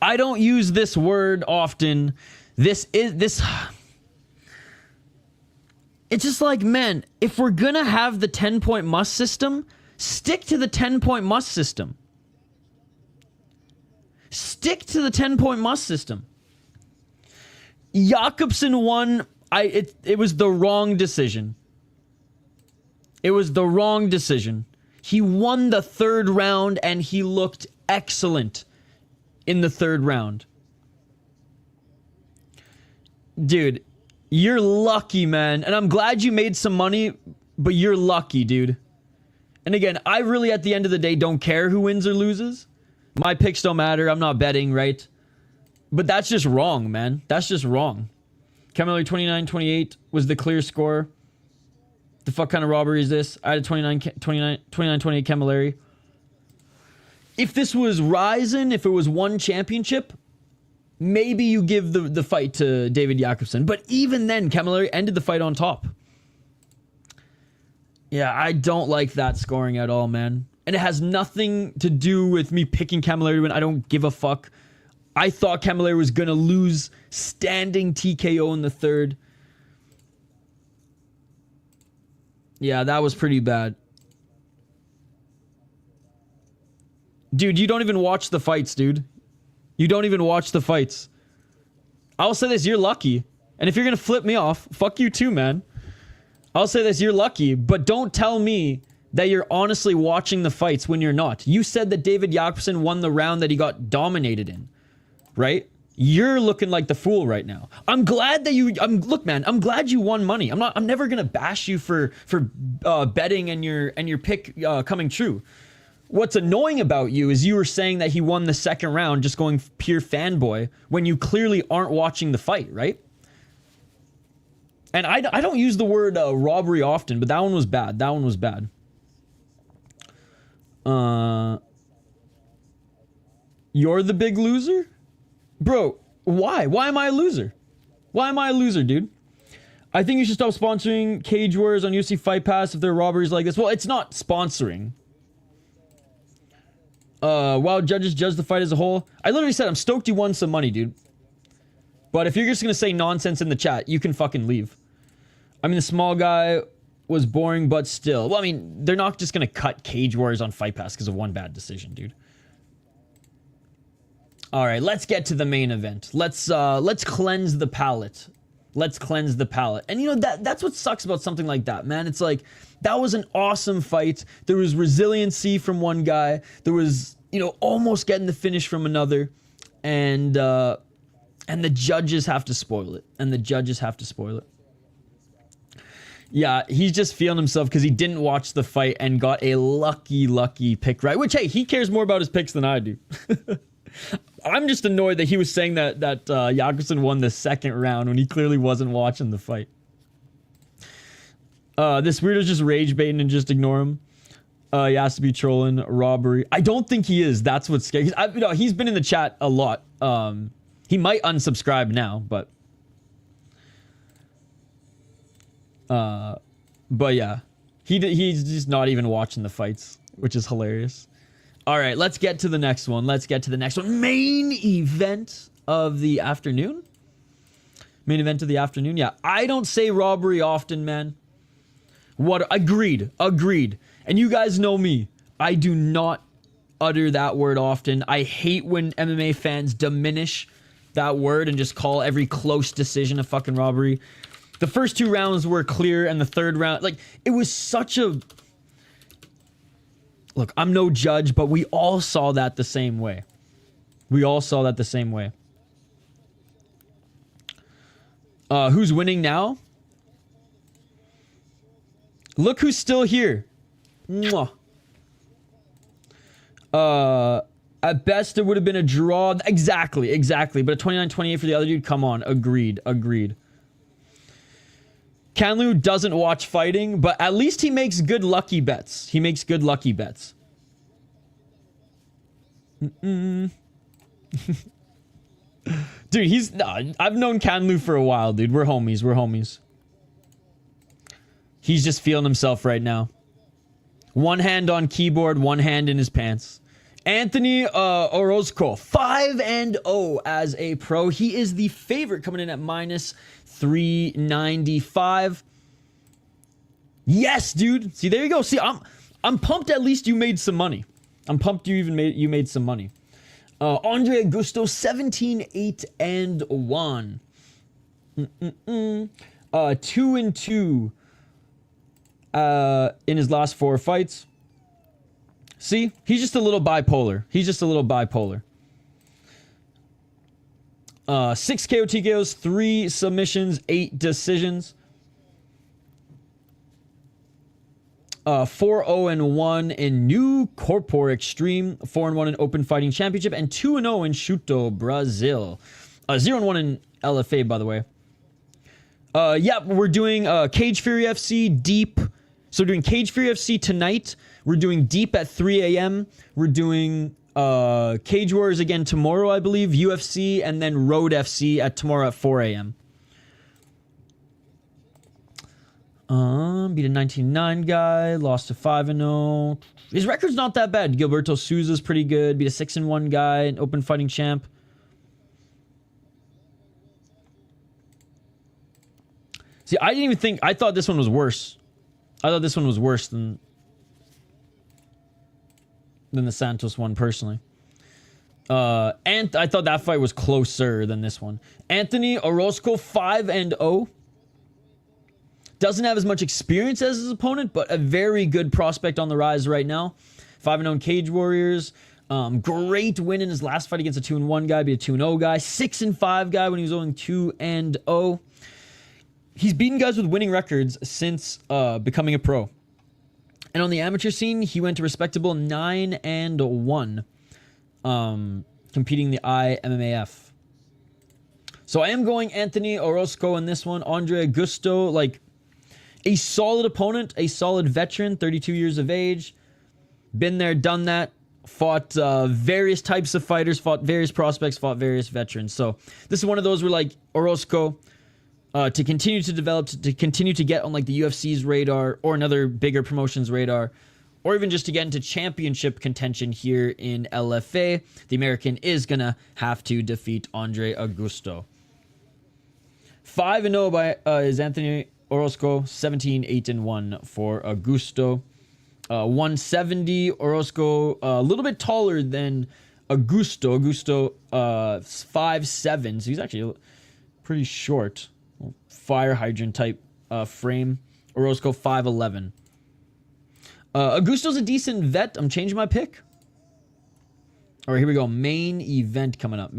I don't use this word often. This. It's just like, man, if we're gonna have the 10-point must system, stick to the 10-point must system. Stick to the 10-point must system. Jacobsson won. It was the wrong decision. It was the wrong decision. He won the third round and he looked excellent in the third round. Dude, you're lucky, man. And I'm glad you made some money, but you're lucky, dude. And again, I really, at the end of the day, don't care who wins or loses. My picks don't matter. I'm not betting, right? But that's just wrong, man. That's just wrong. Camilleri 29-28 was the clear score. The fuck kind of robbery is this? I had a 29-28 Camilleri. If this was Ryzen, if it was one championship, maybe you give the fight to David Jacobsson. But even then, Camilleri ended the fight on top. Yeah, I don't like that scoring at all, man. And it has nothing to do with me picking Camilleri to win. I don't give a fuck. I thought Camilleri was going to lose standing TKO in the third. Yeah, that was pretty bad. Dude, you don't even watch the fights, dude. You don't even watch the fights. I'll say this, you're lucky. And if you're going to flip me off, fuck you too, man. I'll say this, you're lucky. But don't tell me that you're honestly watching the fights when you're not. You said that David Jacobsson won the round that he got dominated in. Right? You're looking like the fool right now. I'm glad that look, man, I'm glad you won money. I'm never going to bash you for betting and your pick coming true. What's annoying about you is you were saying that he won the second round just going pure fanboy when you clearly aren't watching the fight, right? And I don't use the word robbery often, but that one was bad. That one was bad. You're the big loser? Bro, why? Why am I a loser? Why am I a loser, dude? I think you should stop sponsoring Cage Warriors on UFC Fight Pass if there are robberies like this. Well, it's not sponsoring. While judges judge the fight as a whole. I literally said, I'm stoked you won some money, dude. But if you're just going to say nonsense in the chat, you can fucking leave. I mean, the small guy was boring, but still. Well, I mean, they're not just going to cut Cage Warriors on Fight Pass because of one bad decision, dude. All right, let's get to the main event. Let's cleanse the palate. Let's cleanse the palate. And you know, that's what sucks about something like that, man. It's like, that was an awesome fight. There was resiliency from one guy. There was, you know, almost getting the finish from another. And the judges have to spoil it. And the judges have to spoil it. Yeah, he's just feeling himself because he didn't watch the fight and got a lucky pick right. Which, hey, he cares more about his picks than I do. I'm just annoyed that he was saying that Jacobsson won the second round when he clearly wasn't watching the fight. This weirdo's just rage baiting and just ignore him. He has to be trolling. Robbery. I don't think he is. That's what's scary. He's been in the chat a lot. He might unsubscribe now, but yeah, he's just not even watching the fights, which is hilarious. All right, let's get to the next one. Main event of the afternoon. Main event of the afternoon. Yeah, I don't say robbery often, man. What? Agreed. And you guys know me. I do not utter that word often. I hate when MMA fans diminish that word and just call every close decision a fucking robbery. The first two rounds were clear, and the third round, like, it was such a... Look, I'm no judge, but we all saw that the same way. Who's winning now? Look who's still here. Mwah. At best, it would have been a draw. Exactly. But a 29-28 for the other dude. Come on. Agreed. Canlu doesn't watch fighting, but at least he makes good lucky bets. Dude, I've known Canlu for a while, dude. We're homies. He's just feeling himself right now. One hand on keyboard, one hand in his pants. Anthony Orozco, 5-0 as a pro. He is the favorite coming in at minus 395. Yes, dude. See, there you go. See, I'm pumped. At least you made some money. I'm pumped you made some money. Andrey Augusto, 17-8-1. 2-2 in his last 4 fights. See, he's just a little bipolar. 6 KO TKOs, 3 submissions, 8 decisions. 4-0-1 in New Corpor Extreme, 4-1 in Open Fighting Championship, and 2-0 in Chuto Brazil. 0-1 in LFA, by the way. Yeah, we're doing Cage Fury FC Deep. So we're doing Cage Fury FC tonight. We're doing Deep at 3 a.m. We're doing Cage Warriors again tomorrow, I believe. UFC, and then Road FC at tomorrow at 4 a.m. Beat a 19-9 guy. Lost to 5-0. His record's not that bad. Gilberto Souza's pretty good. Beat a 6-1 guy. An Open Fighting champ. See, I didn't even think... I thought this one was worse. I thought this one was worse than the Santos one, personally. And I thought that fight was closer than this one. Anthony Orozco, 5-0. Doesn't have as much experience as his opponent, but a very good prospect on the rise right now. 5-0 in Cage Warriors. Great win in his last fight against a 2-1 guy. Be a 2-0 guy. 6-5 guy when he was only 2-0. He's beaten guys with winning records since becoming a pro. And on the amateur scene, he went to respectable 9-1, competing the IMMAF. So I am going Anthony Orozco in this one. Andrey Augusto, like a solid opponent, a solid veteran, 32 years of age. Been there, done that. Fought various types of fighters, fought various prospects, fought various veterans. So this is one of those where, like, Orozco, to continue to develop, to continue to get on like the UFC's radar or another bigger promotion's radar, or even just to get into championship contention here in LFA, the American is going to have to defeat Andrey Augusto. 5-0 by is Anthony Orozco, 17-8-1 for Augusto. 170, Orozco a little bit taller than Augusto. Augusto 5'7", so he's actually pretty short. Fire hydrant type frame. Orozco 5'11". Augusto's a decent vet. I'm changing my pick. All right, here we go. Main event coming up.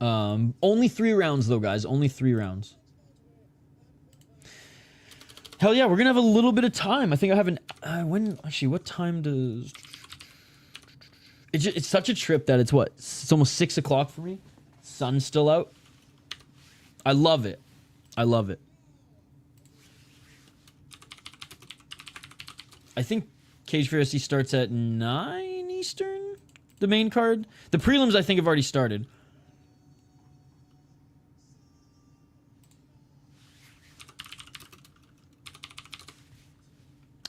Only 3 rounds though, guys. Only 3 rounds. Hell yeah, we're gonna have a little bit of time. I think I have an actually, what time does it's such a trip that it's what? It's almost 6 o'clock for me. Sun's still out. I love it. I think Cage Fury FC starts at 9 Eastern, the main card. The prelims, I think, have already started.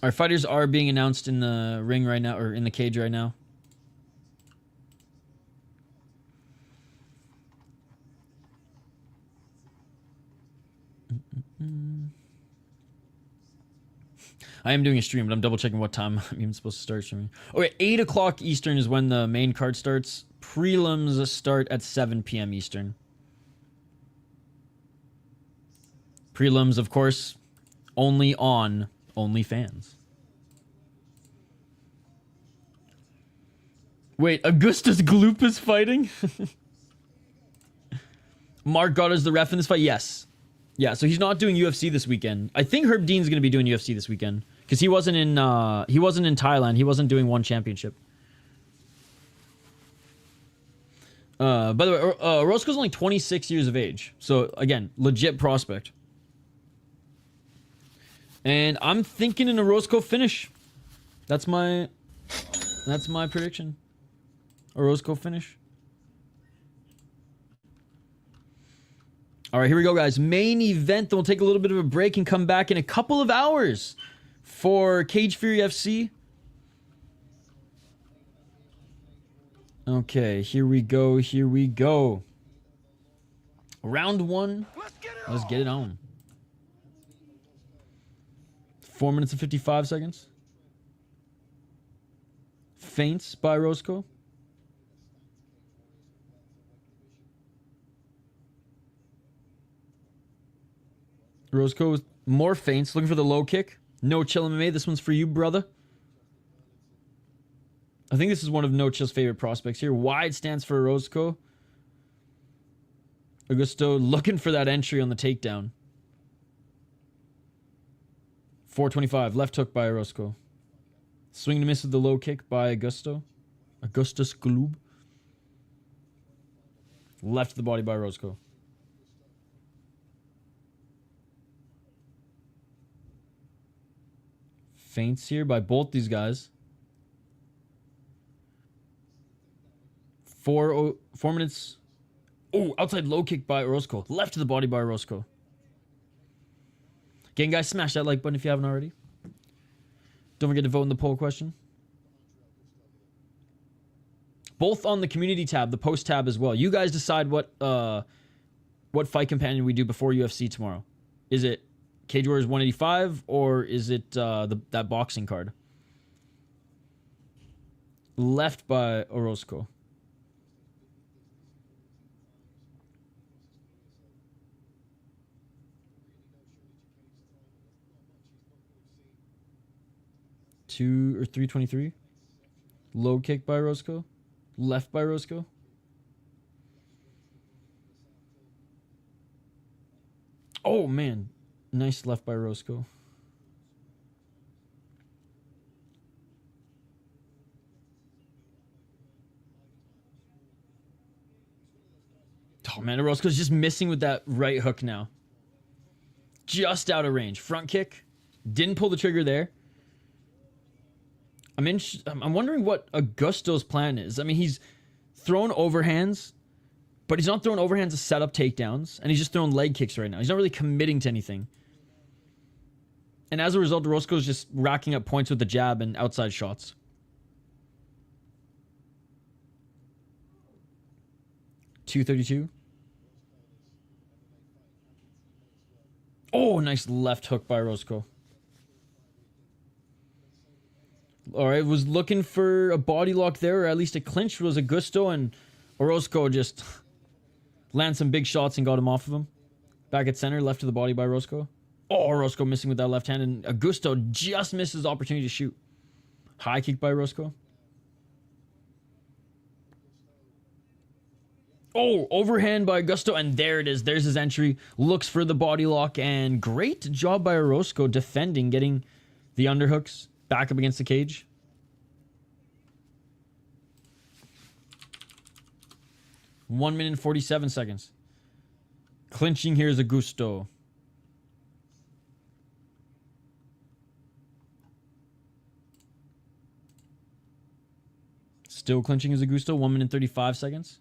Our fighters are being announced in the ring right now, or in the cage right now. I am doing a stream, but I'm double checking what time I'm even supposed to start streaming. Okay, 8 o'clock Eastern is when the main card starts. Prelims start at 7 p.m. Eastern. Prelims, of course, only on OnlyFans. Wait, Augustus Gloop is fighting? Mark Goddard's the ref in this fight? Yes. Yeah, so he's not doing UFC this weekend. I think Herb Dean's going to be doing UFC this weekend. Because he wasn't in Thailand. He wasn't doing one championship. By the way, Orozco's only 26 years of age. So, again, legit prospect. And I'm thinking an Orozco finish. That's my prediction. Orozco finish. All right, here we go, guys. Main event. Then we'll take a little bit of a break and come back in a couple of hours for Cage Fury FC. Okay, here we go. Here we go. Round one. Let's get it on. 4 minutes and 55 seconds. Feints by Orozco. Orozco with more feints. Looking for the low kick. No Chill MMA. This one's for you, brother. I think this is one of No Chill's favorite prospects here. Wide stance for Orozco. Augusto looking for that entry on the takedown. 425. Left hook by Orozco. Swing to miss with the low kick by Augusto. Augustus Gloob. Left to the body by Orozco. Feints here by both these guys. 4 minutes. Oh, outside low kick by Orozco. Left to the body by Orozco. Again, guys, smash that like button if you haven't already. Don't forget to vote in the poll question. Both on the community tab, the post tab as well. You guys decide what fight companion we do before UFC tomorrow. Is it Cage Warriors 185 or is it that boxing card? Left by Orozco. Two or 323. Low kick by Orozco. Left by Orozco. Oh, man. Nice left by Orozco. Oh, man. Orozco's just missing with that right hook now. Just out of range. Front kick. Didn't pull the trigger there. I'm wondering what Augusto's plan is. I mean, he's thrown overhands, but he's not throwing overhands to set up takedowns, and he's just throwing leg kicks right now. He's not really committing to anything. And as a result, Orozco's just racking up points with the jab and outside shots. .232. Oh, nice left hook by Orozco. All right, was looking for a body lock there, or at least a clinch was Augusto, and Orozco just landed some big shots and got him off of him. Back at center, left to the body by Orozco. Oh, Orozco missing with that left hand, and Augusto just missed his opportunity to shoot. High kick by Orozco. Oh, overhand by Augusto, and there it is. There's his entry. Looks for the body lock, and great job by Orozco defending, getting the underhooks. Back up against the cage. One minute and 47 seconds. Clinching here is Augusto. Still clinching is Augusto. 1 minute and 35 seconds.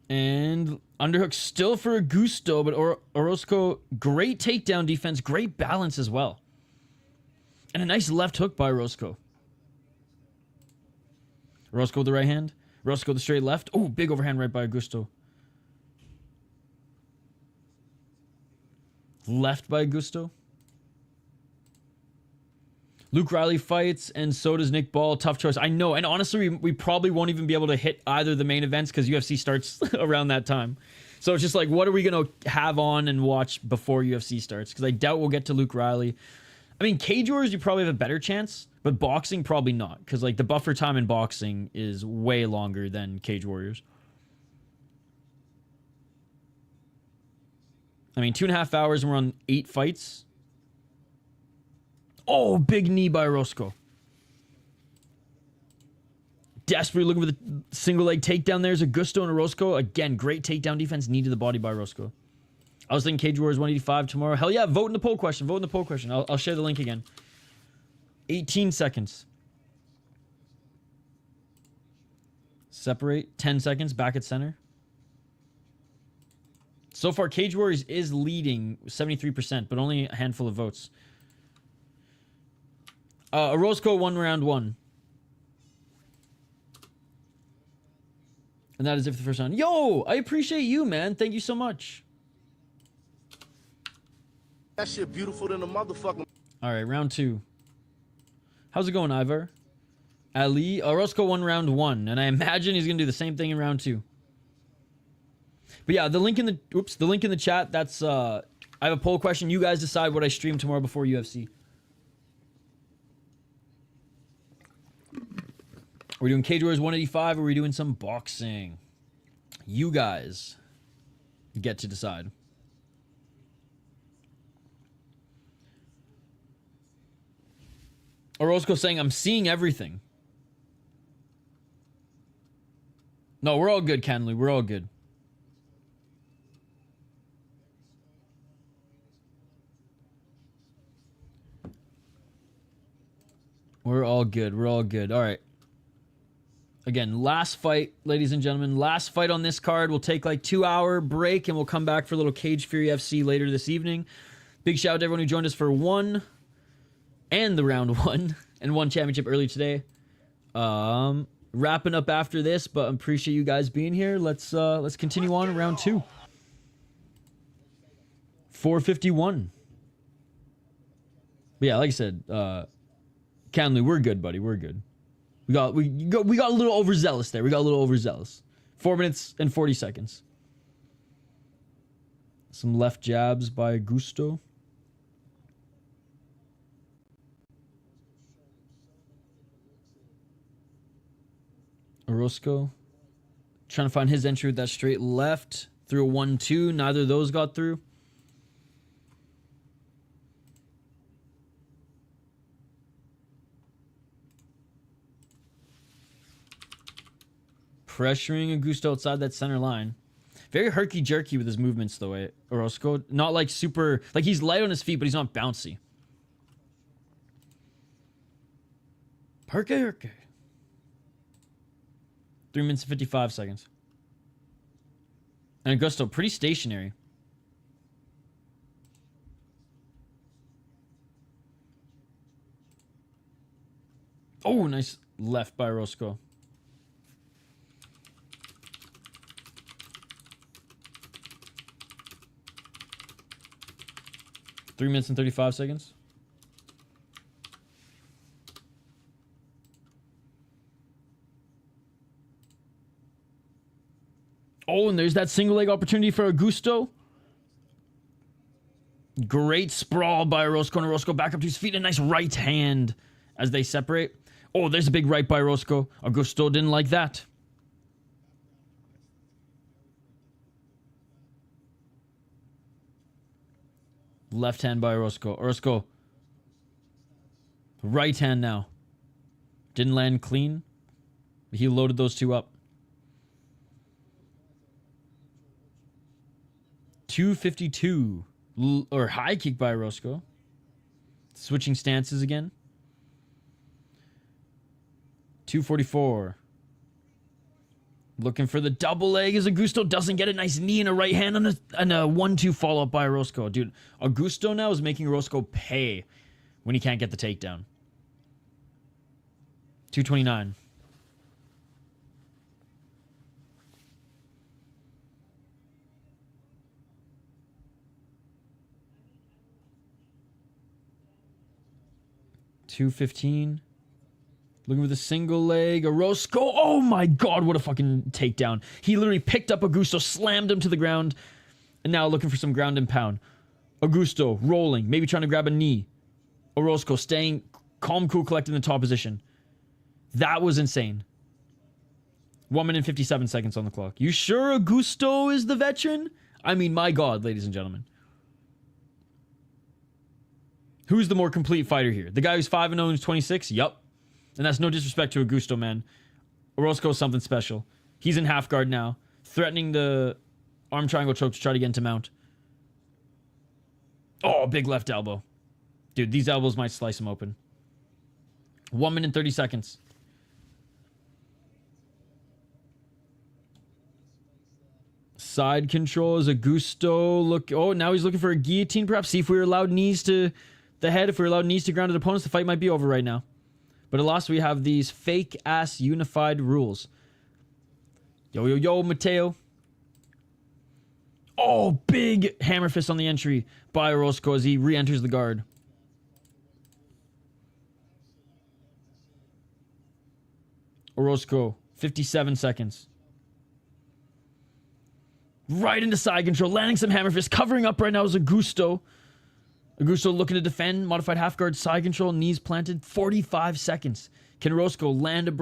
And underhook still for Augusto, but Orozco, great takedown defense, great balance as well. And a nice left hook by Orozco. Orozco with the right hand. Orozco with the straight left. Oh, big overhand right by Augusto. Left by Augusto. Luke Riley fights, and so does Nick Ball. Tough choice. I know, and honestly, we probably won't even be able to hit either of the main events because UFC starts around that time. So it's just like, what are we going to have on and watch before UFC starts? Because I doubt we'll get to Luke Riley. I mean, Cage Warriors, you probably have a better chance, but boxing, probably not. Because like the buffer time in boxing is way longer than Cage Warriors. I mean, 2.5 hours and we're on 8 fights. Oh, big knee by Orozco. Desperately looking for the single leg takedown. There's Augusto and Orozco. Again, great takedown defense. Knee to the body by Orozco. I was thinking Cage Warriors 185 tomorrow. Hell yeah, vote in the poll question. Vote in the poll question. I'll share the link again. 18 seconds. Separate. 10 seconds. Back at center. So far, Cage Warriors is leading 73%, but only a handful of votes. Orozco won round 1. And that is it for the first round. Yo, I appreciate you, man. Thank you so much. That shit beautiful than a motherfucking. All right, round 2. How's it going, Ivar? Ali, Orozco won round 1, and I imagine he's gonna do the same thing in round 2. But yeah, the link in the chat. That's I have a poll question. You guys decide what I stream tomorrow before UFC. Are we doing Cage Warriors 185 or are we doing some boxing? You guys get to decide. Orozco saying, I'm seeing everything. No, we're all good, Canley. We're all good. We're all good. We're all good. All right. Again, last fight, ladies and gentlemen. Last fight on this card. We'll take like 2-hour break and we'll come back for a little Cage Fury FC later this evening. Big shout out to everyone who joined us for 1 and the round 1 and 1 championship early today. Wrapping up after this, but I appreciate you guys being here. Let's continue on in round 2. 451. But yeah, like I said, Canley, we're good, buddy. We're good. We got a little overzealous there. We got a little overzealous. 4 minutes and 40 seconds. Some left jabs by Augusto. Orozco trying to find his entry with that straight left. Through a 1-2. Neither of those got through. Pressuring Augusto outside that center line. Very herky-jerky with his movements, though, Orozco. Not like super... Like, he's light on his feet, but he's not bouncy. Herky. 3 minutes and 55 seconds. And Augusto, pretty stationary. Oh, nice left by Orozco. Three minutes and 35 seconds. Oh, and there's that single leg opportunity for Augusto. Great sprawl by Orozco, and Orozco back up to his feet. A nice right hand as they separate. Oh, there's a big right by Orozco. Augusto didn't like that. Left hand by Orozco. Orozco. Right hand now. Didn't land clean. He loaded those two up. 252. Or high kick by Orozco. Switching stances again. 244. Looking for the double leg as Augusto doesn't get a nice knee and a right hand and a 1-2 follow-up by Orozco. Dude, Augusto now is making Orozco pay when he can't get the takedown. 229. $215. Looking for the single leg. Orozco. Oh my god, what a fucking takedown. He literally picked up Augusto, slammed him to the ground, and now looking for some ground and pound. Augusto rolling, maybe trying to grab a knee. Orozco staying calm, cool, collected in the top position. That was insane. 1 minute and 57 seconds on the clock. You sure Augusto is the veteran? I mean, my god, ladies and gentlemen. Who's the more complete fighter here? The guy who's 5-0 and 26? Yup. And that's no disrespect to Augusto, man. Orozco's something special. He's in half guard now. Threatening the arm triangle choke to try to get into mount. Oh, big left elbow. Dude, these elbows might slice him open. 1 minute and 30 seconds. Side control as Augusto look. Oh, now he's looking for a guillotine, perhaps. See if we were allowed knees to the head. If we allowed knees to grounded opponents, the fight might be over right now. But at last, we have these fake-ass unified rules. Yo, yo, yo, Mateo. Oh, big hammer fist on the entry by Orozco as he re-enters the guard. Orozco, 57 seconds. Right into side control, landing some hammer fist. Covering up right now is Augusto. Augusto looking to defend. Modified half guard, side control, knees planted. 45 seconds. Can Orozco land a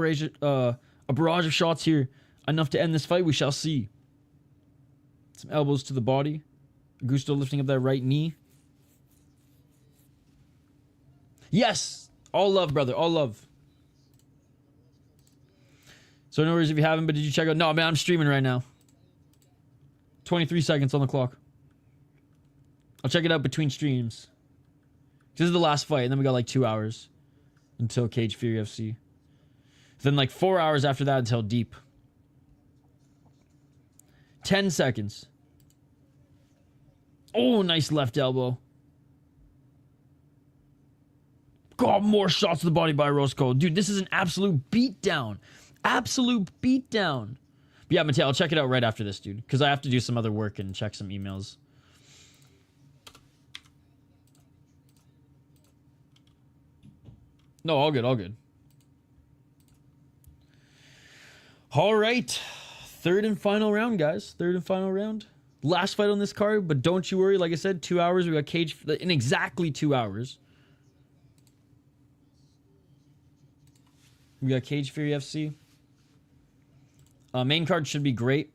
barrage of shots here? Enough to end this fight? We shall see. Some elbows to the body. Augusto lifting up that right knee. Yes! All love, brother. All love. So no worries if you haven't, but did you check out? No, man, I'm streaming right now. 23 seconds on the clock. I'll check it out between streams. This is the last fight, and then we got like 2 hours until Cage Fury FC. Then like 4 hours after that until Deep. 10 seconds. Oh, nice left elbow. God, more shots to the body by Orozco. Dude, this is an absolute beatdown. Absolute beatdown. But yeah, Mateo, I'll check it out right after this, dude. Because I have to do some other work and check some emails. No, all good, all good. All right. Third and final round, guys. Third and final round. Last fight on this card, but don't you worry. Like I said, 2 hours. We got Cage in exactly 2 hours. We got Cage Fury FC. Main card should be great.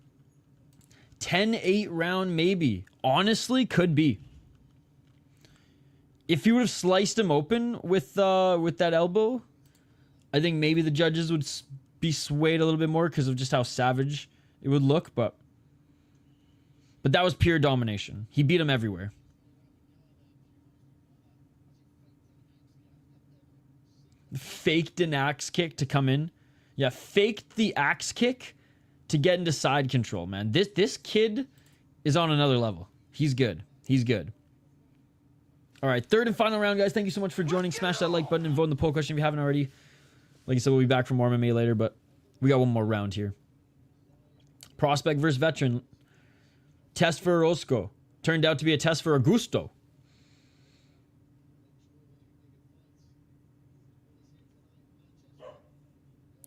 10-8 round, maybe. Honestly, could be. If you would have sliced him open with that elbow, I think maybe the judges would be swayed a little bit more because of just how savage it would look. But that was pure domination. He beat him everywhere. Faked an axe kick to come in. Yeah, faked the axe kick to get into side control, man. This kid is on another level. He's good. He's good. All right, third and final round, guys. Thank you so much for joining. Smash that like button and vote in the poll question if you haven't already. Like I said, we'll be back for more MMA later, but we got one more round here. Prospect versus veteran. Test for Orozco. Turned out to be a test for Augusto.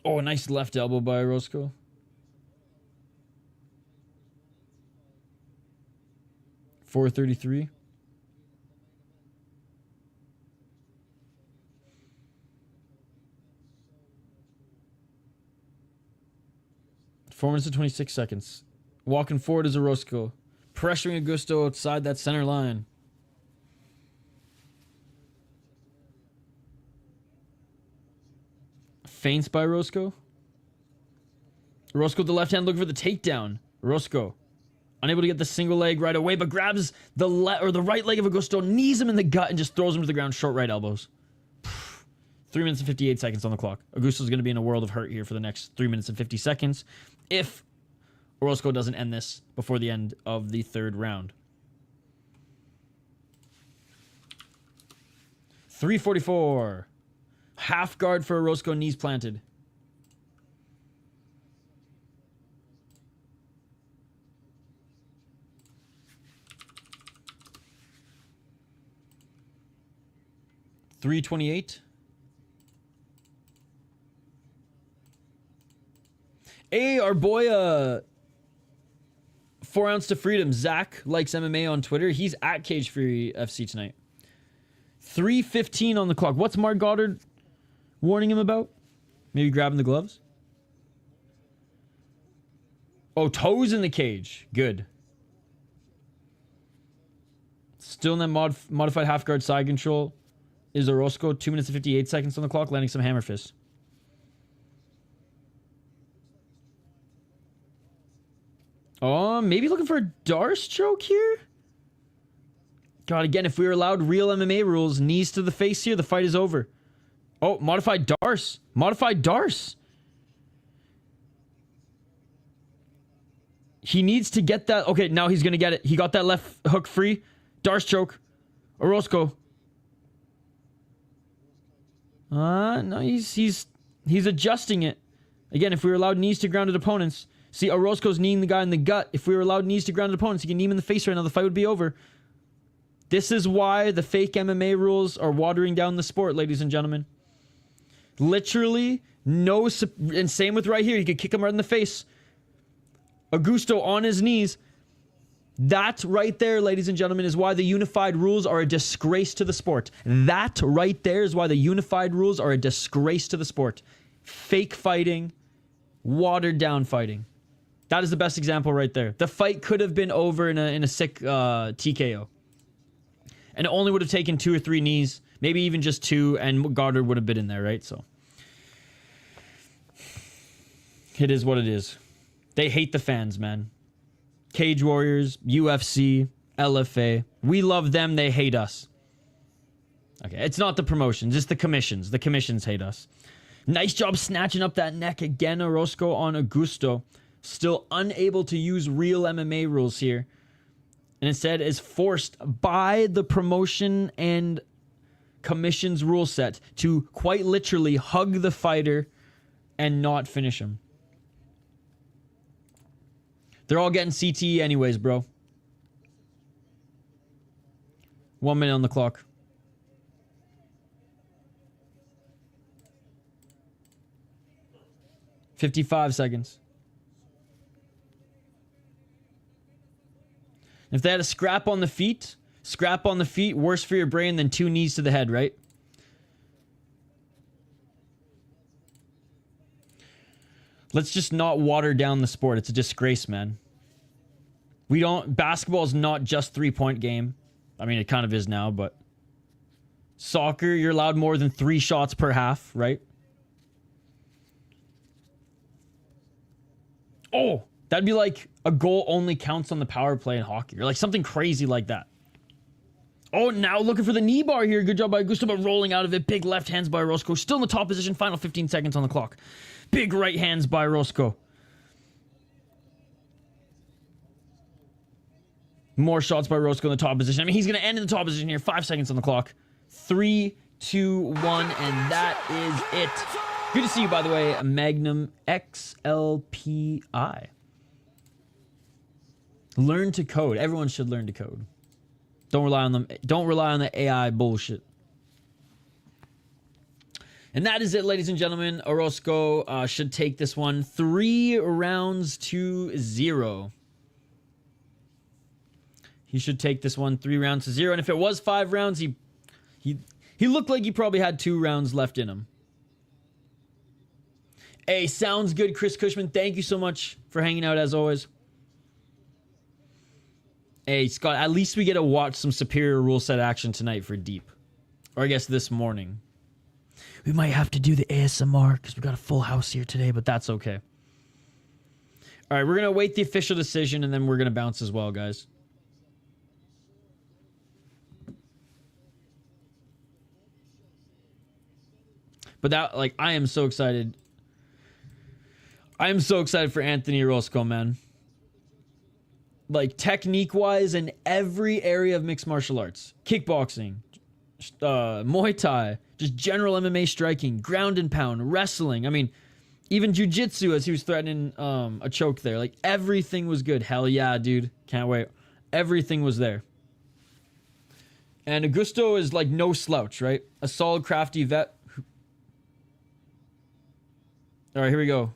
Oh, a nice left elbow by Orozco. .433. Four minutes and 26 seconds. Walking forward is Orozco. Pressuring Augusto outside that center line. Feints by Orozco. Orozco with the left hand looking for the takedown. Orozco unable to get the single leg right away, but grabs the right leg of Augusto, knees him in the gut, and just throws him to the ground. Short right elbows. 3 minutes and 58 seconds on the clock. Augusto's going to be in a world of hurt here for the next 3 minutes and 50 seconds if Orozco doesn't end this before the end of the third round. 3:44. Half guard for Orozco, knees planted. .328. Hey, our boy, 4 ounce to freedom. Zach likes MMA on Twitter. He's at Cage Fury FC tonight. 3:15 on the clock. What's Mark Goddard warning him about? Maybe grabbing the gloves? Oh, toes in the cage. Good. Still in that modified half guard side control is Orozco. 2 minutes and 58 seconds on the clock, landing some hammer fists. Oh, maybe looking for a Darce choke here? God, again, if we were allowed real MMA rules, knees to the face here, the fight is over. Oh, modified Darce. Modified Darce. He needs to get that. Okay, now he's going to get it. He got that left hook free. Darce choke. Orozco. No, he's adjusting it. Again, if we were allowed knees to grounded opponents, see, Orozco's kneeing the guy in the gut. If we were allowed knees to grounded opponents, he can knee him in the face right now. The fight would be over. This is why the fake MMA rules are watering down the sport, ladies and gentlemen. Literally, no... And same with right here. You could kick him right in the face. Augusto on his knees. That right there, ladies and gentlemen, is why the unified rules are a disgrace to the sport. That right there is why the unified rules are a disgrace to the sport. Fake fighting, watered down fighting. That is the best example right there. The fight could have been over in a sick TKO. And it only would have taken 2 or 3 knees, maybe even just 2, and Goddard would have been in there, right? So it is what it is. They hate the fans, man. Cage Warriors, UFC, LFA. We love them, they hate us. Okay, it's not the promotions, it's the commissions. The commissions hate us. Nice job snatching up that neck again, Orozco on Augusto. Still unable to use real MMA rules here. And instead is forced by the promotion and commission's rule set to quite literally hug the fighter and not finish him. They're all getting CTE anyways, bro. 1 minute on the clock. $55 seconds. If they had a scrap on the feet, worse for your brain than 2 knees to the head, right? Let's just not water down the sport. It's a disgrace, man. Basketball is not just 3-point game. I mean, it kind of is now, but soccer, you're allowed more than 3 shots per half, right? Oh, that'd be like a goal only counts on the power play in hockey, or like something crazy like that. Oh, now looking for the knee bar here. Good job by Augusto, but rolling out of it. Big left hands by Orozco. Still in the top position. Final 15 seconds on the clock. Big right hands by Orozco. More shots by Orozco in the top position. I mean, he's going to end in the top position here. 5 seconds on the clock. 3, 2, 1, and that is it. Good to see you, by the way, Magnum XLPI. Learn to code. Everyone should learn to code. Don't rely on them. Don't rely on the AI bullshit. And that is it, ladies and gentlemen. Orozco should take this one 3 rounds to 0. He should take this one 3 rounds to 0. And if it was 5 rounds, he looked like he probably had 2 rounds left in him. Hey, sounds good, Chris Cushman. Thank you so much for hanging out as always. Hey, Scott, at least we get to watch some superior rule set action tonight for Deep. Or I guess this morning. We might have to do the ASMR because we got a full house here today, but that's okay. All right, we're going to await the official decision and then we're going to bounce as well, guys. But that, like, I am so excited. I am so excited for Anthony Orozco, man. Like, technique-wise in every area of mixed martial arts. Kickboxing, Muay Thai, just general MMA striking, ground and pound, wrestling. I mean, even jiu-jitsu as he was threatening a choke there. Like, everything was good. Hell yeah, dude. Can't wait. Everything was there. And Augusto is, like, no slouch, right? A solid, crafty vet. All right, here we go.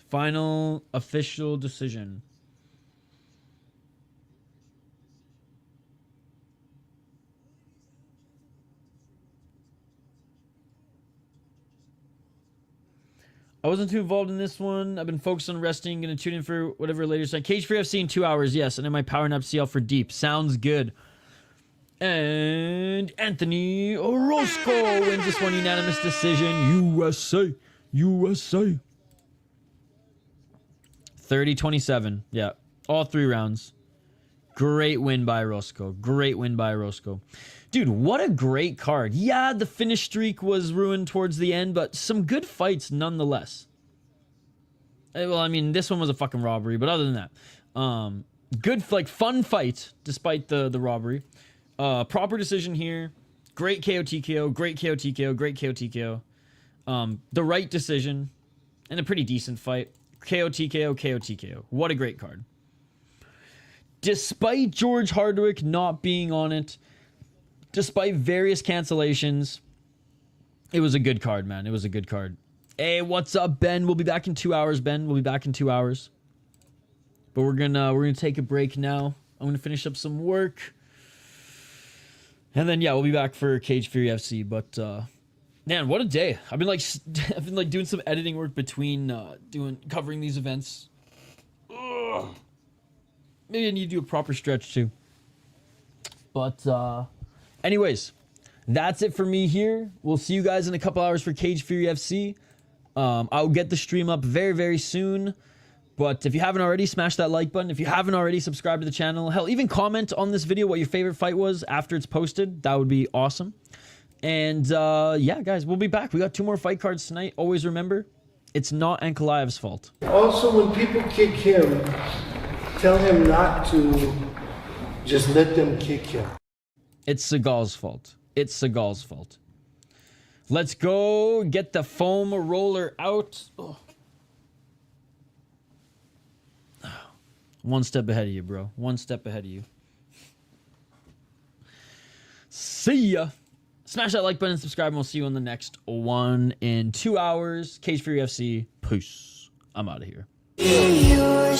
Final official decision. I wasn't too involved in this one. I've been focused on resting. Gonna tune in for whatever later side. Cage Free FC in 2 hours, yes. And then my power nap CL for Deep. Sounds good. And Anthony Orozco wins this one unanimous decision. USA. USA. 30-27. Yeah. All 3 rounds. Great win by Orozco. Great win by Orozco. Dude, what a great card. Yeah, the finish streak was ruined towards the end, but some good fights nonetheless. Well, I mean, this one was a fucking robbery, but other than that, good, like, fun fight despite the robbery. Proper decision here. Great KO TKO, great KO TKO, great KO TKO. The right decision and a pretty decent fight. KO TKO, KO TKO. What a great card. Despite George Hardwick not being on it, despite various cancellations, it was a good card, man. It was a good card. Hey, what's up, Ben? We'll be back in 2 hours, Ben. We'll be back in 2 hours. But we're gonna take a break now. I'm gonna finish up some work. And then yeah, we'll be back for Cage Fury FC. But man, what a day. I've been like doing some editing work between covering these events. Ugh. Maybe I need to do a proper stretch too. But anyways, that's it for me here. We'll see you guys in a couple hours for Cage Fury FC. I'll get the stream up very, very soon. But if you haven't already, smash that like button. If you haven't already, subscribe to the channel. Hell, even comment on this video what your favorite fight was after it's posted. That would be awesome. And yeah, guys, we'll be back. We got 2 more fight cards tonight. Always remember, it's not Ankalaev's fault. Also, when people kick him, tell him not to just let them kick him. It's Seagal's fault. It's Seagal's fault. Let's go get the foam roller out. Oh. One step ahead of you, bro. One step ahead of you. See ya. Smash that like button and subscribe, and we'll see you on the next one in 2 hours. Cage Fury FC. Peace. I'm out of here. Yeah.